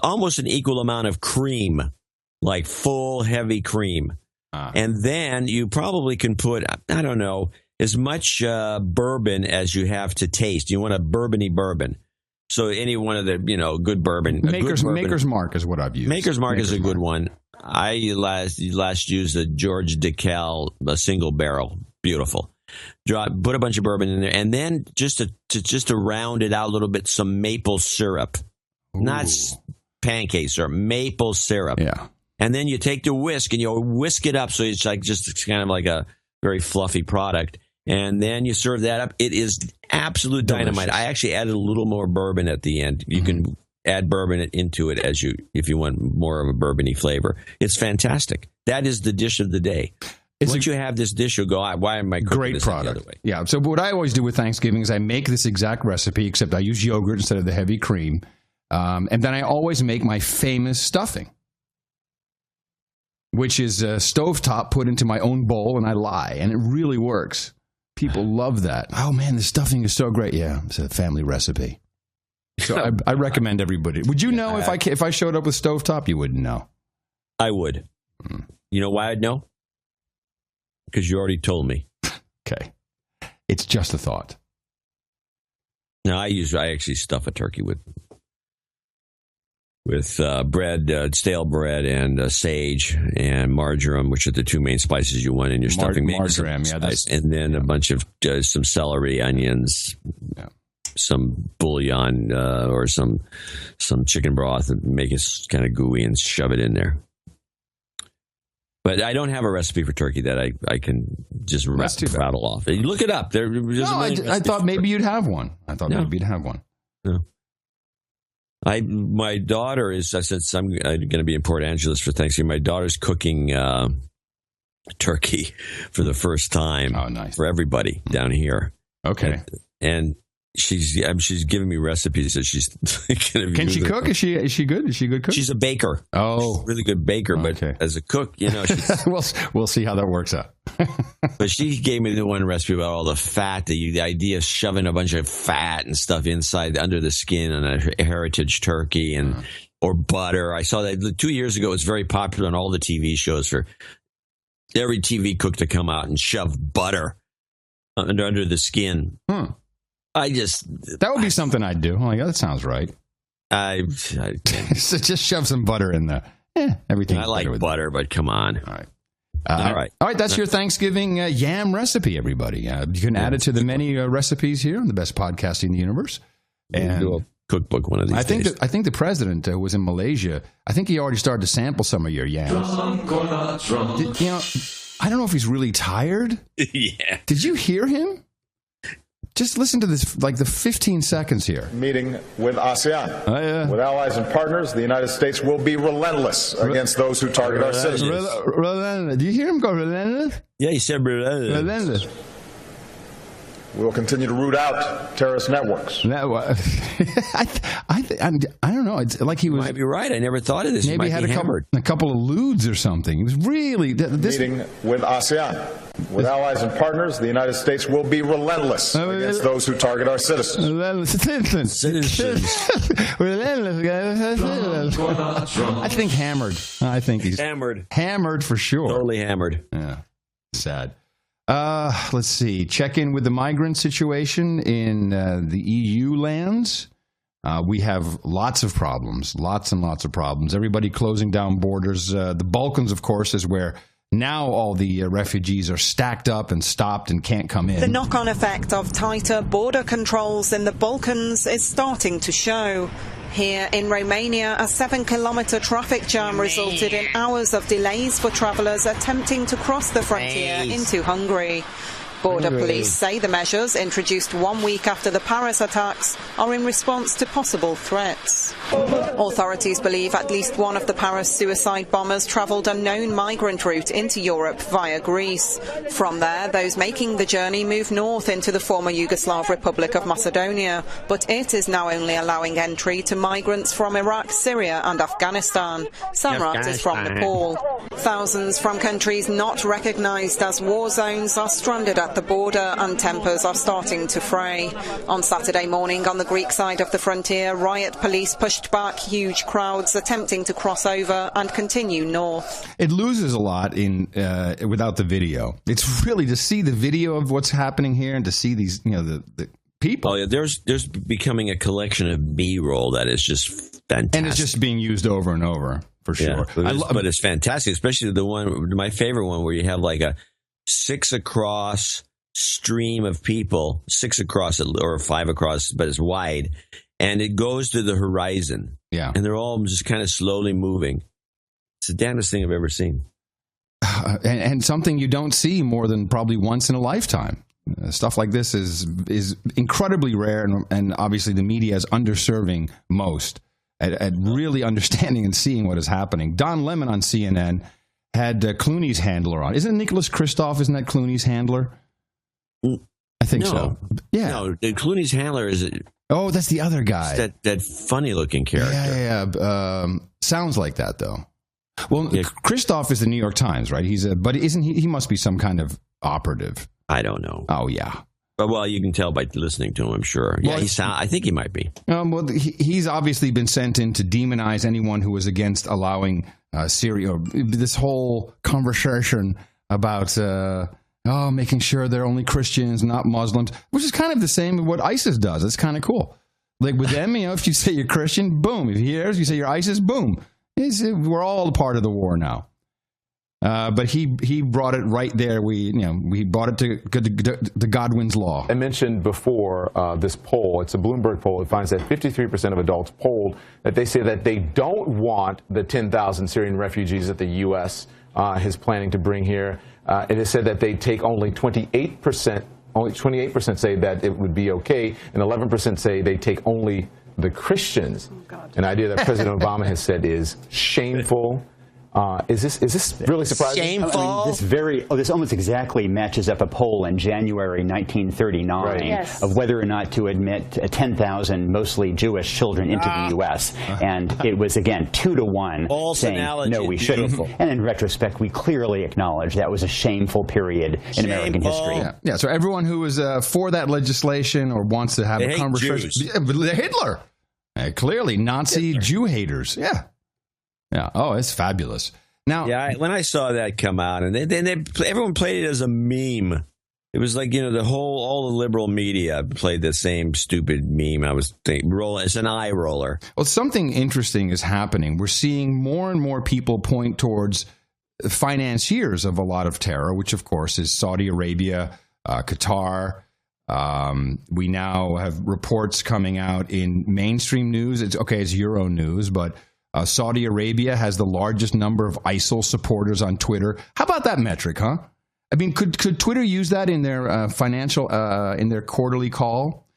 almost an equal amount of cream, like full heavy cream. And then you probably can put, I don't know, as much bourbon as you have to taste. You want a bourbon-y bourbon. So any one of the, good bourbon. Maker's Mark is what I've used. Maker's Mark is a good one. I last used a George DeKalb, a single barrel. Beautiful. Put a bunch of bourbon in there, and then just to round it out a little bit, some maple syrup. Ooh. Not pancake syrup, maple syrup. Yeah. And then you take the whisk and you whisk it up so it's kind of like a very fluffy product. And then you serve that up. It is absolute dynamite. I actually added a little more bourbon at the end. You can add bourbon into it if you want more of a bourbon-y flavor. It's fantastic. That is the dish of the day. Once you have this dish, you'll go, why am I cooking great this product. the other way? Yeah. So what I always do with Thanksgiving is I make this exact recipe, except I use yogurt instead of the heavy cream. And then I always make my famous stuffing, which is stovetop put into my own bowl, and I lie, and it really works. People love that. Oh, man, the stuffing is so great. Yeah, it's a family recipe. So I recommend everybody. Would you know if I showed up with stovetop? You wouldn't know. I would. You know why I'd know? Because you already told me. Okay. It's just a thought. No, I actually stuff a turkey with bread, stale bread, and sage and marjoram, which are the 2 main spices you want in your stuffing. Marjoram, yeah. And then a bunch of some celery, onions, some bouillon or some chicken broth, and make it kind of gooey and shove it in there. But I don't have a recipe for turkey that I can just rattle off. You look it up. I thought maybe you'd have one. Maybe you'd have one. No. My daughter is, since I'm going to be in Port Angeles for Thanksgiving, my daughter's cooking turkey for the first time. Oh, nice. For everybody down here. Okay. And she's giving me recipes that she's going to be. Can she cook? Is she good? Is she a good cook? She's a baker. Oh. She's a really good baker, but as a cook, she's... we'll see how that works out. But she gave me the one recipe about all the fat, the idea of shoving a bunch of fat and stuff inside under the skin on a heritage turkey or butter. I saw that 2 years ago. It was very popular on all the TV shows for every TV cook to come out and shove butter under the skin. That would be something I'd do. Oh, yeah, that sounds right. I so just shove some butter in there. Everything. I like butter, but come on. All right. All right. That's your Thanksgiving yam recipe, everybody. You can add it to the many recipes here on the best podcast in the universe. And do a cookbook one of these days. I think the president was in Malaysia. I think he already started to sample some of your yams. Drunk or not drunk. I don't know if he's really tired. Yeah. Did you hear him? Just listen to this, like the 15 seconds here. Meeting with ASEAN. Oh, yeah. With allies and partners, the United States will be relentless against those who target our citizens. Relentless. Do you hear him go relentless? Yeah, he said relentless. Relentless. we will continue to root out terrorist networks. I don't know. It's like he was. You might be right. I never thought of this. Maybe he had a couple of lewds or something. It was really meeting with ASEAN. With allies and partners, the United States will be relentless against those who target our citizens. I think hammered. I think he's hammered. Hammered for sure. Totally hammered. Yeah. Sad. Let's see. Check in with the migrant situation in the EU lands. We have lots of problems. Lots and lots of problems. Everybody closing down borders. The Balkans, of course, is where now all the refugees are stacked up and stopped and can't come in. The knock-on effect of tighter border controls in the Balkans is starting to show. Here in Romania, a 7-kilometre traffic jam resulted in hours of delays for travellers attempting to cross the frontier into Hungary. Border police say the measures, introduced 1 week after the Paris attacks, are in response to possible threats. Authorities believe at least one of the Paris suicide bombers travelled a known migrant route into Europe via Greece. From there, those making the journey move north into the former Yugoslav Republic of Macedonia, but it is now only allowing entry to migrants from Iraq, Syria and Afghanistan. Samrat is from Nepal. Thousands from countries not recognised as war zones are stranded at the border and tempers are starting to fray. On Saturday morning on the Greek side of the frontier, riot police pushed back huge crowds attempting to cross over and continue north. It loses a lot in without the video. It's really to see the video of what's happening here and to see these, the people. Oh yeah, there's becoming a collection of B-roll that is just fantastic. And it's just being used over and over, for sure. Yeah, but it's fantastic, especially the one, my favorite one, where you have like a 6 across stream of people, 6 across or 5 across, but it's wide, and it goes to the horizon. Yeah. And they're all just kind of slowly moving. It's the damnedest thing I've ever seen. And something you don't see more than probably once in a lifetime. Stuff like this is incredibly rare, and obviously the media is underserving most at really understanding and seeing what is happening. Don Lemon on CNN had Clooney's handler on. Isn't Nicholas Kristof, isn't that Clooney's handler? I think so. Yeah. No, Clooney's handler is... Oh, that's the other guy. That funny-looking character. Yeah. Sounds like that, though. Well, yeah. Kristof is the New York Times, right? But isn't he? He must be some kind of operative. I don't know. Oh, yeah. Well, you can tell by listening to him, I'm sure. Yeah, I think he might be. Well, he's obviously been sent in to demonize anyone who was against allowing Syria. This whole conversation about making sure they're only Christians, not Muslims, which is kind of the same as what ISIS does. It's kind of cool. Like with them, if you say you're Christian, boom. If you say you're ISIS, boom. We're all a part of the war now. But he brought it right there. We brought it to Godwin's law. I mentioned before this poll. It's a Bloomberg poll. It finds that 53% of adults polled that they say that they don't want the 10,000 Syrian refugees that the U.S. is planning to bring here. It is said that they take only 28%. Only 28% say that it would be okay, and 11% say they take only the Christians. An idea that President Obama has said is shameful. Is this really surprising? Shameful. This almost exactly matches up a poll in January 1939 of whether or not to admit 10,000 mostly Jewish children into the U.S. And it was, again, 2-to-1 saying, no, we shouldn't. And in retrospect, we clearly acknowledge that was a shameful period in American history. Yeah, so everyone who is for that legislation or wants to have a conversation. They're Hitler. Clearly, Nazi Jew haters. Yeah. Yeah. Oh, it's fabulous. Now, when I saw that come out, and everyone played it as a meme. It was like all the liberal media played the same stupid meme. I was thinking, it's an eye roller. Well, something interesting is happening. We're seeing more and more people point towards financiers of a lot of terror, which of course is Saudi Arabia, Qatar. We now have reports coming out in mainstream news. It's Euro news, but. Saudi Arabia has the largest number of ISIL supporters on Twitter. How about that metric, huh? I mean, could Twitter use that in their in their quarterly call?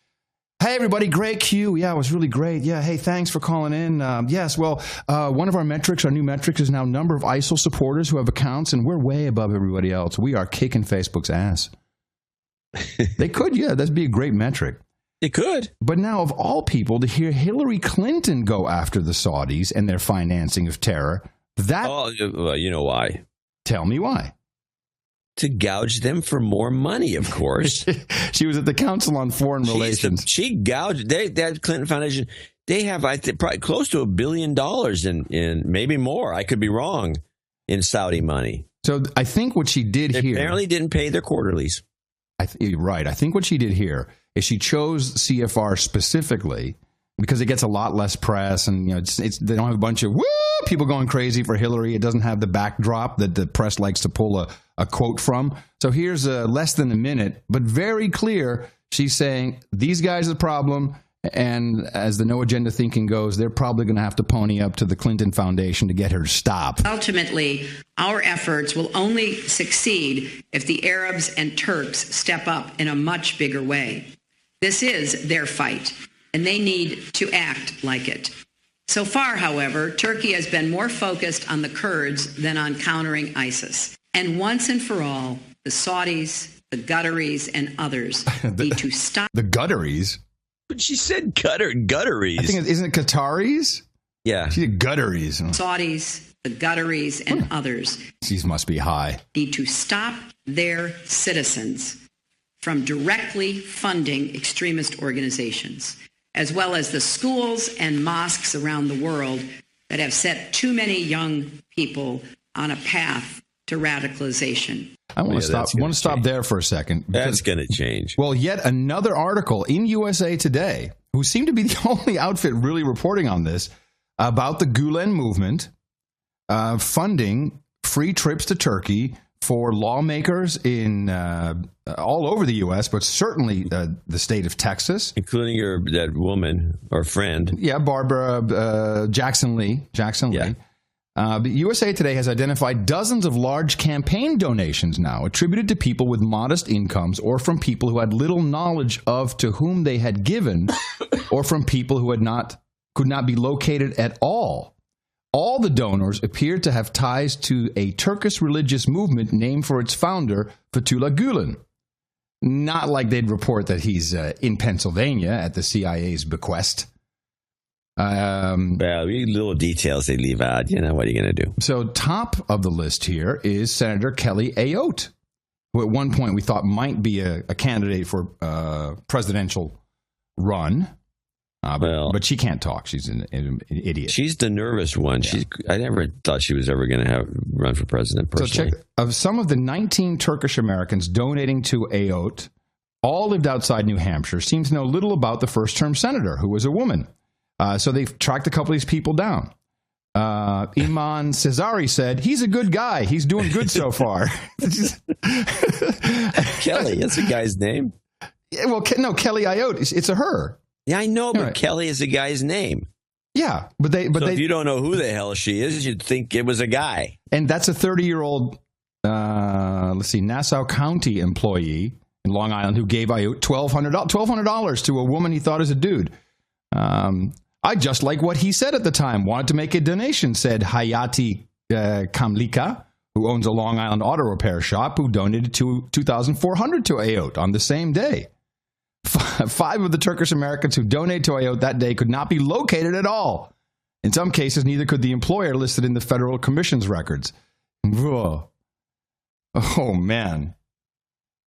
Hey, everybody, great Q. Yeah, it was really great. Yeah, hey, thanks for calling in. Yes, well, one of our new metrics is now number of ISIL supporters who have accounts, and we're way above everybody else. We are kicking Facebook's ass. They could, yeah. That'd be a great metric. It could. But now, of all people, to hear Hillary Clinton go after the Saudis and their financing of terror, that... Oh, well, you know why. Tell me why. To gouge them for more money, of course. She was at the Council on Foreign Relations. She gouged... that Clinton Foundation, they have, I think, probably close to $1 billion in maybe more, I could be wrong, in Saudi money. So I think what she did they here... apparently didn't pay their quarterlies. Right. I think what she did here is she chose CFR specifically because it gets a lot less press, and they don't have a bunch of people going crazy for Hillary. It doesn't have the backdrop that the press likes to pull a quote from. So here's less than a minute, but very clear. She's saying these guys are the problem, and as the no agenda thinking goes, they're probably going to have to pony up to the Clinton Foundation to get her to stop. Ultimately, our efforts will only succeed if the Arabs and Turks step up in a much bigger way. This is their fight, and they need to act like it. So far, however, Turkey has been more focused on the Kurds than on countering ISIS. And once and for all, the Saudis, the Qataris, and others need to stop. The Qataris? But she said Qataris. I think, isn't it Qataris? Yeah. She said Qataris. Saudis, the Qataris, and others. These must be high. Need to stop their citizens from directly funding extremist organizations, as well as the schools and mosques around the world that have set too many young people on a path to radicalization. I want to stop there for a second. That's going to change. Well, yet another article in USA Today, who seem to be the only outfit really reporting on this, about the Gulen movement funding free trips to Turkey for lawmakers in all over the U.S., but certainly the state of Texas. Including that woman or friend. Yeah, Barbara Jackson Lee. Yeah. But USA Today has identified dozens of large campaign donations now attributed to people with modest incomes or from people who had little knowledge of to whom they had given or from people who could not be located at all. All the donors appeared to have ties to a Turkish religious movement named for its founder, Fethullah Gulen. Not like they'd report that he's in Pennsylvania at the CIA's bequest. Well, little details they leave out. What are you going to do? So top of the list here is Senator Kelly Ayotte, who at one point we thought might be a candidate for presidential run. But she can't talk. She's an idiot. She's the nervous one. Yeah. I never thought she was ever going to run for president personally. So check, of some of the 19 Turkish Americans donating to Ayotte, all lived outside New Hampshire, seem to know little about the first-term senator, who was a woman. So they've tracked a couple of these people down. Iman Cesari said, he's a good guy. He's doing good so far. Kelly, that's a guy's name. Yeah, well, no, Kelly Ayotte. It's a her. Yeah, I know, but right. Kelly is a guy's name. Yeah, but if you don't know who the hell she is, you'd think it was a guy. And that's a 30-year-old, Nassau County employee in Long Island who gave Ayotte $1,200 to a woman he thought was a dude. I just like what he said at the time. Wanted to make a donation, said Hayati Kamlika, who owns a Long Island auto repair shop, who donated $2,400 to Ayotte on the same day. 5 of the Turkish Americans who donated to Ayotte that day could not be located at all. In some cases, neither could the employer listed in the Federal Commission's records. Whoa. Oh, man.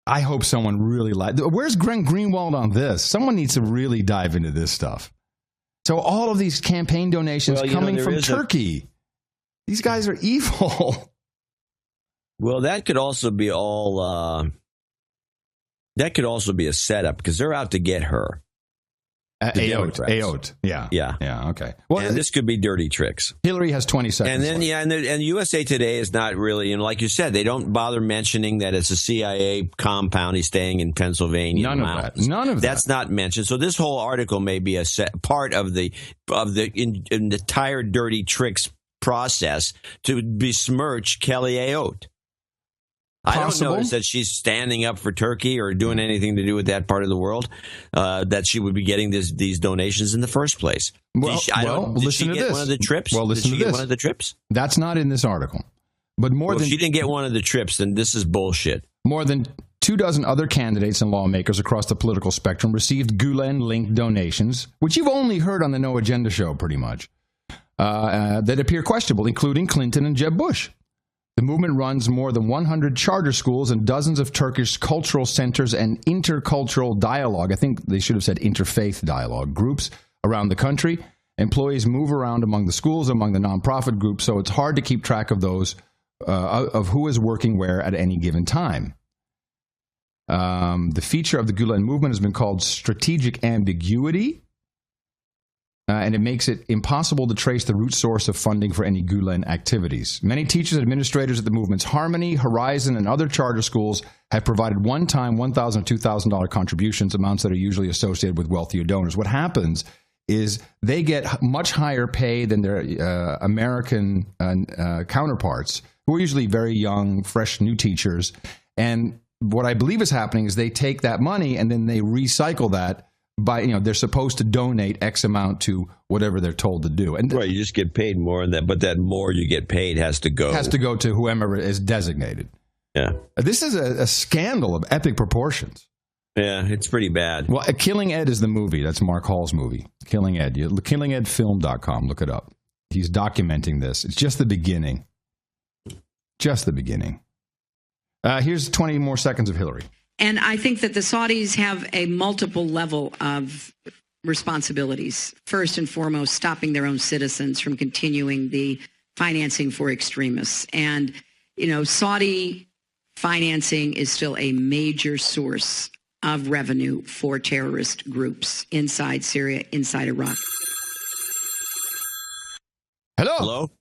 I hope someone really Where's Glenn Greenwald on this? Someone needs to really dive into this stuff. So all of these campaign donations coming from Turkey. These guys are evil. Well, that could also be that could also be a setup because they're out to get her. Ayotte. Yeah. Okay. Well, and this could be dirty tricks. Hillary has 20 seconds. And then, and USA Today is not really, like you said, they don't bother mentioning that it's a CIA compound. He's staying in Pennsylvania. None of that. That's not mentioned. So this whole article may be a part of the entire dirty tricks process to besmirch Kelly Ayotte. I don't notice that she's standing up for Turkey or doing anything to do with that part of the world, that she would be getting these donations in the first place. Did she get one of the trips? Well, listen to this. One of the trips? That's not in this article. But if she didn't get one of the trips, then this is bullshit. More than 24 other candidates and lawmakers across the political spectrum received Gulen-linked donations, which you've only heard on the No Agenda show, pretty much, that appear questionable, including Clinton and Jeb Bush. The movement runs more than 100 charter schools and dozens of Turkish cultural centers and intercultural dialogue, I think they should have said interfaith dialogue, groups around the country. Employees move around among the schools, among the nonprofit groups, so it's hard to keep track of those, of who is working where at any given time. The feature of the Gulen movement has been called strategic ambiguity, and it makes it impossible to trace the root source of funding for any Gulen activities. Many teachers and administrators at the movement's Harmony, Horizon, and other charter schools have provided one-time $1,000 or $2,000 contributions, amounts that are usually associated with wealthier donors. What happens is they get much higher pay than their American counterparts, who are usually very young, fresh, new teachers. And what I believe is happening is they take that money and then they recycle that by, they're supposed to donate X amount to whatever they're told to do. And right, you just get paid more than that, but that more you get paid has to go to whoever is designated. Yeah. This is a scandal of epic proportions. Yeah, it's pretty bad. Well, Killing Ed is the movie. That's Mark Hall's movie. Killing Ed. KillingEdFilm.com. Look it up. He's documenting this. It's just the beginning. Just the beginning. Here's 20 more seconds of Hillary. And I think that the Saudis have a multiple level of responsibilities. First and foremost, stopping their own citizens from continuing the financing for extremists. And, Saudi financing is still a major source of revenue for terrorist groups inside Syria, inside Iraq. Hello?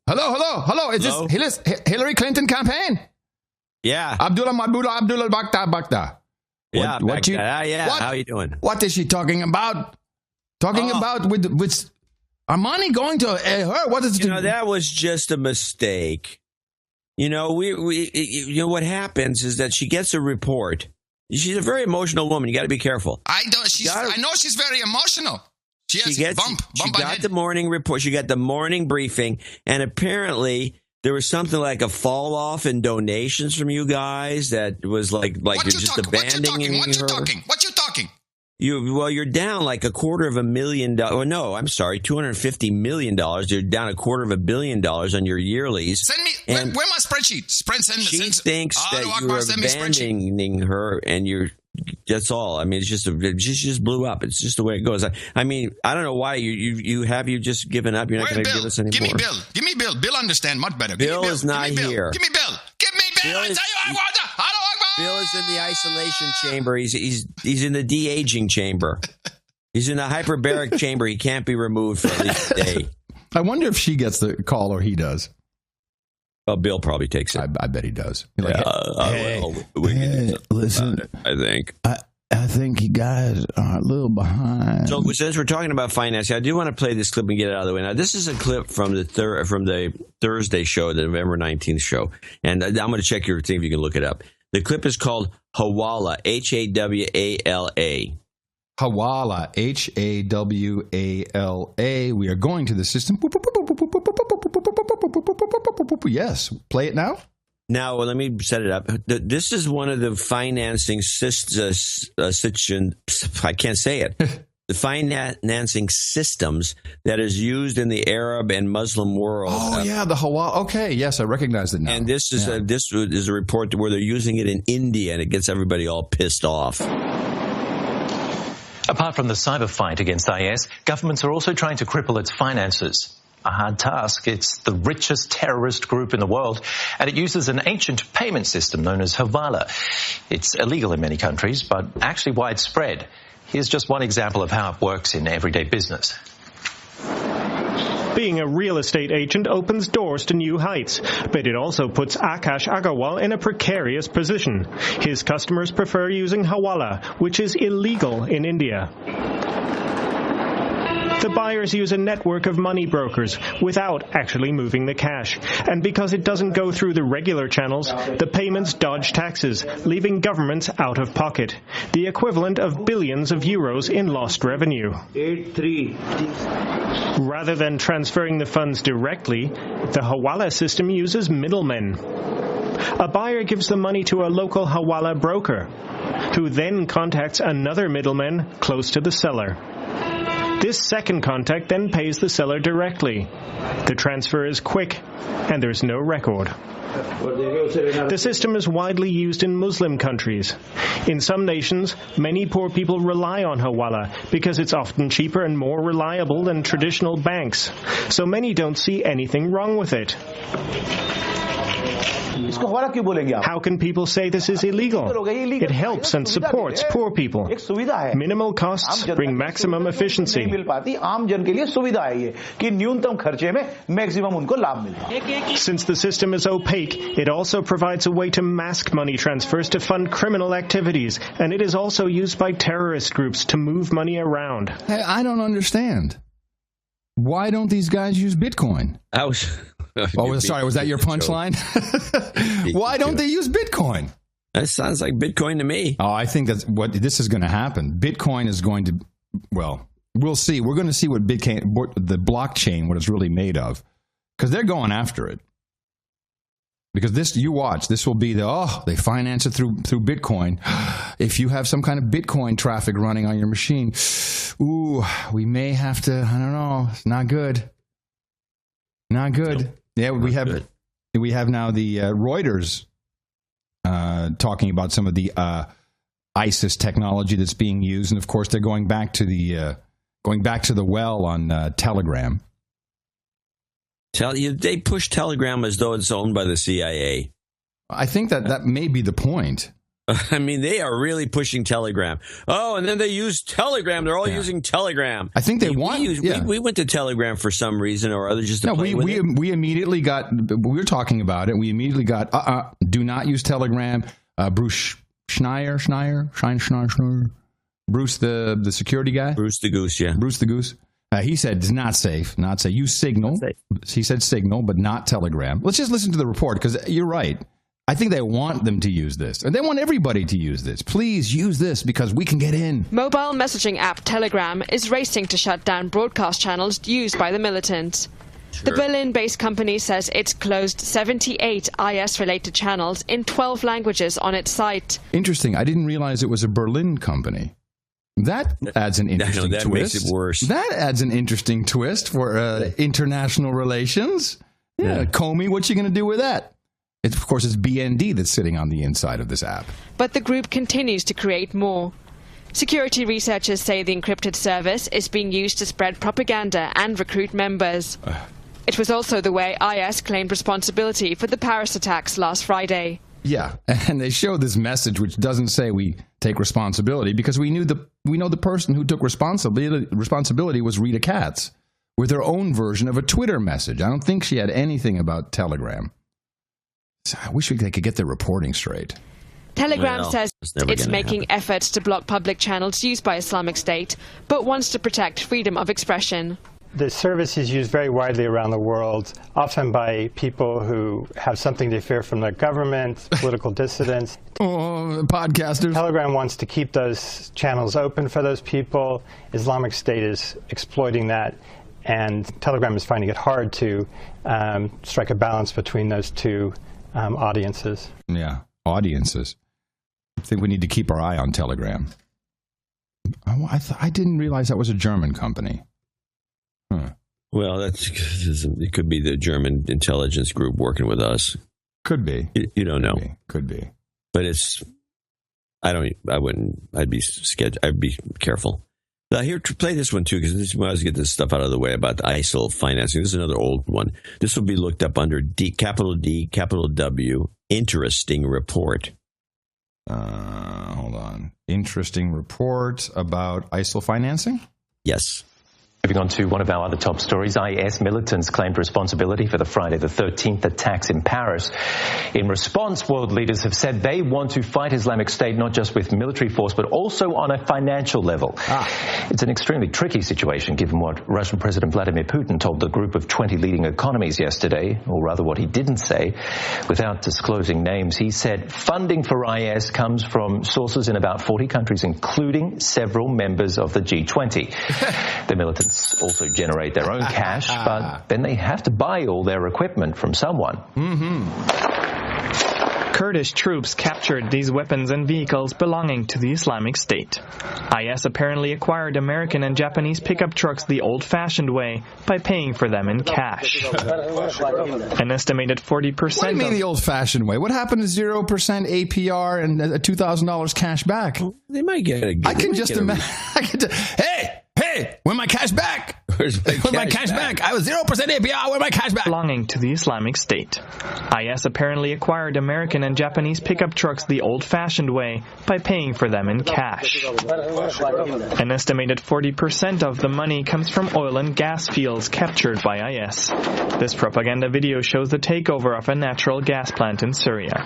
Is this Hillary Clinton campaign? Yeah. Abdullah Baghdad. Yeah, how you doing? What is she talking about? About with our money going to her? What is that was just a mistake. What happens is that she gets a report. She's a very emotional woman. You got to be careful. I know she's very emotional. She got the morning report. She got the morning briefing, and apparently there was something like a fall off in donations from you guys that was like you're just abandoning her. What you talking? You're down like $250 million. Oh, no, I'm sorry, $250 million. You're down $250 million on your yearlies. Send me where my spreadsheet? She thinks that you're abandoning her, and that's all. I mean, it just blew up. It's just the way it goes. I mean, I don't know why you just given up. You're not going to give us any more. Give me Bill. Bill understand much better. Bill is not here. Give me Bill. Bill is in the isolation chamber. He's in the de-aging chamber. He's in the hyperbaric chamber. He can't be removed for at least a day. I wonder if she gets the call or he does. Well, Bill probably takes it. I bet he does. Listen, I think. I think you guys are a little behind. So since we're talking about financing, I do want to play this clip and get it out of the way. Now, this is a clip from the Thursday show, the November 19th show. And I'm going to check your thing if you can look it up. The clip is called Hawala, Hawala. Hawala, Hawala. We are going to the system. Yes. Play it now. Now, let me set it up. This is one of the financing I can't say it. The financing systems that is used in the Arab and Muslim world. Oh, yeah, the Hawala. Okay, yes, I recognize it now. And this is a report where they're using it in India, and it gets everybody all pissed off. Apart from the cyber fight against IS, governments are also trying to cripple its finances. A hard task. It's the richest terrorist group in the world, and it uses an ancient payment system known as Hawala. It's illegal in many countries, but actually widespread. Here's just one example of how it works in everyday business. Being a real estate agent opens doors to new heights, but it also puts Akash Agarwal in a precarious position. His customers prefer using Hawala, which is illegal in India. The buyers use a network of money brokers without actually moving the cash. And because it doesn't go through the regular channels, the payments dodge taxes, leaving governments out of pocket. The equivalent of billions of euros in lost revenue. Rather than transferring the funds directly, the Hawala system uses middlemen. A buyer gives the money to a local hawala broker, who then contacts another middleman close to the seller. This second contact then pays the seller directly. The transfer is quick, and there's no record. The system is widely used in Muslim countries. In some nations, many poor people rely on hawala because it's often cheaper and more reliable than traditional banks. So many don't see anything wrong with it. How can people say this is illegal? It helps and supports poor people. Minimal costs bring maximum efficiency. Since the system is opaque, it also provides a way to mask money transfers to fund criminal activities, and it is also used by terrorist groups to move money around. Hey, I don't understand. Why don't these guys use Bitcoin? Sorry, was that your punchline? Why don't they use Bitcoin? That sounds like Bitcoin to me. Oh, I think that's what this is going to happen. Bitcoin is going to, well, we'll see. We're going to see what the blockchain, what it's really made of, because they're going after it. Because this, you watch, this will be they finance it through Bitcoin. If you have some kind of Bitcoin traffic running on your machine, we may have to, I don't know, it's not good. Not good. Nope. Yeah, we have now the Reuters talking about some of the ISIS technology that's being used, and of course they're going back to the well on Telegram. They push Telegram as though it's owned by the CIA. I think that may be the point. I mean, they are really pushing Telegram. Oh, and then they use Telegram. They're all using Telegram. I think we went to Telegram for some reason or other just to play with it. We immediately got, we were talking about it. We immediately got, do not use Telegram. Bruce Schneier. Bruce, the security guy. Bruce the Goose, yeah. Bruce the Goose. He said it's not safe. Use Signal. He said Signal, but not Telegram. Let's just listen to the report, because you're right. I think they want them to use this, and they want everybody to use this. Please use this because we can get in. Mobile messaging app Telegram is racing to shut down broadcast channels used by the militants. Sure. The Berlin-based company says it's closed 78 IS-related channels in 12 languages on its site. Interesting. I didn't realize it was a Berlin company. That adds an interesting twist. That makes it worse. That adds an interesting twist for international relations. Yeah. Comey, what you going to do with that? Of course, it's BND that's sitting on the inside of this app. But the group continues to create more. Security researchers say the encrypted service is being used to spread propaganda and recruit members. It was also the way IS claimed responsibility for the Paris attacks last Friday. Yeah, and they show this message which doesn't say we take responsibility, because we know the person who took responsibility was Rita Katz with her own version of a Twitter message. I don't think she had anything about Telegram. I wish they could get their reporting straight. Telegram says it's making efforts to block public channels used by Islamic State, but wants to protect freedom of expression. The service is used very widely around the world, often by people who have something they fear from the government, political dissidents. Podcasters. Telegram wants to keep those channels open for those people. Islamic State is exploiting that, and Telegram is finding it hard to strike a balance between those two audiences. Yeah, audiences. I think we need to keep our eye on Telegram. I didn't realize that was a German company. Huh. Well, it could be the German intelligence group working with us. Could be. You don't know. Could be. But I'd be careful. Now, here, play this one, too, because I was get this stuff out of the way about the ISIL financing. This is another old one. This will be looked up under capital D, capital W, interesting report. Hold on. Interesting report about ISIL financing? Yes. Moving on to one of our other top stories, IS militants claimed responsibility for the Friday the 13th attacks in Paris. In response, world leaders have said they want to fight Islamic State not just with military force, but also on a financial level. It's an extremely tricky situation, given what Russian President Vladimir Putin told the group of 20 leading economies yesterday, or rather what he didn't say. Without disclosing names, he said funding for IS comes from sources in about 40 countries, including several members of the G20. The militants also generate their own cash, but then they have to buy all their equipment from someone. Kurdish troops captured these weapons and vehicles belonging to the Islamic State. IS apparently acquired American and Japanese pickup trucks the old-fashioned way by paying for them in cash. An estimated 40%. What do you mean the old-fashioned way? What happened to 0% APR and $2,000 cash back? They might get it. I can just imagine. Hey, where's my cash back? Where's my cash back? I was 0% APR. Where's my cash back? Belonging to the Islamic State. IS apparently acquired American and Japanese pickup trucks the old-fashioned way by paying for them in cash. An estimated 40% of the money comes from oil and gas fields captured by IS. This propaganda video shows the takeover of a natural gas plant in Syria.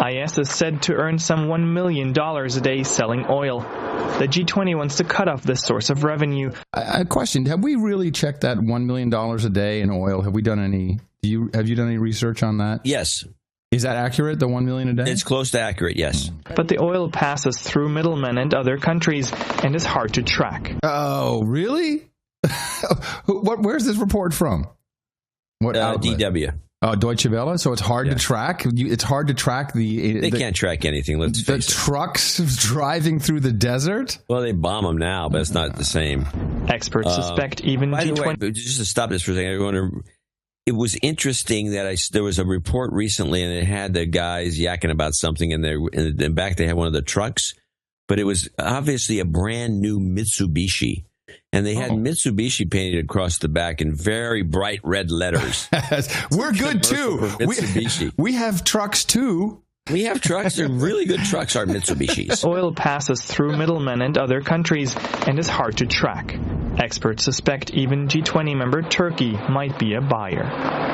IS is said to earn some $1 million a day selling oil. The G20 wants to cut off this source of revenue. A question: have we really checked that $1 million a day in oil? Have we done any? Have you done any research on that? Yes. Is that accurate? The $1 million a day? It's close to accurate. Yes. But the oil passes through middlemen and other countries and is hard to track. Oh, really? Where's this report from? What DW. Oh, Deutsche Welle. So it's hard to track. It's hard to track They can't track anything. Let's face it. Trucks driving through the desert. Well, they bomb them now, but it's not the same. Experts suspect even by G20. The way, just to stop this for a second, it was interesting that there was a report recently, and it had the guys yakking about something, and in the back they had one of the trucks, but it was obviously a brand new Mitsubishi. And they had Mitsubishi painted across the back in very bright red letters. We're good, too. Mitsubishi. We have trucks, too. We have trucks. They're really good trucks, our Mitsubishis. Oil passes through middlemen and other countries and is hard to track. Experts suspect even G20 member Turkey might be a buyer.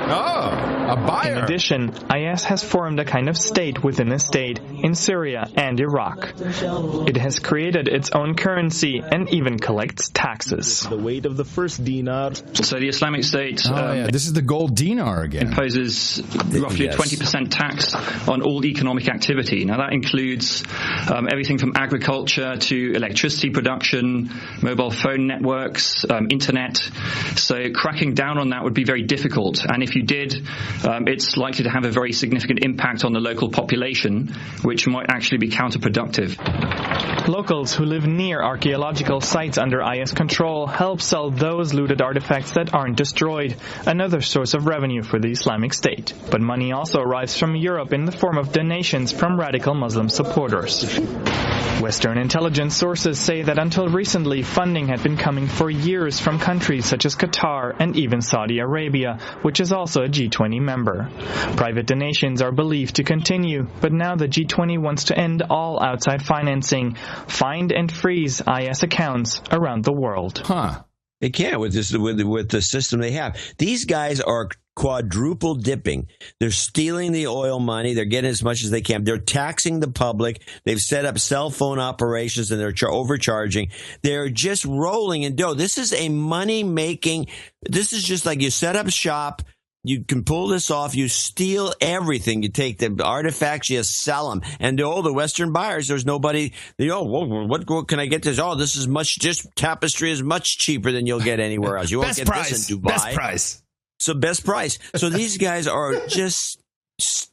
Oh, a buyer. In addition, IS has formed a kind of state within a state in Syria and Iraq. It has created its own currency and even collects taxes. The weight of the first dinar. So the Islamic State this is the gold dinar again. Imposes roughly a 20% tax on all economic activity. Now that includes everything from agriculture to electricity production, mobile phone networks, internet. So cracking down on that would be very difficult. And if you did, it's likely to have a very significant impact on the local population, which might actually be counterproductive. Locals who live near archaeological sites under IS control help sell those looted artifacts that aren't destroyed, another source of revenue for the Islamic State. But money also arrives from Europe in the form of donations from radical Muslim supporters. Western intelligence sources say that until recently, funding had been coming for years from countries such as Qatar and even Saudi Arabia, which is also a G20 member. Private donations are believed to continue, but now the G20 wants to end all outside financing, find and freeze IS accounts around the world. They can't with the system they have. These guys are quadruple dipping. They're stealing the oil money. They're getting as much as they can. They're taxing the public. They've set up cell phone operations and they're overcharging. They're just rolling in dough. This is a money-making. This is just like you set up shop. You can pull this off. You steal everything. You take the artifacts, you sell them. And the Western buyers, there's nobody, what can I get this? Oh, this is this tapestry is much cheaper than you'll get anywhere else. You won't get this in Dubai. Best price. So best price. So these guys are just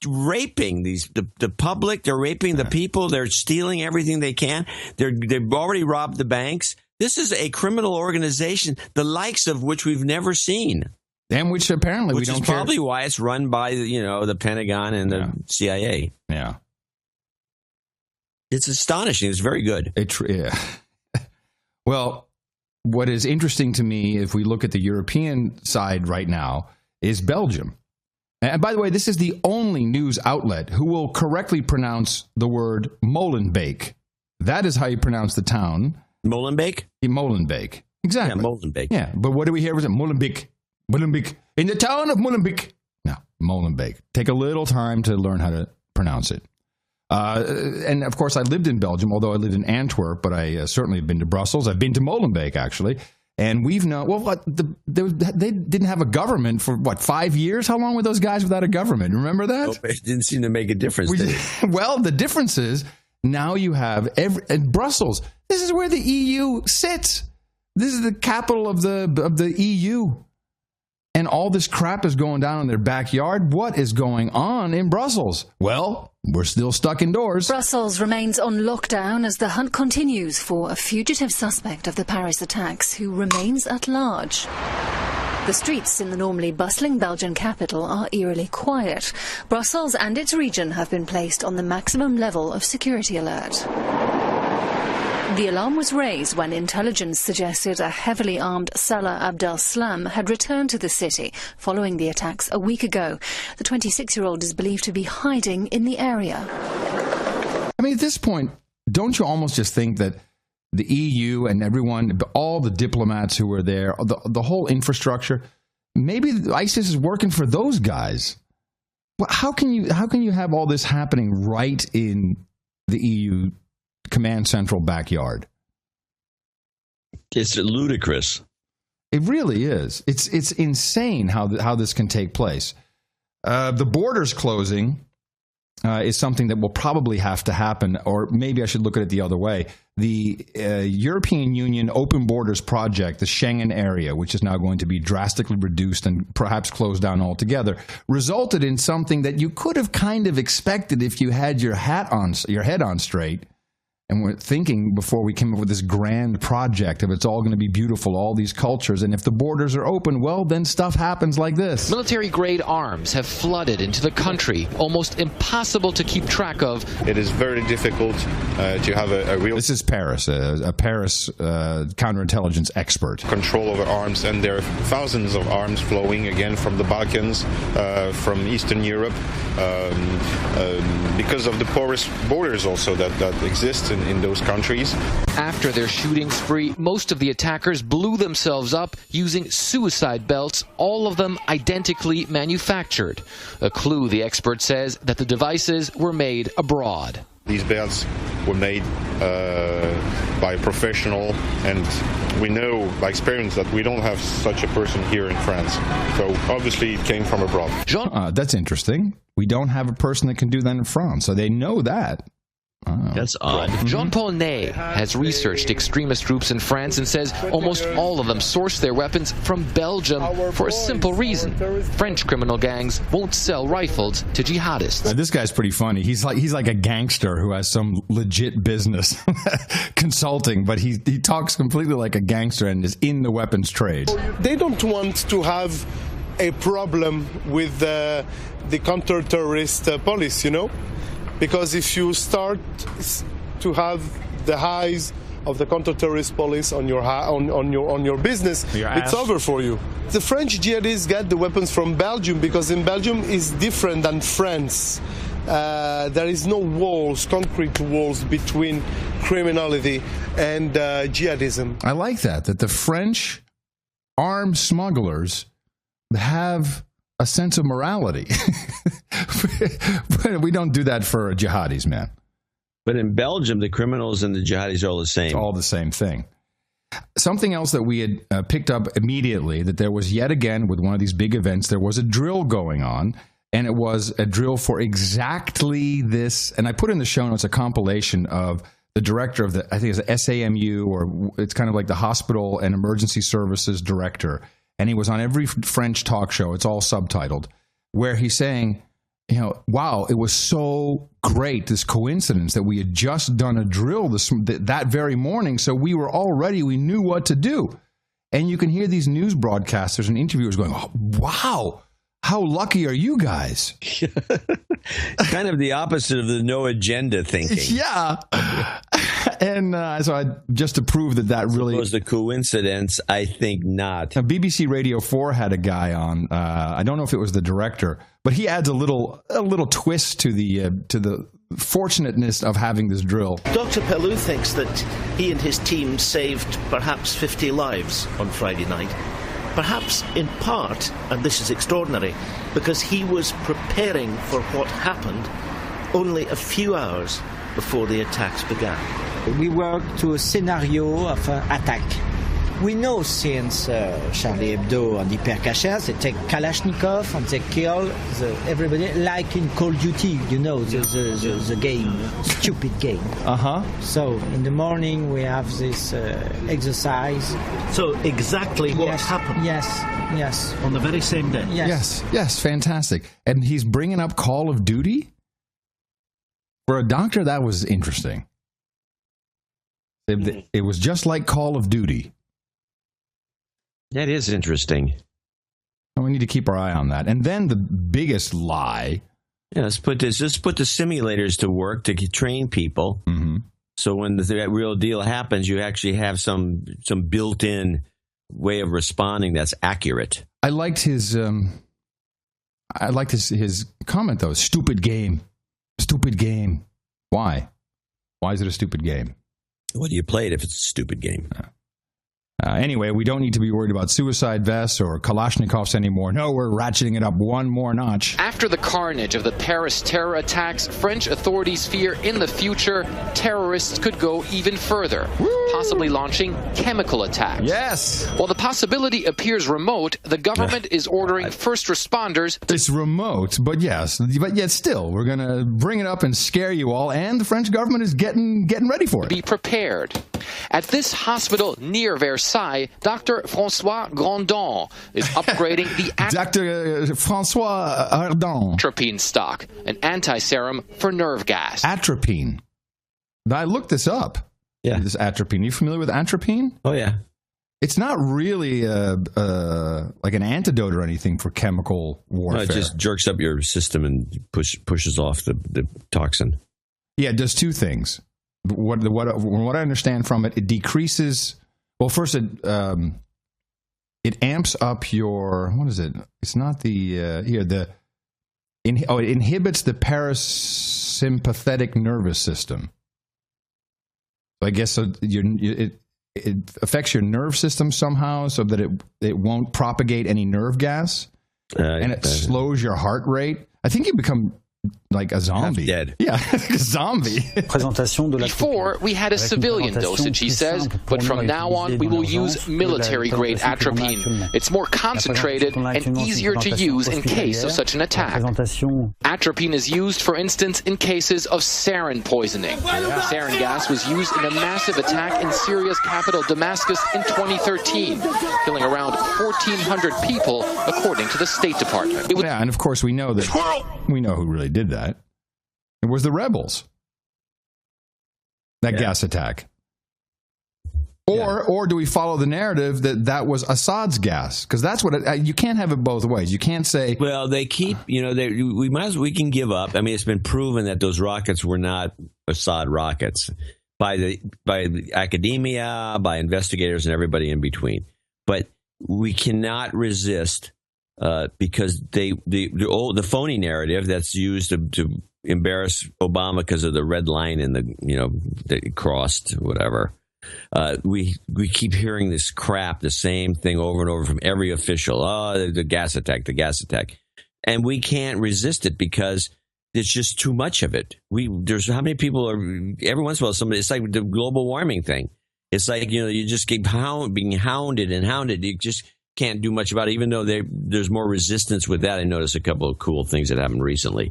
raping the public. They're raping the people. They're stealing everything they can. They've already robbed the banks. This is a criminal organization, the likes of which we've never seen. And which apparently we don't care. Which is probably why it's run by, the Pentagon and the CIA. Yeah. It's astonishing. It's very good. Well, what is interesting to me, if we look at the European side right now, is Belgium. And by the way, this is the only news outlet who will correctly pronounce the word Molenbeek. That is how you pronounce the town. Molenbeek? Molenbeek. Exactly. Yeah, Molenbeek. Yeah, but what do we hear? Was it Molenbeek? Molenbeek. In the town of Molenbeek. No, Molenbeek. Take a little time to learn how to pronounce it. And, of course, I lived in Belgium, although I lived in Antwerp, but I certainly have been to Brussels. I've been to Molenbeek, actually. And we've known, they didn't have a government for, 5 years? How long were those guys without a government? Remember that? Oh, it didn't seem to make a difference, did it? Well, the difference is now you have in Brussels. This is where the EU sits. This is the capital of the EU. And all this crap is going down in their backyard. What is going on in Brussels? Well, we're still stuck indoors. Brussels remains on lockdown as the hunt continues for a fugitive suspect of the Paris attacks who remains at large. The streets in the normally bustling Belgian capital are eerily quiet. Brussels and its region have been placed on the maximum level of security alert. The alarm was raised when intelligence suggested a heavily armed Salah Abdeslam had returned to the city following the attacks a week ago. The 26-year-old is believed to be hiding in the area. I mean, at this point, don't you almost just think that the EU and everyone, all the diplomats who were there, the whole infrastructure, maybe ISIS is working for those guys? Well, how can you have all this happening right in the EU command central backyard? It's ludicrous. It really is. It's insane how this can take place. The borders closing is something that will probably have to happen, or maybe I should look at it the other way. The European Union Open Borders Project, the Schengen area, which is now going to be drastically reduced and perhaps closed down altogether, resulted in something that you could have kind of expected if you had your head on straight. And we're thinking before we came up with this grand project of it's all going to be beautiful, all these cultures. And if the borders are open, well, then stuff happens like this. Military-grade arms have flooded into the country, almost impossible to keep track of. It is very difficult to have a real... This is Paris, a Paris counterintelligence expert. Control over arms, and there are thousands of arms flowing, again, from the Balkans, from Eastern Europe, because of the porous borders also that exist in those countries. After their shooting spree, most of the attackers blew themselves up using suicide belts, all of them identically manufactured. A clue, the expert says, that the devices were made abroad. These belts were made by a professional, and we know by experience that we don't have such a person here in France. So obviously it came from abroad. That's interesting. We don't have a person that can do that in France, so they know that. Oh. That's odd. Jean-Paul Ney has researched extremist groups in France and says almost all of them source their weapons from Belgium for a simple reason. French criminal gangs won't sell rifles to jihadists. This guy's pretty funny. He's like a gangster who has some legit business consulting, but he talks completely like a gangster and is in the weapons trade. They don't want to have a problem with the counter-terrorist police, you know? Because if you start to have the highs of the counter-terrorist police on your business, it's over for you. The French jihadists get the weapons from Belgium because in Belgium is different than France. There is no walls, concrete walls between criminality and jihadism. I like that the French armed smugglers have a sense of morality. We don't do that for jihadis, man. But in Belgium, the criminals and the jihadis are all the same. It's all the same thing. Something else that we had picked up immediately, that there was yet again with one of these big events, there was a drill going on, and it was a drill for exactly this. And I put in the show notes a compilation of the director of I think it's the SAMU, or it's kind of like the Hospital and Emergency Services Director. And he was on every French talk show, it's all subtitled, where he's saying, wow, it was so great, this coincidence that we had just done a drill that very morning, so we knew what to do. And you can hear these news broadcasters and interviewers going, oh, wow, how lucky are you guys? Kind of the opposite of the no agenda thinking. Yeah. And so just to prove that really was the coincidence, I think not. Now, BBC Radio 4 had a guy on. I don't know if it was the director, but he adds a little twist to the fortunateness of having this drill. Dr. Pelou thinks that he and his team saved perhaps 50 lives on Friday night. Perhaps in part, and this is extraordinary, because he was preparing for what happened only a few hours before the attacks began. We worked to a scenario of attack. We know since Charlie Hebdo and Hypercacher, they take Kalashnikov and they kill everybody, like in Call of Duty, the game, stupid game. So in the morning we have this exercise. So exactly what happened? Yes. On the very same day? Yes, fantastic. And he's bringing up Call of Duty? For a doctor, that was interesting. It was just like Call of Duty. That is interesting. And we need to keep our eye on that. And then the biggest lie. Yeah, let's put the simulators to work to train people. Mm-hmm. So when the real deal happens, you actually have some built-in way of responding that's accurate. I liked his comment though. Stupid game. Why? Why is it a stupid game? Well, do you play it if it's a stupid game? Anyway, we don't need to be worried about suicide vests or Kalashnikovs anymore. No, we're ratcheting it up one more notch. After the carnage of the Paris terror attacks, French authorities fear in the future terrorists could go even further, possibly launching chemical attacks. Yes. While the possibility appears remote, the government is ordering first responders. It's remote, but yes. But yet still, we're going to bring it up and scare you all, and the French government is getting ready for it. Be prepared. At this hospital near Versailles, Dr. François Grandon is upgrading the Dr. François Ardon. atropine stock, an anti-serum for nerve gas. Atropine. I looked this up. Yeah. This atropine. Are you familiar with atropine? Oh, yeah. It's not really like an antidote or anything for chemical warfare. No, it just jerks up your system and pushes off the toxin. Yeah, it does two things. What I understand from it, it decreases. Well, first it amps up your, what is it? It's not the it inhibits the parasympathetic nervous system. So I guess it affects your nerve system somehow, so that it won't propagate any nerve gas, and it slows your heart rate. I think you become like a zombie. Dead. Yeah, a zombie. Before, we had a civilian dosage, he says, but from now on, we will use military-grade atropine. It's more concentrated and easier to use in case of such an attack. Atropine is used, for instance, in cases of sarin poisoning. Sarin gas was used in a massive attack in Syria's capital, Damascus, in 2013, killing around 1,400 people, according to the State Department. Yeah, and of course we know who really did that. It was the rebels. That gas attack. Or do we follow the narrative that was Assad's gas? Because that's what you can't have it both ways. You can't say, well, they keep, we can give up. I mean, it's been proven that those rockets were not Assad rockets by the academia, by investigators, and everybody in between. But we cannot resist. Because the phony narrative that's used to embarrass Obama because of the red line and that it crossed, whatever. We keep hearing this crap, the same thing over and over from every official. Oh, the gas attack, and we can't resist it because there's just too much of it. There's how many people are every once in a while somebody. It's like the global warming thing. It's like you just keep being hounded and hounded. You just can't do much about it, even though there's more resistance with that. I noticed a couple of cool things that happened recently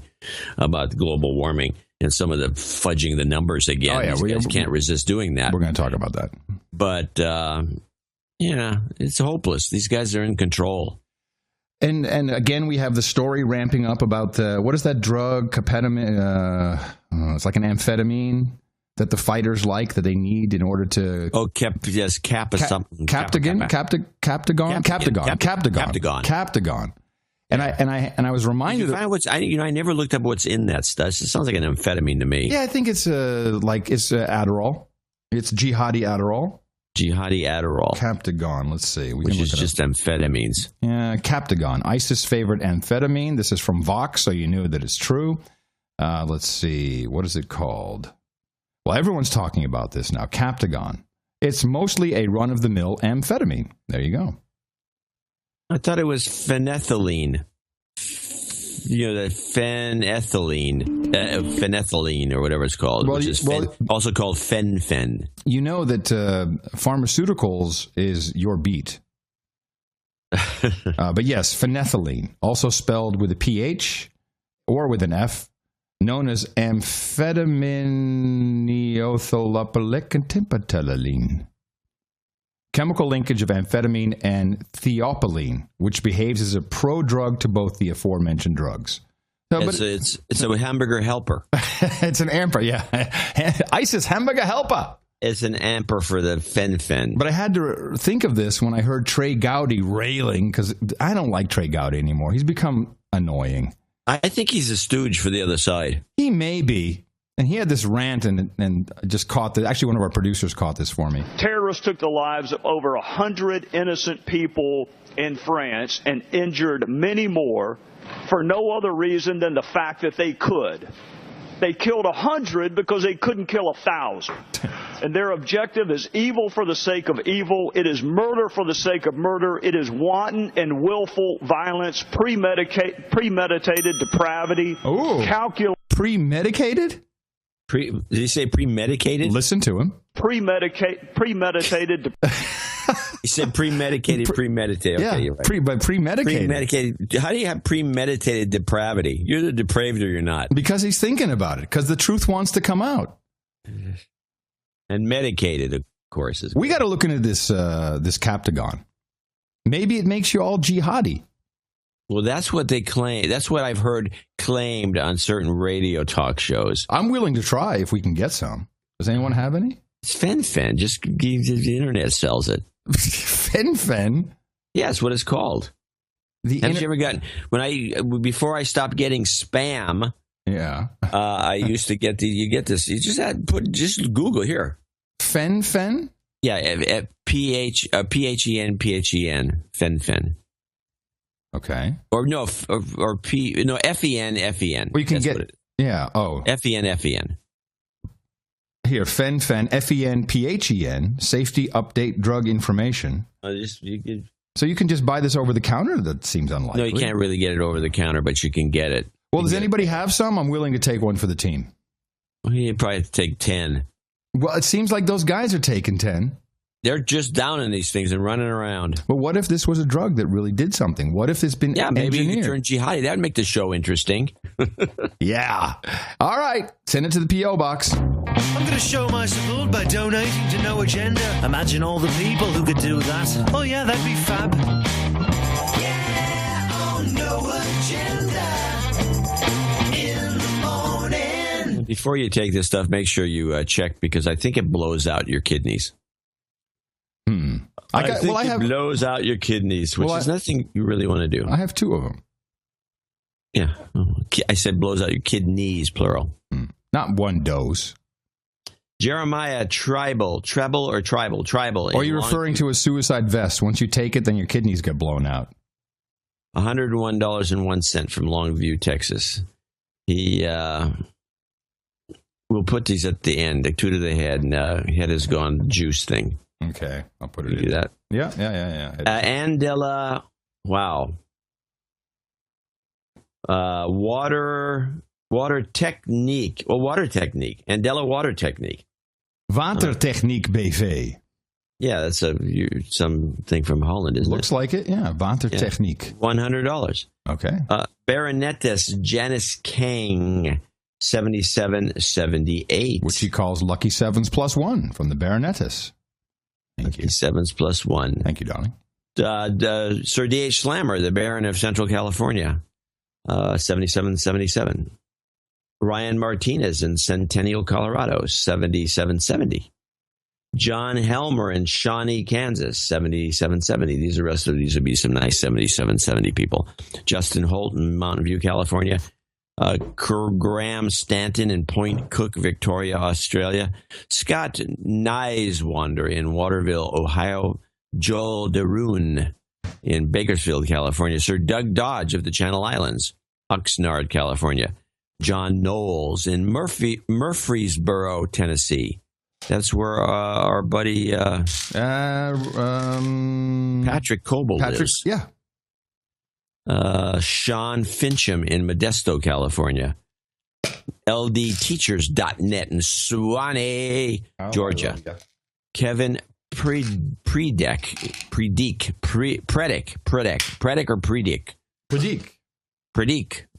about global warming and some of the fudging the numbers again. Oh, yeah, These guys can't resist doing that. We're going to talk about that. But, it's hopeless. These guys are in control. And again, we have the story ramping up about what is that drug? Ketamine. It's like an amphetamine that the fighters like, that they need in order to... Oh, something. Captagon. And I was reminded... I never looked up what's in that stuff. It sounds like an amphetamine to me. Yeah, I think it's Adderall. It's jihadi Adderall. Captagon. Let's see. Which is just amphetamines. Yeah, Captagon. ISIS' favorite amphetamine. This is from Vox, so you knew that it's true. Let's see. What is it called? Well, everyone's talking about this now. Captagon. It's mostly a run-of-the-mill amphetamine. There you go. I thought it was phenethylene. The phenethylene or whatever it's called, which is also called fen-phen. You know that pharmaceuticals is your beat. But yes, phenethylene, also spelled with a PH or with an F, known as amphetamine. Chemical linkage of amphetamine and theophylline, which behaves as a prodrug to both the aforementioned drugs. It's a hamburger helper. It's an amper, yeah. ISIS hamburger helper. It's an amper for the fen-fen. But I had to think of this when I heard Trey Gowdy railing, because I don't like Trey Gowdy anymore. He's become annoying. I think he's a stooge for the other side. He may be. And he had this rant and just caught the. Actually, one of our producers caught this for me. Terrorists took the lives of over 100 innocent people in France and injured many more for no other reason than the fact that they could. They killed 100 because they couldn't kill 1,000. And their objective is evil for the sake of evil. It is murder for the sake of murder. It is wanton and willful violence, premeditated depravity, calculated. Premedicated? Did he say premedicated? Listen to him. Premeditated. He said premedicated. Okay, yeah, you're right. Premedicated. Premedicated. How do you have premeditated depravity? You're the depraved or you're not. Because he's thinking about it. Because the truth wants to come out. And medicated, of course. We got to look into this Captagon. Maybe it makes you all jihadi. Well, that's what they claim. That's what I've heard claimed on certain radio talk shows. I'm willing to try if we can get some. Does anyone have any? It's fen-fen. Just the internet sells it. Fen-fen? Yeah, that's what it's called. Have you ever gotten before I stopped getting spam? Yeah. I used to get you get this. You just Google here. Fen-fen? Yeah, PHEN fen-fen. Okay. Or no, or FEN. Well, you can get FEN. Here, fen-fen, FEN, safety update drug information. So you can just buy this over the counter? That seems unlikely. No, you can't really get it over the counter, but you can get it. Well, does anybody have some? I'm willing to take one for the team. Well, you'd probably have to take 10. Well, it seems like those guys are taking 10. They're just down in these things and running around. But what if this was a drug that really did something? What if it's been maybe engineered? you could turn jihadi. That would make the show interesting. Yeah. All right. Send it to the P.O. Box. I'm going to show my support by donating to No Agenda. Imagine all the people who could do that. Oh, yeah, that'd be fab. Yeah, on No Agenda. In the morning. Before you take this stuff, make sure you check, because I think it blows out your kidneys. I think it blows out your kidneys, which is nothing you really want to do. I have 2 of them. Yeah. I said blows out your kidneys, plural. Not one dose. Jeremiah Tribal. Or are you referring to a suicide vest? Once you take it, then your kidneys get blown out. $101.01 from Longview, Texas. He we'll put these at the end, 2 to the head, and head is gone juice thing. Okay, I'll put it in. Do that. Yeah. Andela, wow. Water technique. Well, water technique. Andela Water Technique. Watertechniek BV. Yeah, that's something from Holland, isn't Looks like it, yeah. Watertechniek. $100. Okay. Baronetess Janice Kang, 7778. Which he calls Lucky Sevens plus 1 from the Baronetess. Thank you. Sevens plus 1. Thank you, darling. Sir D.H. Slammer, the Baron of Central California, 7777. Ryan Martinez in Centennial, Colorado, 7770. John Helmer in Shawnee, Kansas, 7770. These would be some nice 7770 people. Justin Holt in Mountain View, California. Graham Stanton in Point Cook, Victoria, Australia. Scott Nieswander in Waterville, Ohio. Joel DeRune in Bakersfield, California. Sir Doug Dodge of the Channel Islands, Oxnard, California. John Knowles in Murfreesboro, Tennessee. That's where our buddy Patrick Coble lives. Yeah. Sean Fincham in Modesto, California. LDteachers.net in Suwanee, Georgia. Kevin Predick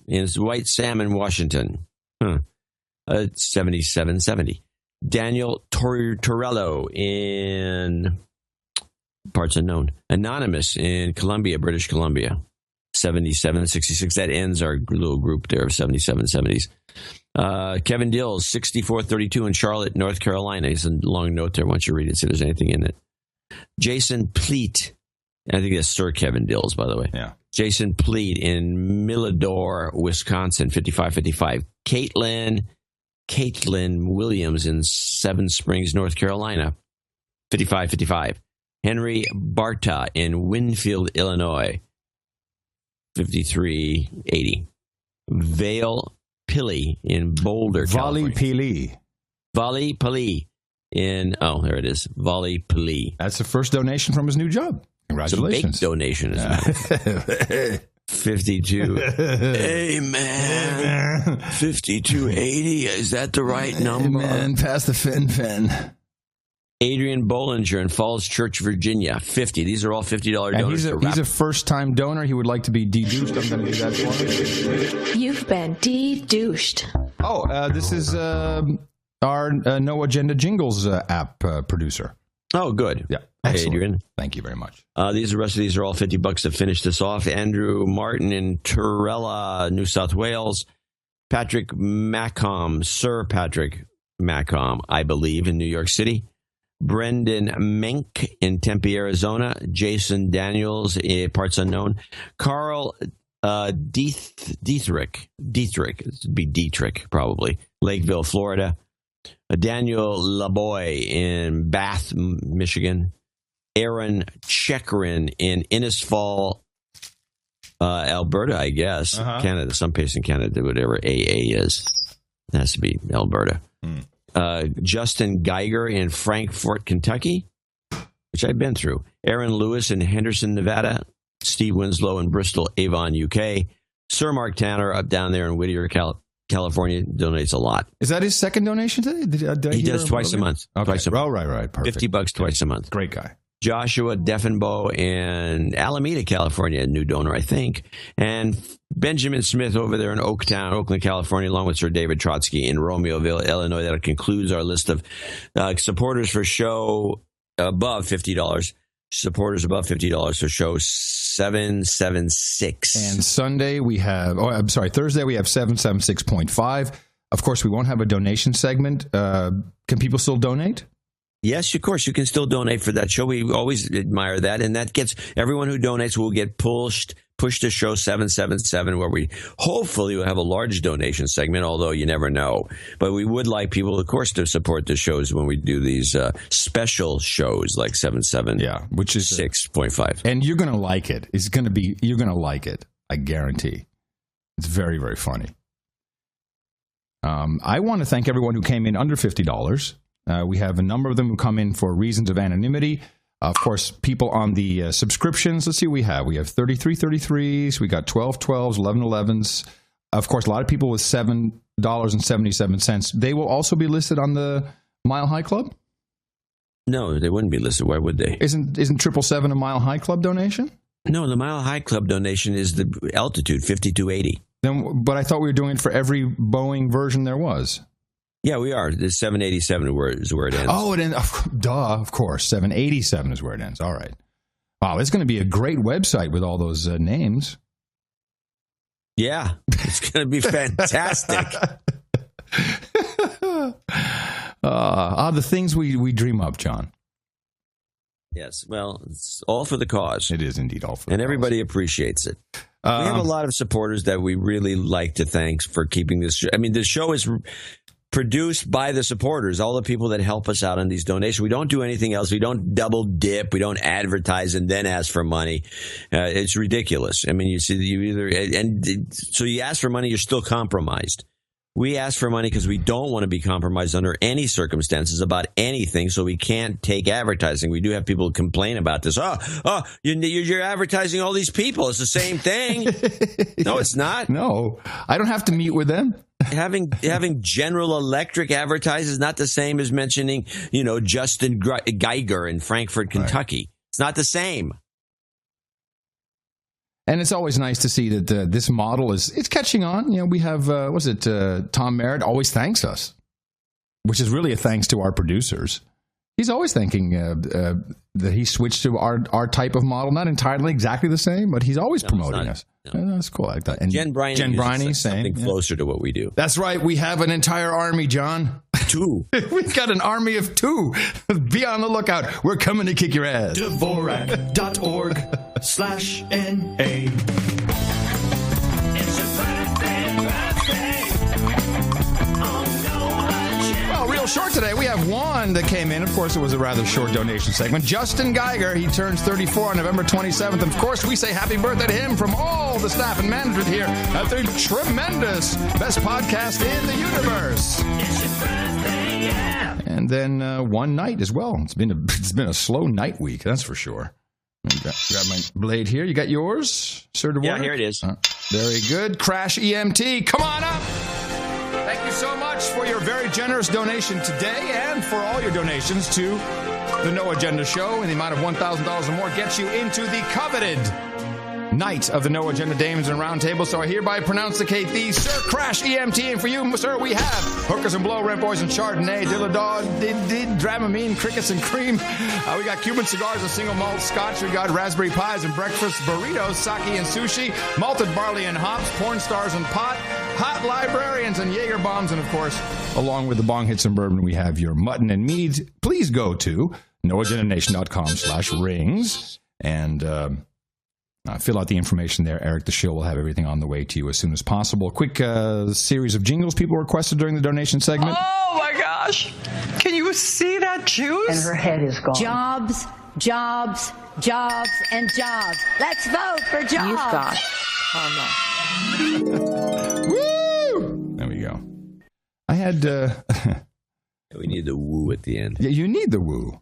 in White Salmon, Washington. 7770. Daniel Torello in parts unknown. Anonymous in Columbia, British Columbia. 77, 66. That ends our little group there of 77, 70s. Kevin Dills, 6432 in Charlotte, North Carolina. He's a long note there. Why don't you read it, see if there's anything in it. Jason Pleat. I think that's Sir Kevin Dills, by the way. Yeah. Jason Pleat in Milledore, Wisconsin, 5555. Caitlin Williams in Seven Springs, North Carolina, 5555. Henry Barta in Winfield, Illinois, 5380. Vale Pilley in Boulder, California. Valley Pilley in, there it is, Valley Pilley. That's the first donation from his new job. Congratulations. It's a big donation, isn't it? 52. Hey, man. 5280. Is that the right number? Hey, man, pass the fin. Adrian Bollinger in Falls Church, Virginia, 50. These are all $50 donors. And he's a first-time donor. He would like to be de-douched. I'm going to do that for him. You've been de-douched. This is our No Agenda Jingles app producer. Oh, good. Yeah. Hey, Adrian. Thank you very much. The rest of these are all $50 to finish this off. Andrew Martin in Turella, New South Wales. Patrick Macomb, Sir Patrick Macomb, I believe, in New York City. Brendan Menk in Tempe, Arizona. Jason Daniels, parts unknown. Carl Dietrich, it'd be Dietrich probably, Lakeville, Florida. Daniel Laboy in Bath, Michigan. Aaron Chekrin in Innisfall, Alberta, I guess. Canada, some place in Canada, whatever AA is. It has to be Alberta. Justin Geiger in Frankfort, Kentucky, which I've been through. Aaron Lewis in Henderson, Nevada. Steve Winslow in Bristol, Avon, UK. Sir Mark Tanner up down there in Whittier, California, donates a lot. Is that his second donation today? He does twice a month. Okay. Twice a month. Oh, right. Perfect. $50 twice a month. Great guy. Joshua Deffenbow in Alameda, California, a new donor, I think. And Benjamin Smith over there in Oaktown, Oakland, California, along with Sir David Trotsky in Romeoville, Illinois. That concludes our list of supporters for show above $50. Supporters above $50 for show 776. And Thursday we have 776.5. Of course, we won't have a donation segment. Can people still donate? Yes, of course. You can still donate for that show. We always admire that. And that gets everyone who donates will get pushed to show 777, where we hopefully will have a large donation segment, although you never know. But we would like people, of course, to support the shows when we do these special shows like 77. Yeah, which is 6.5. And you're going to like it. You're going to like it. I guarantee. It's very, very funny. I want to thank everyone who came in under $50. We have a number of them who come in for reasons of anonymity. Of course, people on the subscriptions, let's see what we have. We have 33.33s, we got 12.12s, 11.11s. Of course, a lot of people with $7.77. They will also be listed on the Mile High Club? No, they wouldn't be listed. Why would they? Isn't 777 a Mile High Club donation? No, the Mile High Club donation is the altitude, 5280. But I thought we were doing it for every Boeing version there was. Yeah, we are. The 787 is where it ends. Oh, of course. 787 is where it ends. All right. Wow, it's going to be a great website with all those names. Yeah, it's going to be fantastic. The things we dream up, John. Yes, well, it's all for the cause. It is indeed all for the cause. And everybody appreciates it. We have a lot of supporters that we really like to thank for keeping this show. I mean, the show is produced by the supporters, all the people that help us out on these donations. We don't do anything else. We don't double dip. We don't advertise and then ask for money. It's ridiculous. I mean, so you ask for money, you're still compromised. We ask for money because we don't want to be compromised under any circumstances about anything, so we can't take advertising. We do have people complain about this. You're advertising all these people. It's the same thing. No, it's not. No, I don't have to meet with them. Having General Electric advertise is not the same as mentioning, Justin Geiger in Frankfort, Kentucky. Right. It's not the same. And it's always nice to see that this model it's catching on. We have, Tom Merritt always thanks us, which is really a thanks to our producers. He's always thanking that he switched to our type of model. Not entirely exactly the same, but he's always promoting us. No. That's cool. I like that. And Jen Briney saying something closer to what we do. That's right. We have an entire army, John. 2. We've got an army of 2. Be on the lookout. We're coming to kick your ass. Dvorak.org/NA. Well, real short today. We have one that came in. Of course, it was a rather short donation segment. Justin Geiger. He turns 34 on November 27th. And, of course, we say happy birthday to him from all the staff and management here at the tremendous best podcast in the universe. And then one night as well. It's been a slow night week, that's for sure. Grab my blade here. You got yours, Sir DeWark? Yeah, here it is. Very good. Crash EMT, come on up. Thank you so much for your very generous donation today and for all your donations to the No Agenda Show. And the amount of $1,000 or more gets you into the coveted night of the No Agenda Dames and Roundtable. So I hereby pronounce-icate thee, Sir Crash EMT. And for you, sir, we have hookers and blow, rent boys and Chardonnay, Dillaw, Dramamine, crickets and cream. We got Cuban cigars and single malt scotch. We got raspberry pies and breakfast burritos, sake and sushi, malted barley and hops, porn stars and pot, hot librarians and Jaeger bombs. And of course, along with the bong hits and bourbon, we have your mutton and mead. Please go to noagendanation.com/rings and fill out the information there. Eric the Shill will have everything on the way to you as soon as possible. Quick series of jingles people requested during the donation segment. Oh my gosh! Can you see that juice? And her head is gone. Jobs, jobs, jobs, and jobs. Let's vote for jobs. You've got Woo! There we go. I had... we need the woo at the end. Yeah, you need the woo.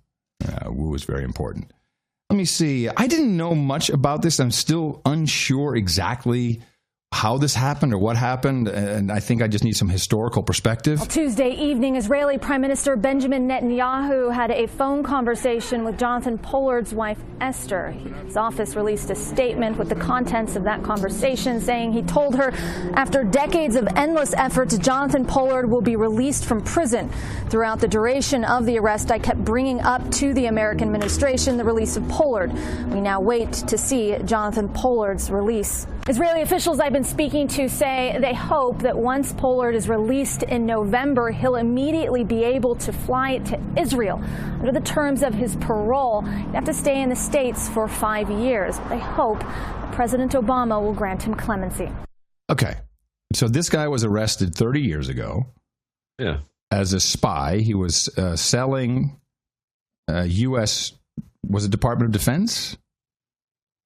Woo is very important. Let me see. I didn't know much about this. I'm still unsure exactly how this happened or what happened, and I think I just need some historical perspective. Well, Tuesday evening, Israeli Prime Minister Benjamin Netanyahu had a phone conversation with Jonathan Pollard's wife, Esther. His office released a statement with the contents of that conversation, saying he told her after decades of endless efforts, Jonathan Pollard will be released from prison. Throughout the duration of the arrest, I kept bringing up to the American administration the release of Pollard. We now wait to see Jonathan Pollard's release. Israeli officials I've been speaking to say they hope that once Pollard is released in November, he'll immediately be able to fly to Israel. Under the terms of his parole, he'd have to stay in the States for 5 years. They hope that President Obama will grant him clemency. Okay. So this guy was arrested 30 years ago. Yeah. As a spy. He was selling U.S. Was it Department of Defense?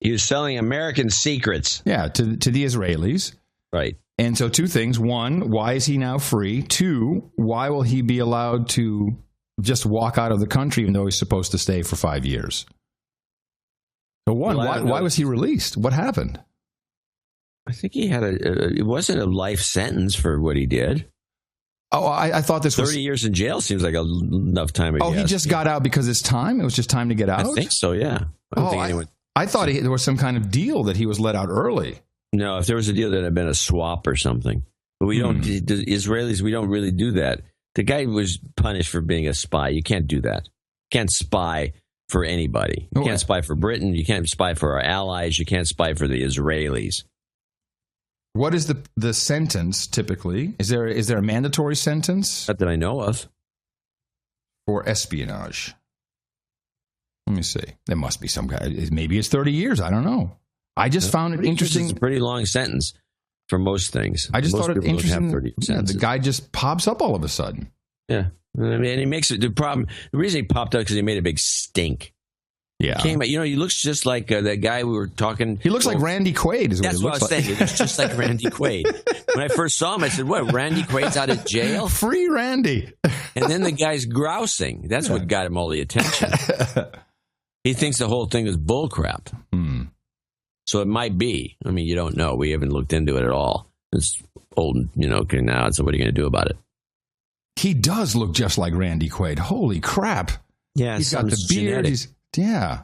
He was selling American secrets. Yeah, to the Israelis. Right. And so 2 things. 1, why is he now free? 2, why will he be allowed to just walk out of the country even though he's supposed to stay for 5 years? So 1, why was he released? What happened? I think he had it wasn't a life sentence for what he did. Oh, I thought this was 30 years in jail seems like enough time. Oh, he just got out because it's time? It was just time to get out? I think so, yeah. I thought there was some kind of deal that he was let out early. No, if there was a deal, there'd have been a swap or something. But we don't, the Israelis, we don't really do that. The guy was punished for being a spy. You can't do that. You can't spy for anybody. You can't spy for Britain. You can't spy for our allies. You can't spy for the Israelis. What is the sentence typically? Is there a mandatory sentence? Not that I know of. For espionage. Let me see. There must be some kind. Maybe it's 30 years. I don't know. I just found it interesting. It's a pretty long sentence for most things. I just most thought it interesting. The guy just pops up all of a sudden. Yeah. I mean, and he makes it the problem. The reason he popped up because he made a big stink. Yeah. He looks just like that guy we were talking. He looks like Randy Quaid. That's what I was saying. He looks just like Randy Quaid. When I first saw him, I said, what, Randy Quaid's out of jail? Free Randy. And then the guy's grousing. That's what got him all the attention. He thinks the whole thing is bullcrap. So it might be. I mean, you don't know. We haven't looked into it at all. It's old, okay, now. So what are you going to do about it? He does look just like Randy Quaid. Holy crap. Yeah, he's got the beard. Yeah.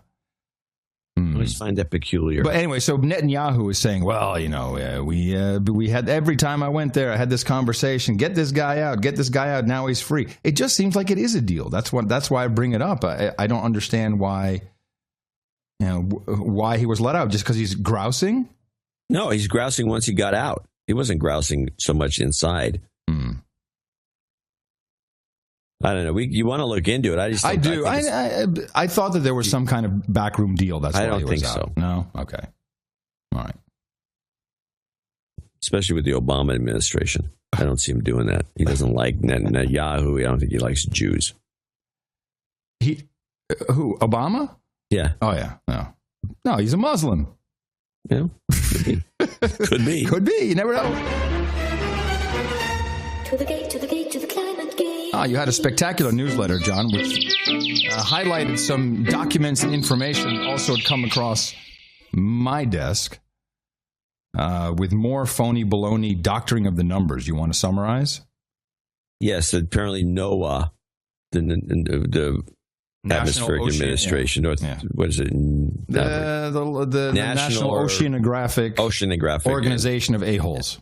I always find that peculiar. But anyway, so Netanyahu is saying, well, you know, we had every time I went there, I had this conversation, get this guy out, now he's free. It just seems like it is a deal. That's why I bring it up. I don't understand why, you know, why he was let out, just because he's grousing? No, he's grousing once he got out. He wasn't grousing so much inside. I don't know. You want to look into it. I do. I thought that there was some kind of backroom deal. That's why I don't he was think out. so. No? Okay. All right. Especially with the Obama administration. I don't see him doing that. He doesn't like Netanyahu. I don't think he likes Jews. Who? Obama? Yeah. Oh, yeah. No, he's a Muslim. Yeah. Could be. Could be. You never know. To the gate, to the gate, to the climate gate. You had a spectacular newsletter, John, which highlighted some documents and information also had come across my desk with more phony baloney doctoring of the numbers. You want to summarize? Yes, apparently NOAA, the Atmospheric Administration, what is it? The National Oceanographic Organization of A-holes.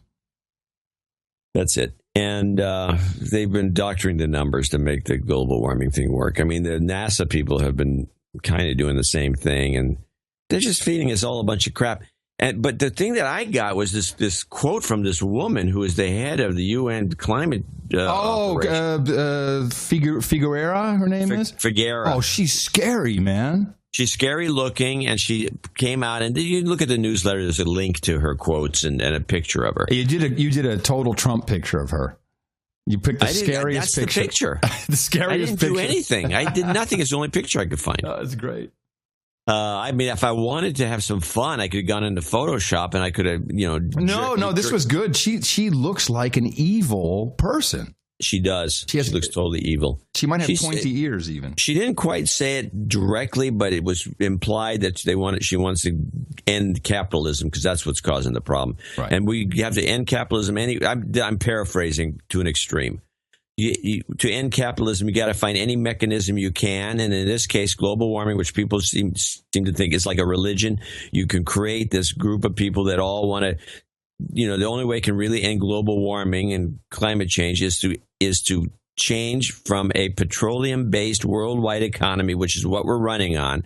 That's it. And they've been doctoring the numbers to make the global warming thing work. I mean, the NASA people have been kind of doing the same thing, and they're just feeding us all a bunch of crap. But the thing that I got was this quote from this woman who is the head of the UN climate Figueroa, her name is? Figueroa. Oh, she's scary, man. She's scary looking, and she came out, and you look at the newsletter, there's a link to her quotes and a picture of her. You did a total Trump picture of her. You picked the scariest picture. The scariest picture. I didn't do picture. anything. I did nothing. It's the only picture I could find. Oh, that's great. I mean, if I wanted to have some fun, I could have gone into Photoshop and I could have, No, this was good. She looks like an evil person. She does. She looks totally evil. She might have pointy ears even. She didn't quite say it directly, but it was implied that she wants to end capitalism because that's what's causing the problem. Right. And we have to end capitalism. I'm paraphrasing to an extreme. To end capitalism, you got to find any mechanism you can, and in this case, global warming, which people seem to think is like a religion. You can create this group of people that all want to. The only way it can really end global warming and climate change is to change from a petroleum-based worldwide economy, which is what we're running on.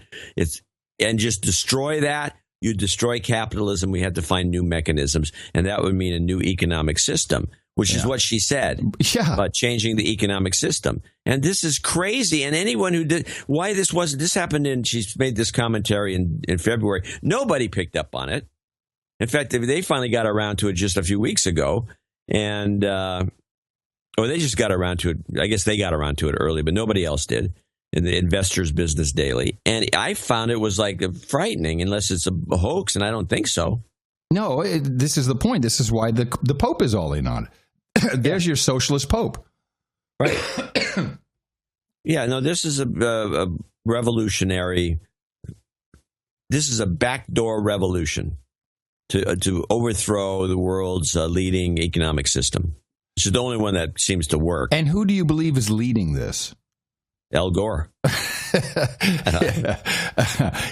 And just destroy that. You destroy capitalism. We have to find new mechanisms, and that would mean a new economic system. Which is what she said about changing the economic system. And this is crazy. And anyone who did, this happened she's made this commentary in February. Nobody picked up on it. In fact, they finally got around to it just a few weeks ago. And, they just got around to it. I guess they got around to it early, but nobody else did in the Investors Business Daily. And I found it was like frightening unless it's a hoax, and I don't think so. No, this is the point. This is why the Pope is all in on it. There's your socialist Pope. Right. Yeah, no, this is a revolutionary. This is a backdoor revolution to overthrow the world's leading economic system. This is the only one that seems to work. And who do you believe is leading this? Al Gore.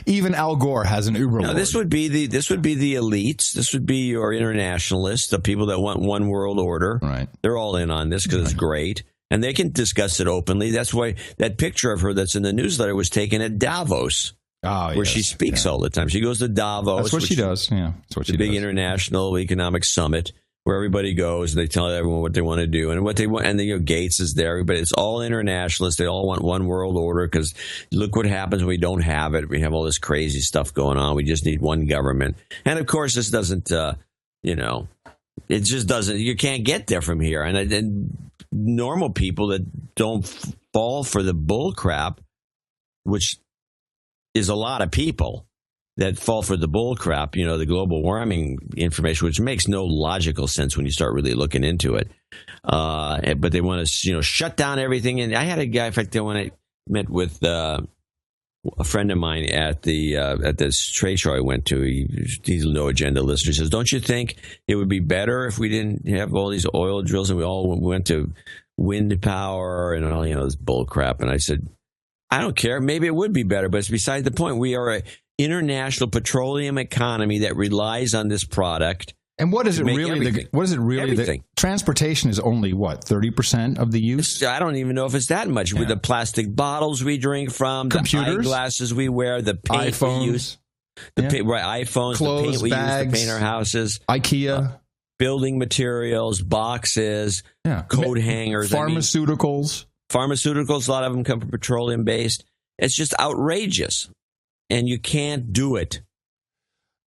Even Al Gore has an Uber. No, this would be the elites. This would be your internationalists, the people that want one world order. Right. They're all in on this because it's great, and they can discuss it openly. That's why that picture of her that's in the newsletter was taken at Davos, where she speaks all the time. She goes to Davos. That's what she does. Yeah, that's what she does. The big international economic summit, where everybody goes and they tell everyone what they want to do and what they want. And Gates is there, but it's all internationalists. They all want one world order because look what happens when we don't have it. We have all this crazy stuff going on. We just need one government. And of course, this doesn't, it just doesn't, you can't get there from here. And normal people that don't fall for the bull crap, which is a lot of people that fall for the bull crap, the global warming information, which makes no logical sense when you start really looking into it. But they want to, shut down everything. And I had a guy, in fact, when I met with a friend of mine at this trade show I went to, he's a No Agenda listener. He says, "Don't you think it would be better if we didn't have all these oil drills and we all went to wind power and all this bull crap?" And I said, "I don't care. Maybe it would be better, but it's beside the point. We are international petroleum economy that relies on this product. And what is it really? Everything. Transportation is only, what, 30% of the use? I don't even know if it's that much. With the plastic bottles we drink from, computers, the eyeglasses we wear, the paint iPhones, we use, iPhones, clothes, the paint we bags, use to paint our houses, IKEA, building materials, boxes, coat hangers, pharmaceuticals. Pharmaceuticals, a lot of them come from petroleum-based. It's just outrageous, and you can't do it.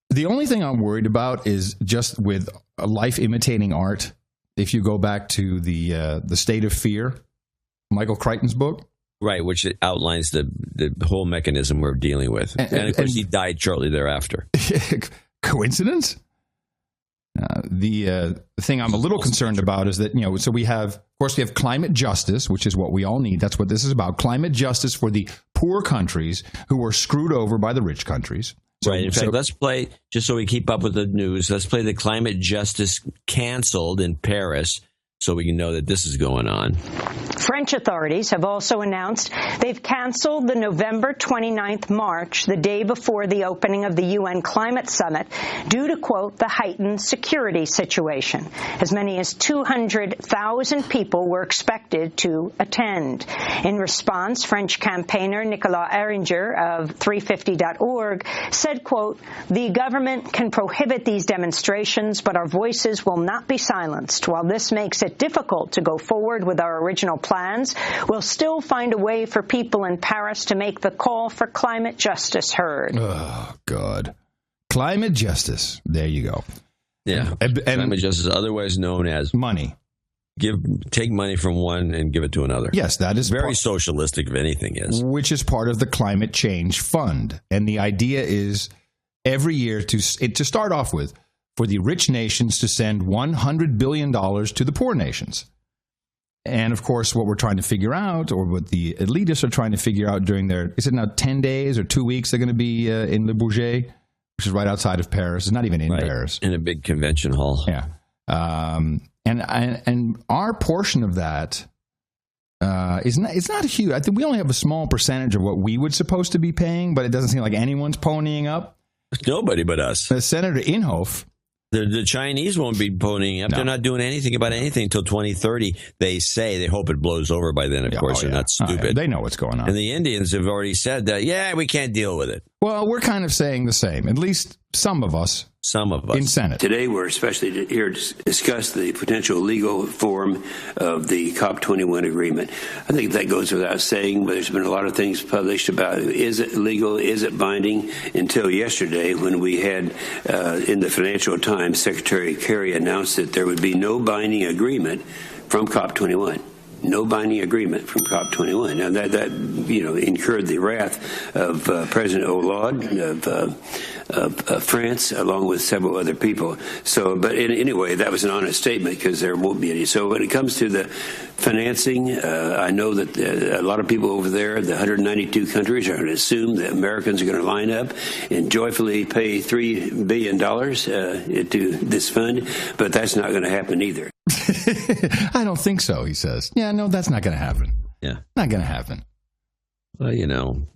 The only thing I'm worried about is just with life imitating art. If you go back to the State of Fear, Michael Crichton's book. Right, which outlines the whole mechanism we're dealing with. And of course, he died shortly thereafter. Coincidence? The thing I'm a little concerned about is that, so we have climate justice, which is what we all need. That's what this is about. Climate justice for the poor countries who are screwed over by the rich countries. Right. In fact, let's play, just so we keep up with the news, let's play the climate justice canceled in Paris so we can know that this is going on. French authorities have also announced they've canceled the November 29th march, the day before the opening of the UN Climate Summit, due to, quote, the heightened security situation. As many as 200,000 people were expected to attend. In response, French campaigner Nicolas Eringer of 350.org said, quote, the government can prohibit these demonstrations, but our voices will not be silenced. While this makes it difficult to go forward with our original plans, we'll still find a way for people in Paris to make the call for climate justice heard. Oh, God. Climate justice. There you go. Yeah. And climate justice, otherwise known as money. Take money from one and give it to another. Yes, that is very socialistic, if anything is. Which is part of the Climate Change Fund. And the idea is every year to start off with, for the rich nations to send $100 billion to the poor nations. And, of course, what we're trying to figure out, or what the elitists are trying to figure out during their, is it now 10 days or 2 weeks they're going to be in Le Bourget, which is right outside of Paris. It's not even in Paris. In a big convention hall. Yeah. And our portion of that it's not huge. I think we only have a small percentage of what we would supposed to be paying, but it doesn't seem like anyone's ponying up. Nobody but us. Senator Inhofe. The Chinese won't be ponying up. No. They're not doing anything about anything until 2030. They say. They hope it blows over by then, of course. They're not stupid. They know what's going on. And the Indians have already said that, we can't deal with it. Well, we're kind of saying the same, at least some of us. Some of us. In Senate. Today, we're especially here to discuss the potential legal form of the COP21 agreement. I think that goes without saying, but there's been a lot of things published about is it legal, is it binding, until yesterday when we had, in the Financial Times, Secretary Kerry announced that there would be no binding agreement from COP21. No binding agreement from COP21. Now that incurred the wrath of President Hollande of France, along with several other people. So, but anyway, that was an honest statement because there won't be any. So when it comes to the financing, I know that a lot of people over there, the 192 countries, are going to assume that Americans are going to line up and joyfully pay $3 billion to this fund, but that's not going to happen either. I don't think so, he says. Yeah, no, that's not going to happen. Yeah. Not going to happen. Well,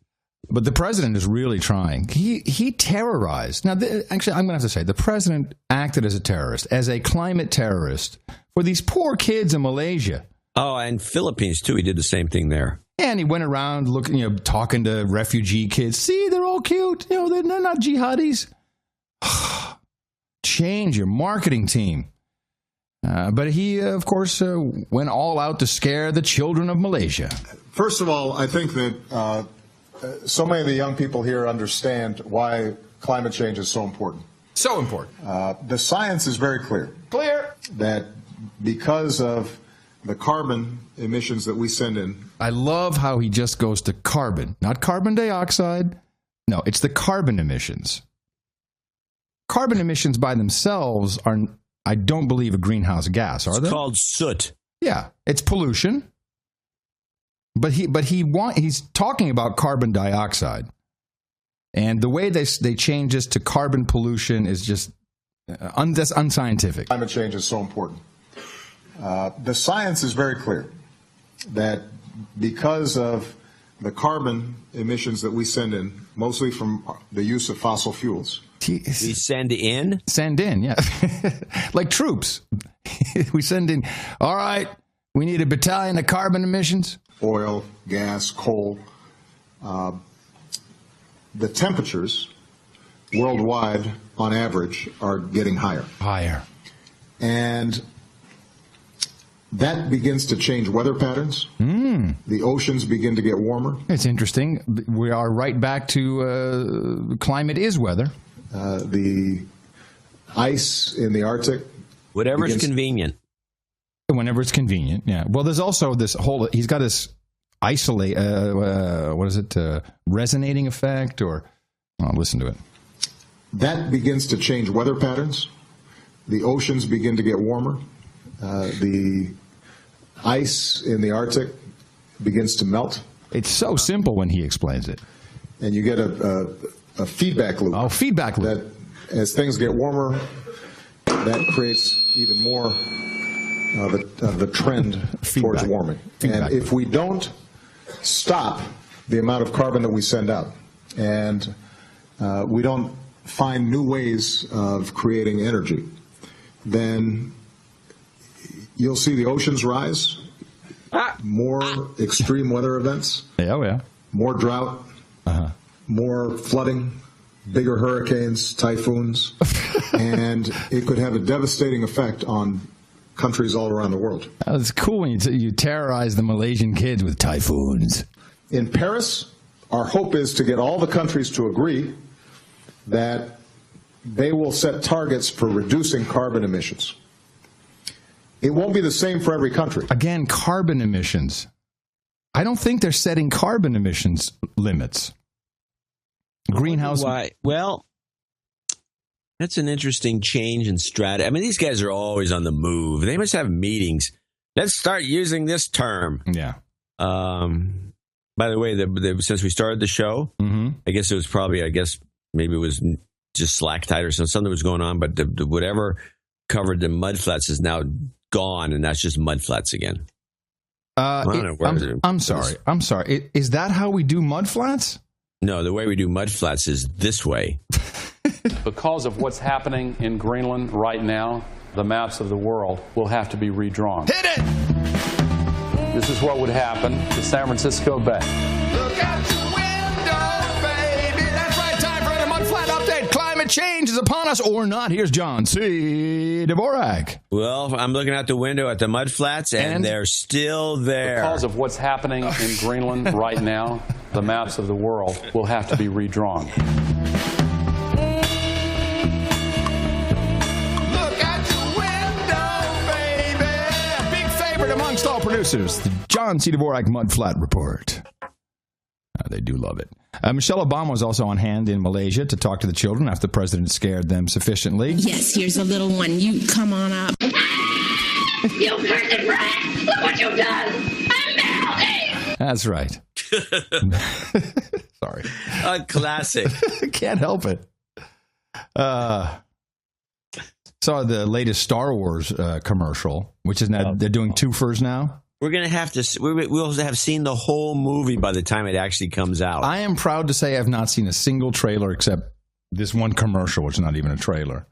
But the president is really trying. He terrorized. Now, actually, I'm going to have to say, the president acted as a terrorist, as a climate terrorist, for these poor kids in Malaysia. Oh, and Philippines, too. He did the same thing there. Yeah, and he went around looking, talking to refugee kids. See, they're all cute. They're not jihadis. Change your marketing team. But he, of course, went all out to scare the children of Malaysia. First of all, I think that so many of the young people here understand why climate change is so important. So important. The science is very clear. Clear. That because of the carbon emissions that we send in. I love how he just goes to carbon, not carbon dioxide. No, it's the carbon emissions. Carbon emissions by themselves are, I don't believe, a greenhouse gas, are they? It's called soot. Yeah, it's pollution. But he's talking about carbon dioxide. And the way they change this to carbon pollution is just that's unscientific. Climate change is so important. The science is very clear that because of the carbon emissions that we send in, mostly from the use of fossil fuels. We send in? Send in, yeah. Like troops. We send in, all right, we need a battalion of carbon emissions. Oil, gas, coal. The temperatures worldwide, on average, are getting higher. Higher. And that begins to change weather patterns. The oceans begin to get warmer. It's interesting. We are right back to climate is weather. The ice in the Arctic. Whatever is convenient. Whenever it's convenient, yeah. Well, there's also this whole, he's got this isolate, resonating effect, or, listen to it. That begins to change weather patterns. The oceans begin to get warmer. The ice in the Arctic begins to melt. It's so simple when he explains it. And you get a feedback loop. Oh, feedback loop. That as things get warmer, that creates even more the trend towards warming. And if we don't stop the amount of carbon that we send out, and we don't find new ways of creating energy, then you'll see the oceans rise, more extreme weather events, more drought, more flooding, bigger hurricanes, typhoons, and it could have a devastating effect on countries all around the world. It's cool when you terrorize the Malaysian kids with typhoons. In Paris, our hope is to get all the countries to agree that they will set targets for reducing carbon emissions. It won't be the same for every country. Again, carbon emissions. I don't think they're setting carbon emissions limits. Greenhouse. Why? Well, that's an interesting change in strategy. I mean, these guys are always on the move. They must have meetings. Let's start using this term. Yeah. By the way, since we started the show, I guess it was probably, maybe it was just slack tide or something was going on, but whatever covered the mudflats is now gone, and that's just mudflats again. I'm sorry. Is that how we do mudflats? No, the way we do mudflats is this way. Because of what's happening in Greenland right now, the maps of the world will have to be redrawn. Hit it! This is what would happen to San Francisco Bay. Look out the window, baby. That's right, time for another Mudflat update. Climate change is upon us or not. Here's John C. Dvorak. Well, I'm looking out the window at the mudflats, and they're still there. Because of what's happening in Greenland right now, the maps of the world will have to be redrawn. Amongst all producers, the John C. Dvorak Mudflat Report. They do love it. Michelle Obama was also on hand in Malaysia to talk to the children after the president scared them sufficiently. Yes, here's a little one. You come on up. You cursed rat! Look what you've done! I'm melting! That's right. Sorry. A classic. Can't help it. Saw the latest Star Wars commercial, which is now they're doing twofers now. We're gonna have to. We'll have seen the whole movie by the time it actually comes out. I am proud to say I've not seen a single trailer except this one commercial, which is not even a trailer.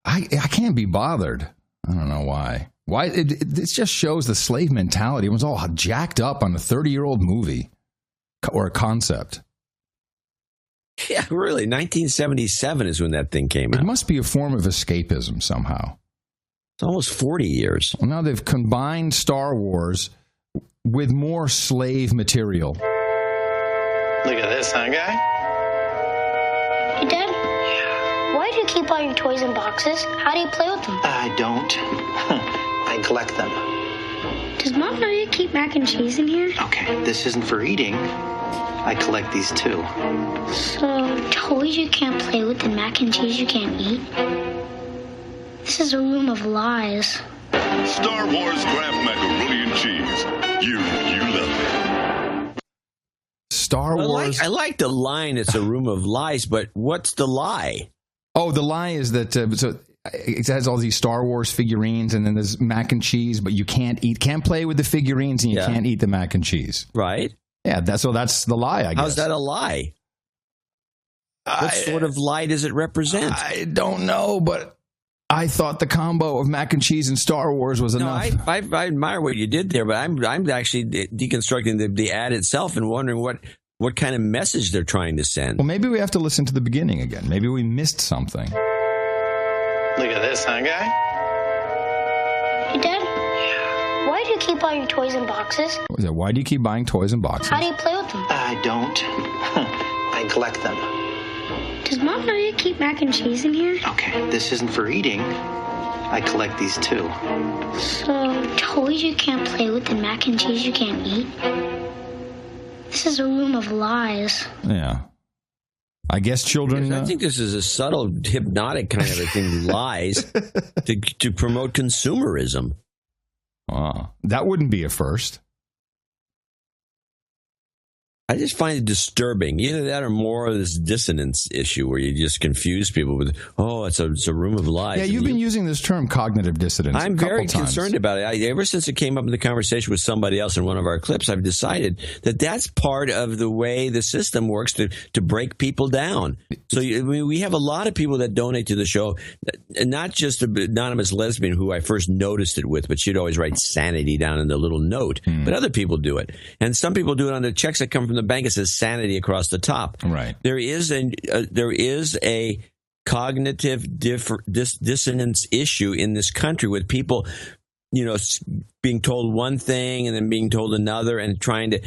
I can't be bothered. I don't know why. Why it just shows the slave mentality. It was all jacked up on a 30-year-old movie or a concept. Yeah, really. 1977 is when that thing came out. It must be a form of escapism somehow. It's almost 40 years. Well, now they've combined Star Wars with more slave material. Look at this, huh, guy? Hey, Dad? Yeah? Why do you keep all your toys in boxes? How do you play with them? I don't. I collect them. Does Mom know you keep mac and cheese in here? Okay, this isn't for eating. I collect these too. So, toys you can't play with and mac and cheese you can't eat? This is a room of lies. Star Wars Kraft Macaroni and Cheese. You love it. Star Wars. I like the line, it's a room of lies, but what's the lie? Oh, the lie is that so it has all these Star Wars figurines, and then there's mac and cheese, but you can't play with the figurines, and you can't eat the mac and cheese. Right. Yeah, that's the lie, I guess. How's that a lie? What sort of lie does it represent? I don't know, but I thought the combo of mac and cheese and Star Wars was enough. I admire what you did there, but I'm actually deconstructing the ad itself and wondering what kind of message they're trying to send. Well, maybe we have to listen to the beginning again. Maybe we missed something. Look at this, huh, guy? You did? Yeah. Why do you keep all your toys in boxes? What was that? Why do you keep buying toys in boxes? How do you play with them? I don't. I collect them. Does Mom know you keep mac and cheese in here? Okay, this isn't for eating. I collect these too. So, toys you can't play with and mac and cheese you can't eat? This is a room of lies. Yeah. I guess children... I think this is a subtle, hypnotic kind of a thing, lies, to promote consumerism. That wouldn't be a first. I just find it disturbing. Either that or more of this dissonance issue where you just confuse people with, it's a room of lies. Yeah, you've been using this term cognitive dissonance. I'm very concerned about it. Ever since it came up in the conversation with somebody else in one of our clips, I've decided that that's part of the way the system works to break people down. So we have a lot of people that donate to the show, not just an anonymous lesbian who I first noticed it with, but she'd always write sanity down in the little note. But other people do it. And some people do it on the checks that come from the bank. It says sanity across the top. Right. There is a cognitive dissonance issue in this country with people, being told one thing and then being told another and trying to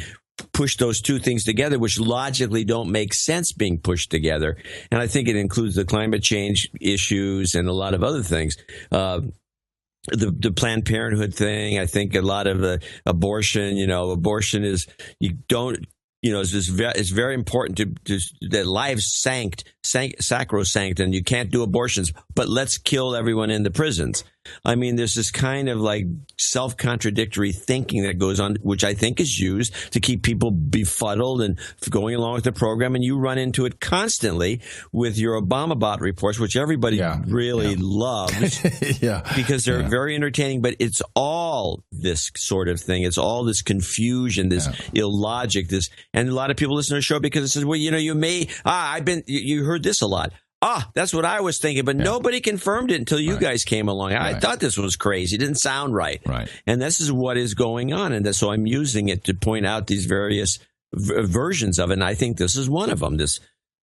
push those two things together, which logically don't make sense being pushed together. And I think it includes the climate change issues and a lot of other things. The Planned Parenthood thing, I think a lot of abortion, abortion is, it's very important to that lives sacrosanct, and you can't do abortions, but let's kill everyone in the prisons. I mean, there's this kind of like self-contradictory thinking that goes on, which I think is used to keep people befuddled and going along with the program. And you run into it constantly with your Obama bot reports, which everybody really loves because they're very entertaining. But it's all this sort of thing. It's all this confusion, this illogic, and a lot of people listen to the show because it says, well, you heard this a lot. That's what I was thinking, but nobody confirmed it until you guys came along. I thought this was crazy. It didn't sound right. And this is what is going on. And so I'm using it to point out these various versions of it. And I think this is one of them, this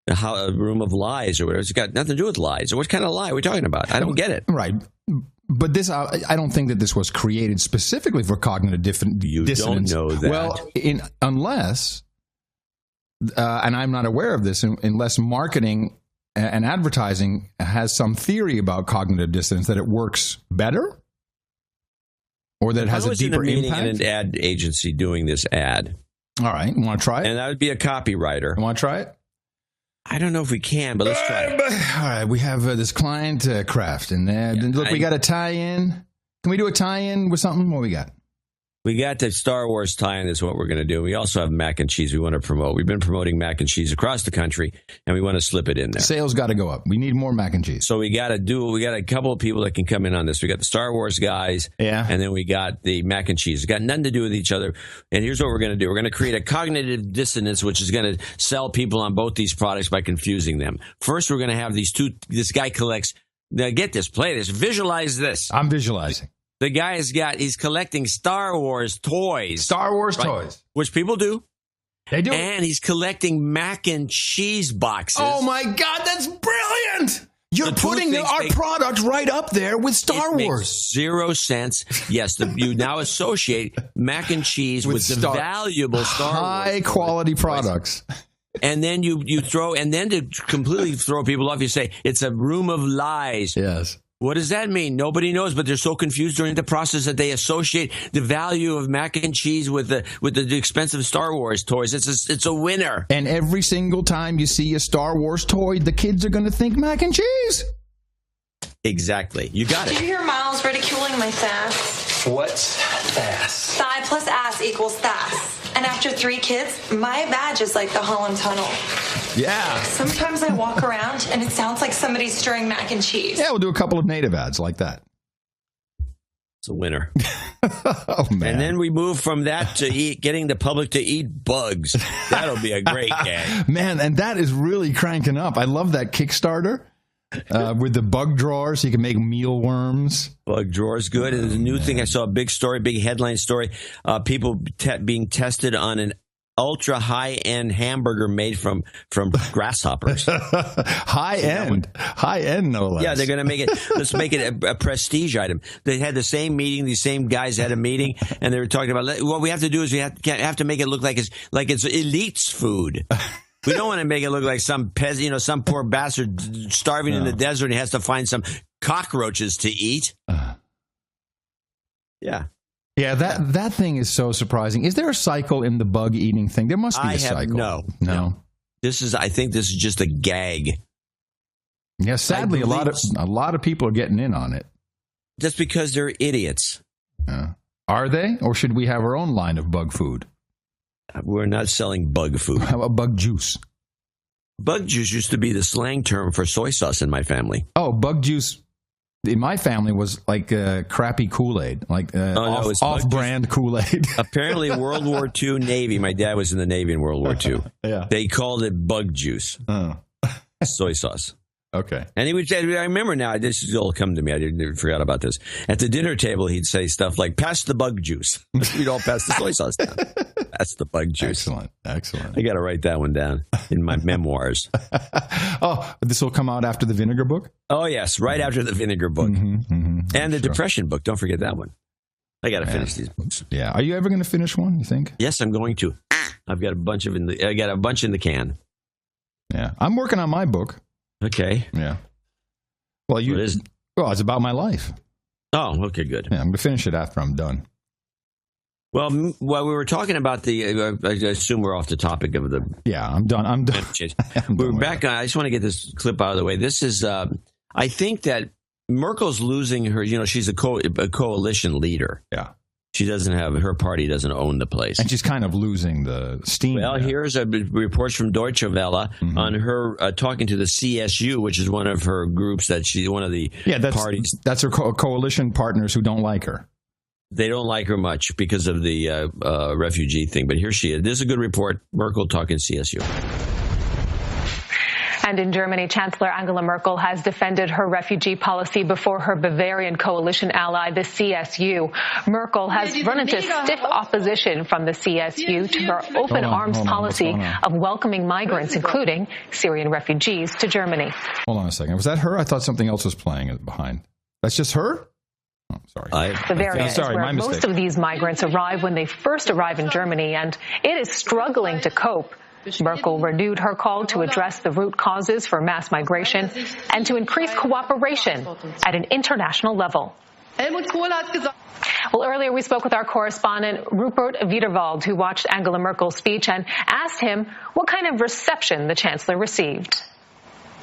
a room of lies or whatever. It's got nothing to do with lies. What kind of lie are we talking about? I don't get it. Right. But this, I don't think that this was created specifically for cognitive dissonance. You don't know that. Well, unless, and I'm not aware of this, unless marketing and advertising has some theory about cognitive dissonance, that it works better or that it has a deeper impact. I was in an ad agency doing this ad. All right. You want to try it? And that would be a copywriter. You want to try it? I don't know if we can, but let's try it. All right. We have this client, Kraft, and look, we got a tie-in. Can we do a tie-in with something? What we got? We got the Star Wars tie-in is what we're going to do. We also have mac and cheese we want to promote. We've been promoting mac and cheese across the country, and we want to slip it in there. Sales got to go up. We need more mac and cheese. So we got a couple of people that can come in on this. We got the Star Wars guys, and then we got the mac and cheese. It's got nothing to do with each other. And here's what we're going to do. We're going to create a cognitive dissonance, which is going to sell people on both these products by confusing them. First, we're going to have this guy collects, now get this, play this, visualize this. I'm visualizing. The guy he's collecting Star Wars toys. Star Wars toys. Which people do. They do. And he's collecting mac and cheese boxes. Oh, my God, that's brilliant. You're putting our product right up there with Star Wars. Makes zero sense. Yes, you now associate mac and cheese with the valuable Star Wars. High-quality products. And then you throw, and then to completely throw people off, you say, it's a room of lies. Yes. What does that mean? Nobody knows, but they're so confused during the process that they associate the value of mac and cheese with the expensive Star Wars toys. It's a winner. And every single time you see a Star Wars toy, the kids are going to think mac and cheese. Exactly. You got it. Do you hear Miles ridiculing my sass? What's sass? Thigh plus ass equals sass. And after 3 kids, my badge is like the Holland Tunnel. Yeah. Sometimes I walk around and it sounds like somebody's stirring mac and cheese. Yeah, we'll do a couple of native ads like that. It's a winner. Oh, man. And then we move from that to getting the public to eat bugs. That'll be a great gag. Man, and that is really cranking up. I love that Kickstarter with the bug drawers. So you can make mealworms. Bug drawers, good. And the new thing, I saw a big story, big headline story. People being tested on an ultra high-end hamburger made from grasshoppers. High-end, no less. Yeah, they're going to make it. Let's make it a prestige item. They had the same meeting. These same guys had a meeting, and they were talking about what we have to do is we have to make it look like it's elites food. We don't want to make it look like some peasant, some poor bastard starving in the desert and he has to find some cockroaches to eat. Yeah. Yeah, that thing is so surprising. Is there a cycle in the bug eating thing? There must be a cycle. No. I think this is just a gag. Yeah, sadly, a lot of people are getting in on it. Just because they're idiots. Are they? Or should we have our own line of bug food? We're not selling bug food. How about bug juice? Bug juice used to be the slang term for soy sauce in my family. Oh, bug juice in my family was like crappy Kool-Aid, like off-brand Kool-Aid. Apparently, World War II Navy. My dad was in the Navy in World War II. Yeah. They called it bug juice. Soy sauce. Okay. And he would say, I remember now, this is all come to me. I forgot about this. At the dinner table, he'd say stuff like, pass the bug juice. We'd all pass the soy sauce down. That's the bug juice. Excellent. I got to write that one down in my memoirs. Oh, this will come out after the vinegar book? Oh, yes, right after the vinegar book. And the depression book. Don't forget that one. I got to finish these books. Yeah. Are you ever going to finish one, you think? Yes, I'm going to. I've got a bunch in the can. Yeah. I'm working on my book. Okay. Yeah. Well, it's about my life. Oh, okay, good. Yeah, I'm going to finish it after I'm done. Well, we were talking about I assume we're off the topic of the... Yeah, I'm done. We're back. I just want to get this clip out of the way. This is, I think that Merkel's losing her, she's a coalition leader. Yeah. She doesn't have, her party doesn't own the place. And she's kind of losing the steam. Well, here's a report from Deutsche Welle on her talking to the CSU, which is one of her groups one of the parties. That's her coalition partners who don't like her. They don't like her much because of the refugee thing. But here she is. This is a good report. Merkel talking CSU. And in Germany, Chancellor Angela Merkel has defended her refugee policy before her Bavarian coalition ally, the CSU. Merkel has run into stiff opposition from the CSU to her open arms policy of welcoming migrants, including Syrian refugees, to Germany. Hold on a second. Was that her? I thought something else was playing behind. That's just her? Oh, sorry. Bavaria is where most of these migrants arrive when they first arrive in Germany, and it is struggling to cope. Merkel renewed her call to address the root causes for mass migration and to increase cooperation at an international level. Well, earlier we spoke with our correspondent, Rupert Wiederwald, who watched Angela Merkel's speech and asked him what kind of reception the chancellor received.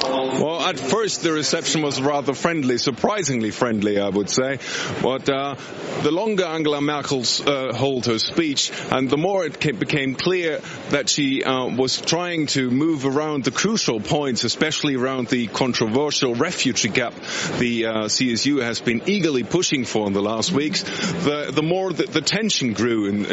Well, at first the reception was rather friendly, surprisingly friendly, I would say. But the longer Angela Merkel held her speech, and the more it became clear that she was trying to move around the crucial points, especially around the controversial refugee gap the CSU has been eagerly pushing for in the last weeks, the more the tension grew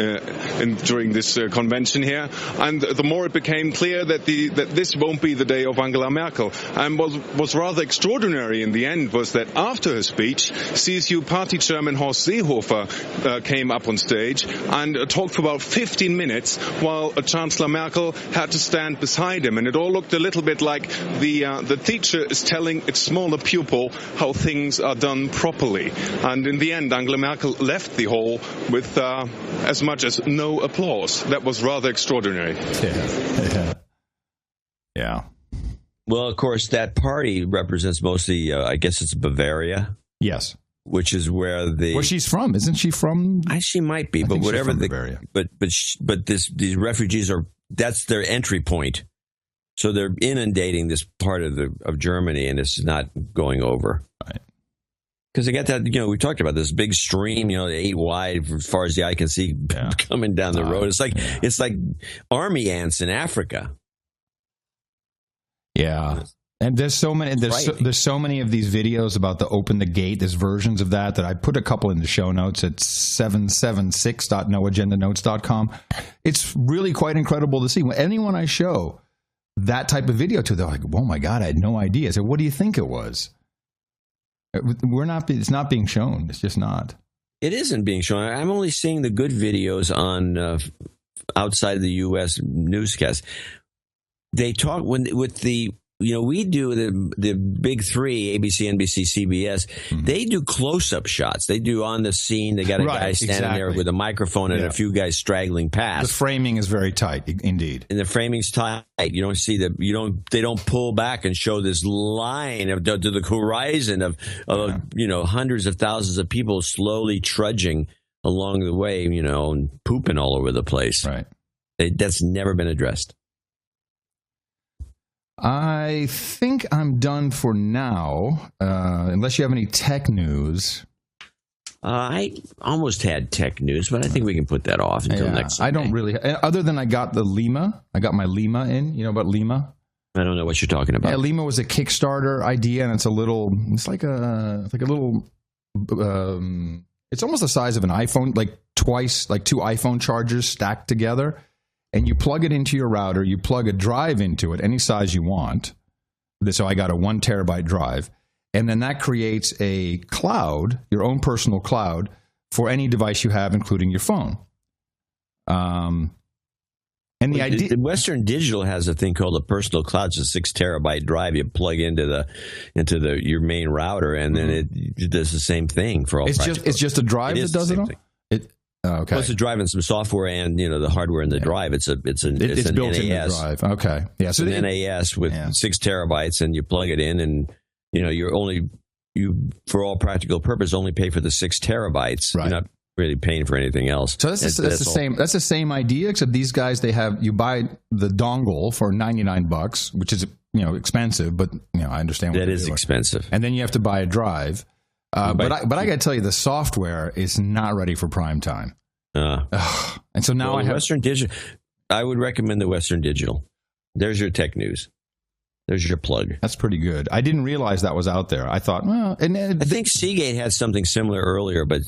during this convention here, and the more it became clear that this won't be the day of Angela Merkel. And what was rather extraordinary in the end was that after her speech, CSU party chairman Horst Seehofer came up on stage and talked for about 15 minutes while Chancellor Merkel had to stand beside him. And it all looked a little bit like the teacher is telling its smaller pupil how things are done properly. And in the end, Angela Merkel left the hall with as much as no applause. That was rather extraordinary. Yeah. Well, of course, that party represents mostly, I guess it's Bavaria. Yes. Which is where where she's from. Isn't she from? She might be, but whatever. Bavaria. But these refugees that's their entry point. So they're inundating this part of Germany, and it's not going over. Right. Because they got that, we talked about this big stream, 8 wide as far as the eye can see coming down the road. It's like army ants in Africa. Yeah. And there's so many of these videos about the Open the Gate. There's versions of that I put a couple in the show notes at 776.noagendanotes.com. It's really quite incredible to see. When anyone I show that type of video to, they're like, "Oh my God, I had no idea." I said, "What do you think it was?" It's not being shown. It's just not. It isn't being shown. I'm only seeing the good videos on outside of the U.S. newscasts. They talk with the. We do the big three, ABC, NBC, CBS. Mm-hmm. They do close-up shots. They do on the scene. They got a guy standing there with a microphone and a few guys straggling past. The framing is very tight, indeed. And the framing's tight. You don't see they don't pull back and show this line to the horizon of hundreds of thousands of people slowly trudging along the way, and pooping all over the place. Right. That's never been addressed. I think I'm done for now, unless you have any tech news. I almost had tech news, but I think we can put that off until next Sunday. I don't really, other than I got the Lima. I got my Lima in. You know about Lima? I don't know what you're talking about. Yeah, Lima was a Kickstarter idea, and it's like a little, it's almost the size of an iPhone, like two iPhone chargers stacked together. And you plug it into your router, you plug a drive into it, any size you want. So I got a 1 terabyte drive. And then that creates a cloud, your own personal cloud, for any device you have, including your phone. And the idea... Western Digital has a thing called a personal cloud. It's a 6 terabyte drive you plug into your main router, and then it does the same thing for all practical. It's just a drive that does it all? Okay. Well, it's a drive and some software, and the hardware in the drive. It's an built NAS. In the drive. Okay, yeah. So an NAS with 6 terabytes, and you plug it in, and you for all practical purpose only pay for the 6 terabytes. Right. You're not really paying for anything else. So that's the same. That's the same idea, except these guys you buy the dongle for $99, which is expensive, but I understand what that is expensive, and then you have to buy a drive. But I got to tell you, the software is not ready for prime time. And so now I have Western Digital. I would recommend the Western Digital. There's your tech news. There's your plug. That's pretty good. I didn't realize that was out there. I thought, well, I think Seagate had something similar earlier, but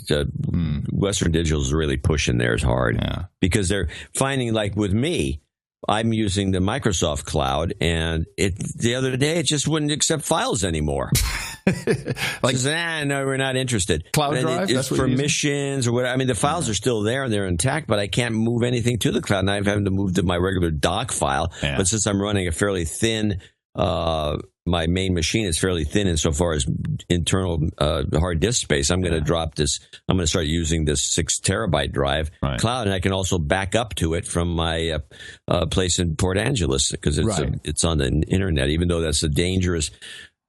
Western Digital is really pushing theirs hard because they're finding, like with me, I'm using the Microsoft Cloud, and the other day it just wouldn't accept files anymore. No, we're not interested. Cloud drive? It's for missions or whatever. I mean, the files are still there and they're intact, but I can't move anything to the cloud. And I'm having to move to my regular doc file. Yeah. But since I'm running a fairly thin, my main machine is fairly thin insofar as internal hard disk space, I'm going to drop this. I'm going to start using this 6 terabyte drive cloud, and I can also back up to it from my place in Port Angeles because it's on the internet, even though that's a dangerous.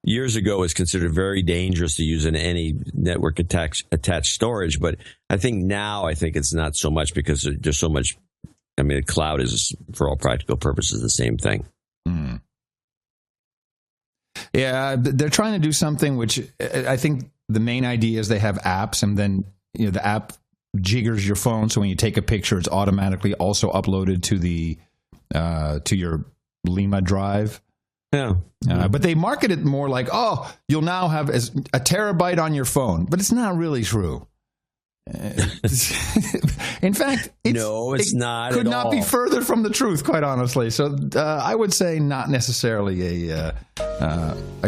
Years ago, it was considered very dangerous to use in any network attached storage, but I think now it's not so much because there's so much. I mean, the cloud is, for all practical purposes, the same thing. Mm. Yeah, they're trying to do something which I think the main idea is they have apps, and then the app jiggers your phone, so when you take a picture, it's automatically also uploaded to the to your Lima drive. Yeah. But they market it more like, you'll now have a terabyte on your phone. But it's not really true. In fact, it's not. Could not be further from the truth, quite honestly. So I would say not necessarily a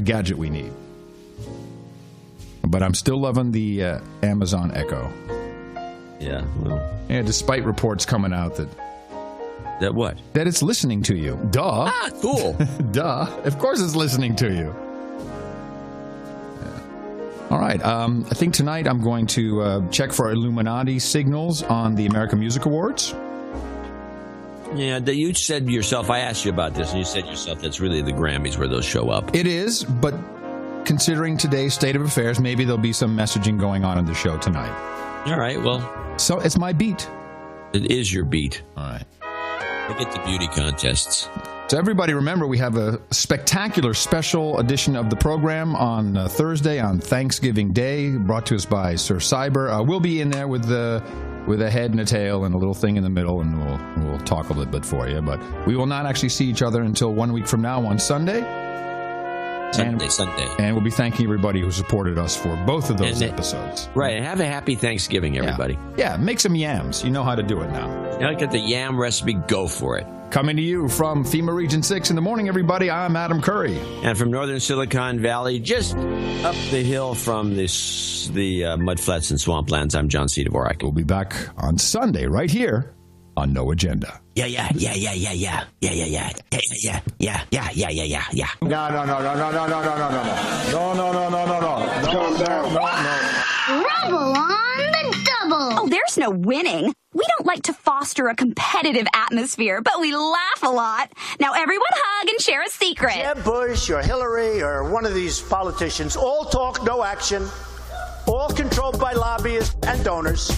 gadget we need. But I'm still loving the Amazon Echo. Yeah, well. Yeah, despite reports coming out that what? That it's listening to you. Duh. Ah, cool. Duh. Of course it's listening to you. Yeah. All right. I think tonight I'm going to check for Illuminati signals on the American Music Awards. Yeah, you said yourself, I asked you about this, and you said yourself that's really the Grammys where those show up. It is, but considering today's state of affairs, maybe there'll be some messaging going on in the show tonight. All right, well. So it's my beat. It is your beat. All right. Forget the beauty contests. So everybody remember, we have a spectacular special edition of the program on Thursday on Thanksgiving Day, brought to us by Sir Cyber. We'll be in there with a head and a tail and a little thing in the middle, and we'll talk a little bit for you. But we will not actually see each other until 1 week from now on Sunday. Sunday. And we'll be thanking everybody who supported us for both of those episodes. Right. And have a happy Thanksgiving, everybody. Yeah, make some yams. You know how to do it now. You like get the yam recipe? Go for it. Coming to you from FEMA Region 6 in the morning, everybody, I'm Adam Curry. And from northern Silicon Valley, just up the hill from the mudflats and swamplands, I'm John C. Dvorak. We'll be back on Sunday right here on No Agenda. Yeah. No. Rubble on the double. Oh, there's no winning. We don't like to foster a competitive atmosphere, but we laugh a lot. Now everyone hug and share a secret. Jeb Bush or Hillary or one of these politicians, all talk, no action. All controlled by lobbyists and donors.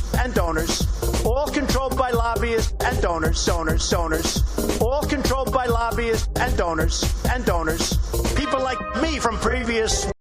All controlled by lobbyists and donors. All controlled by lobbyists and donors. People like me from previous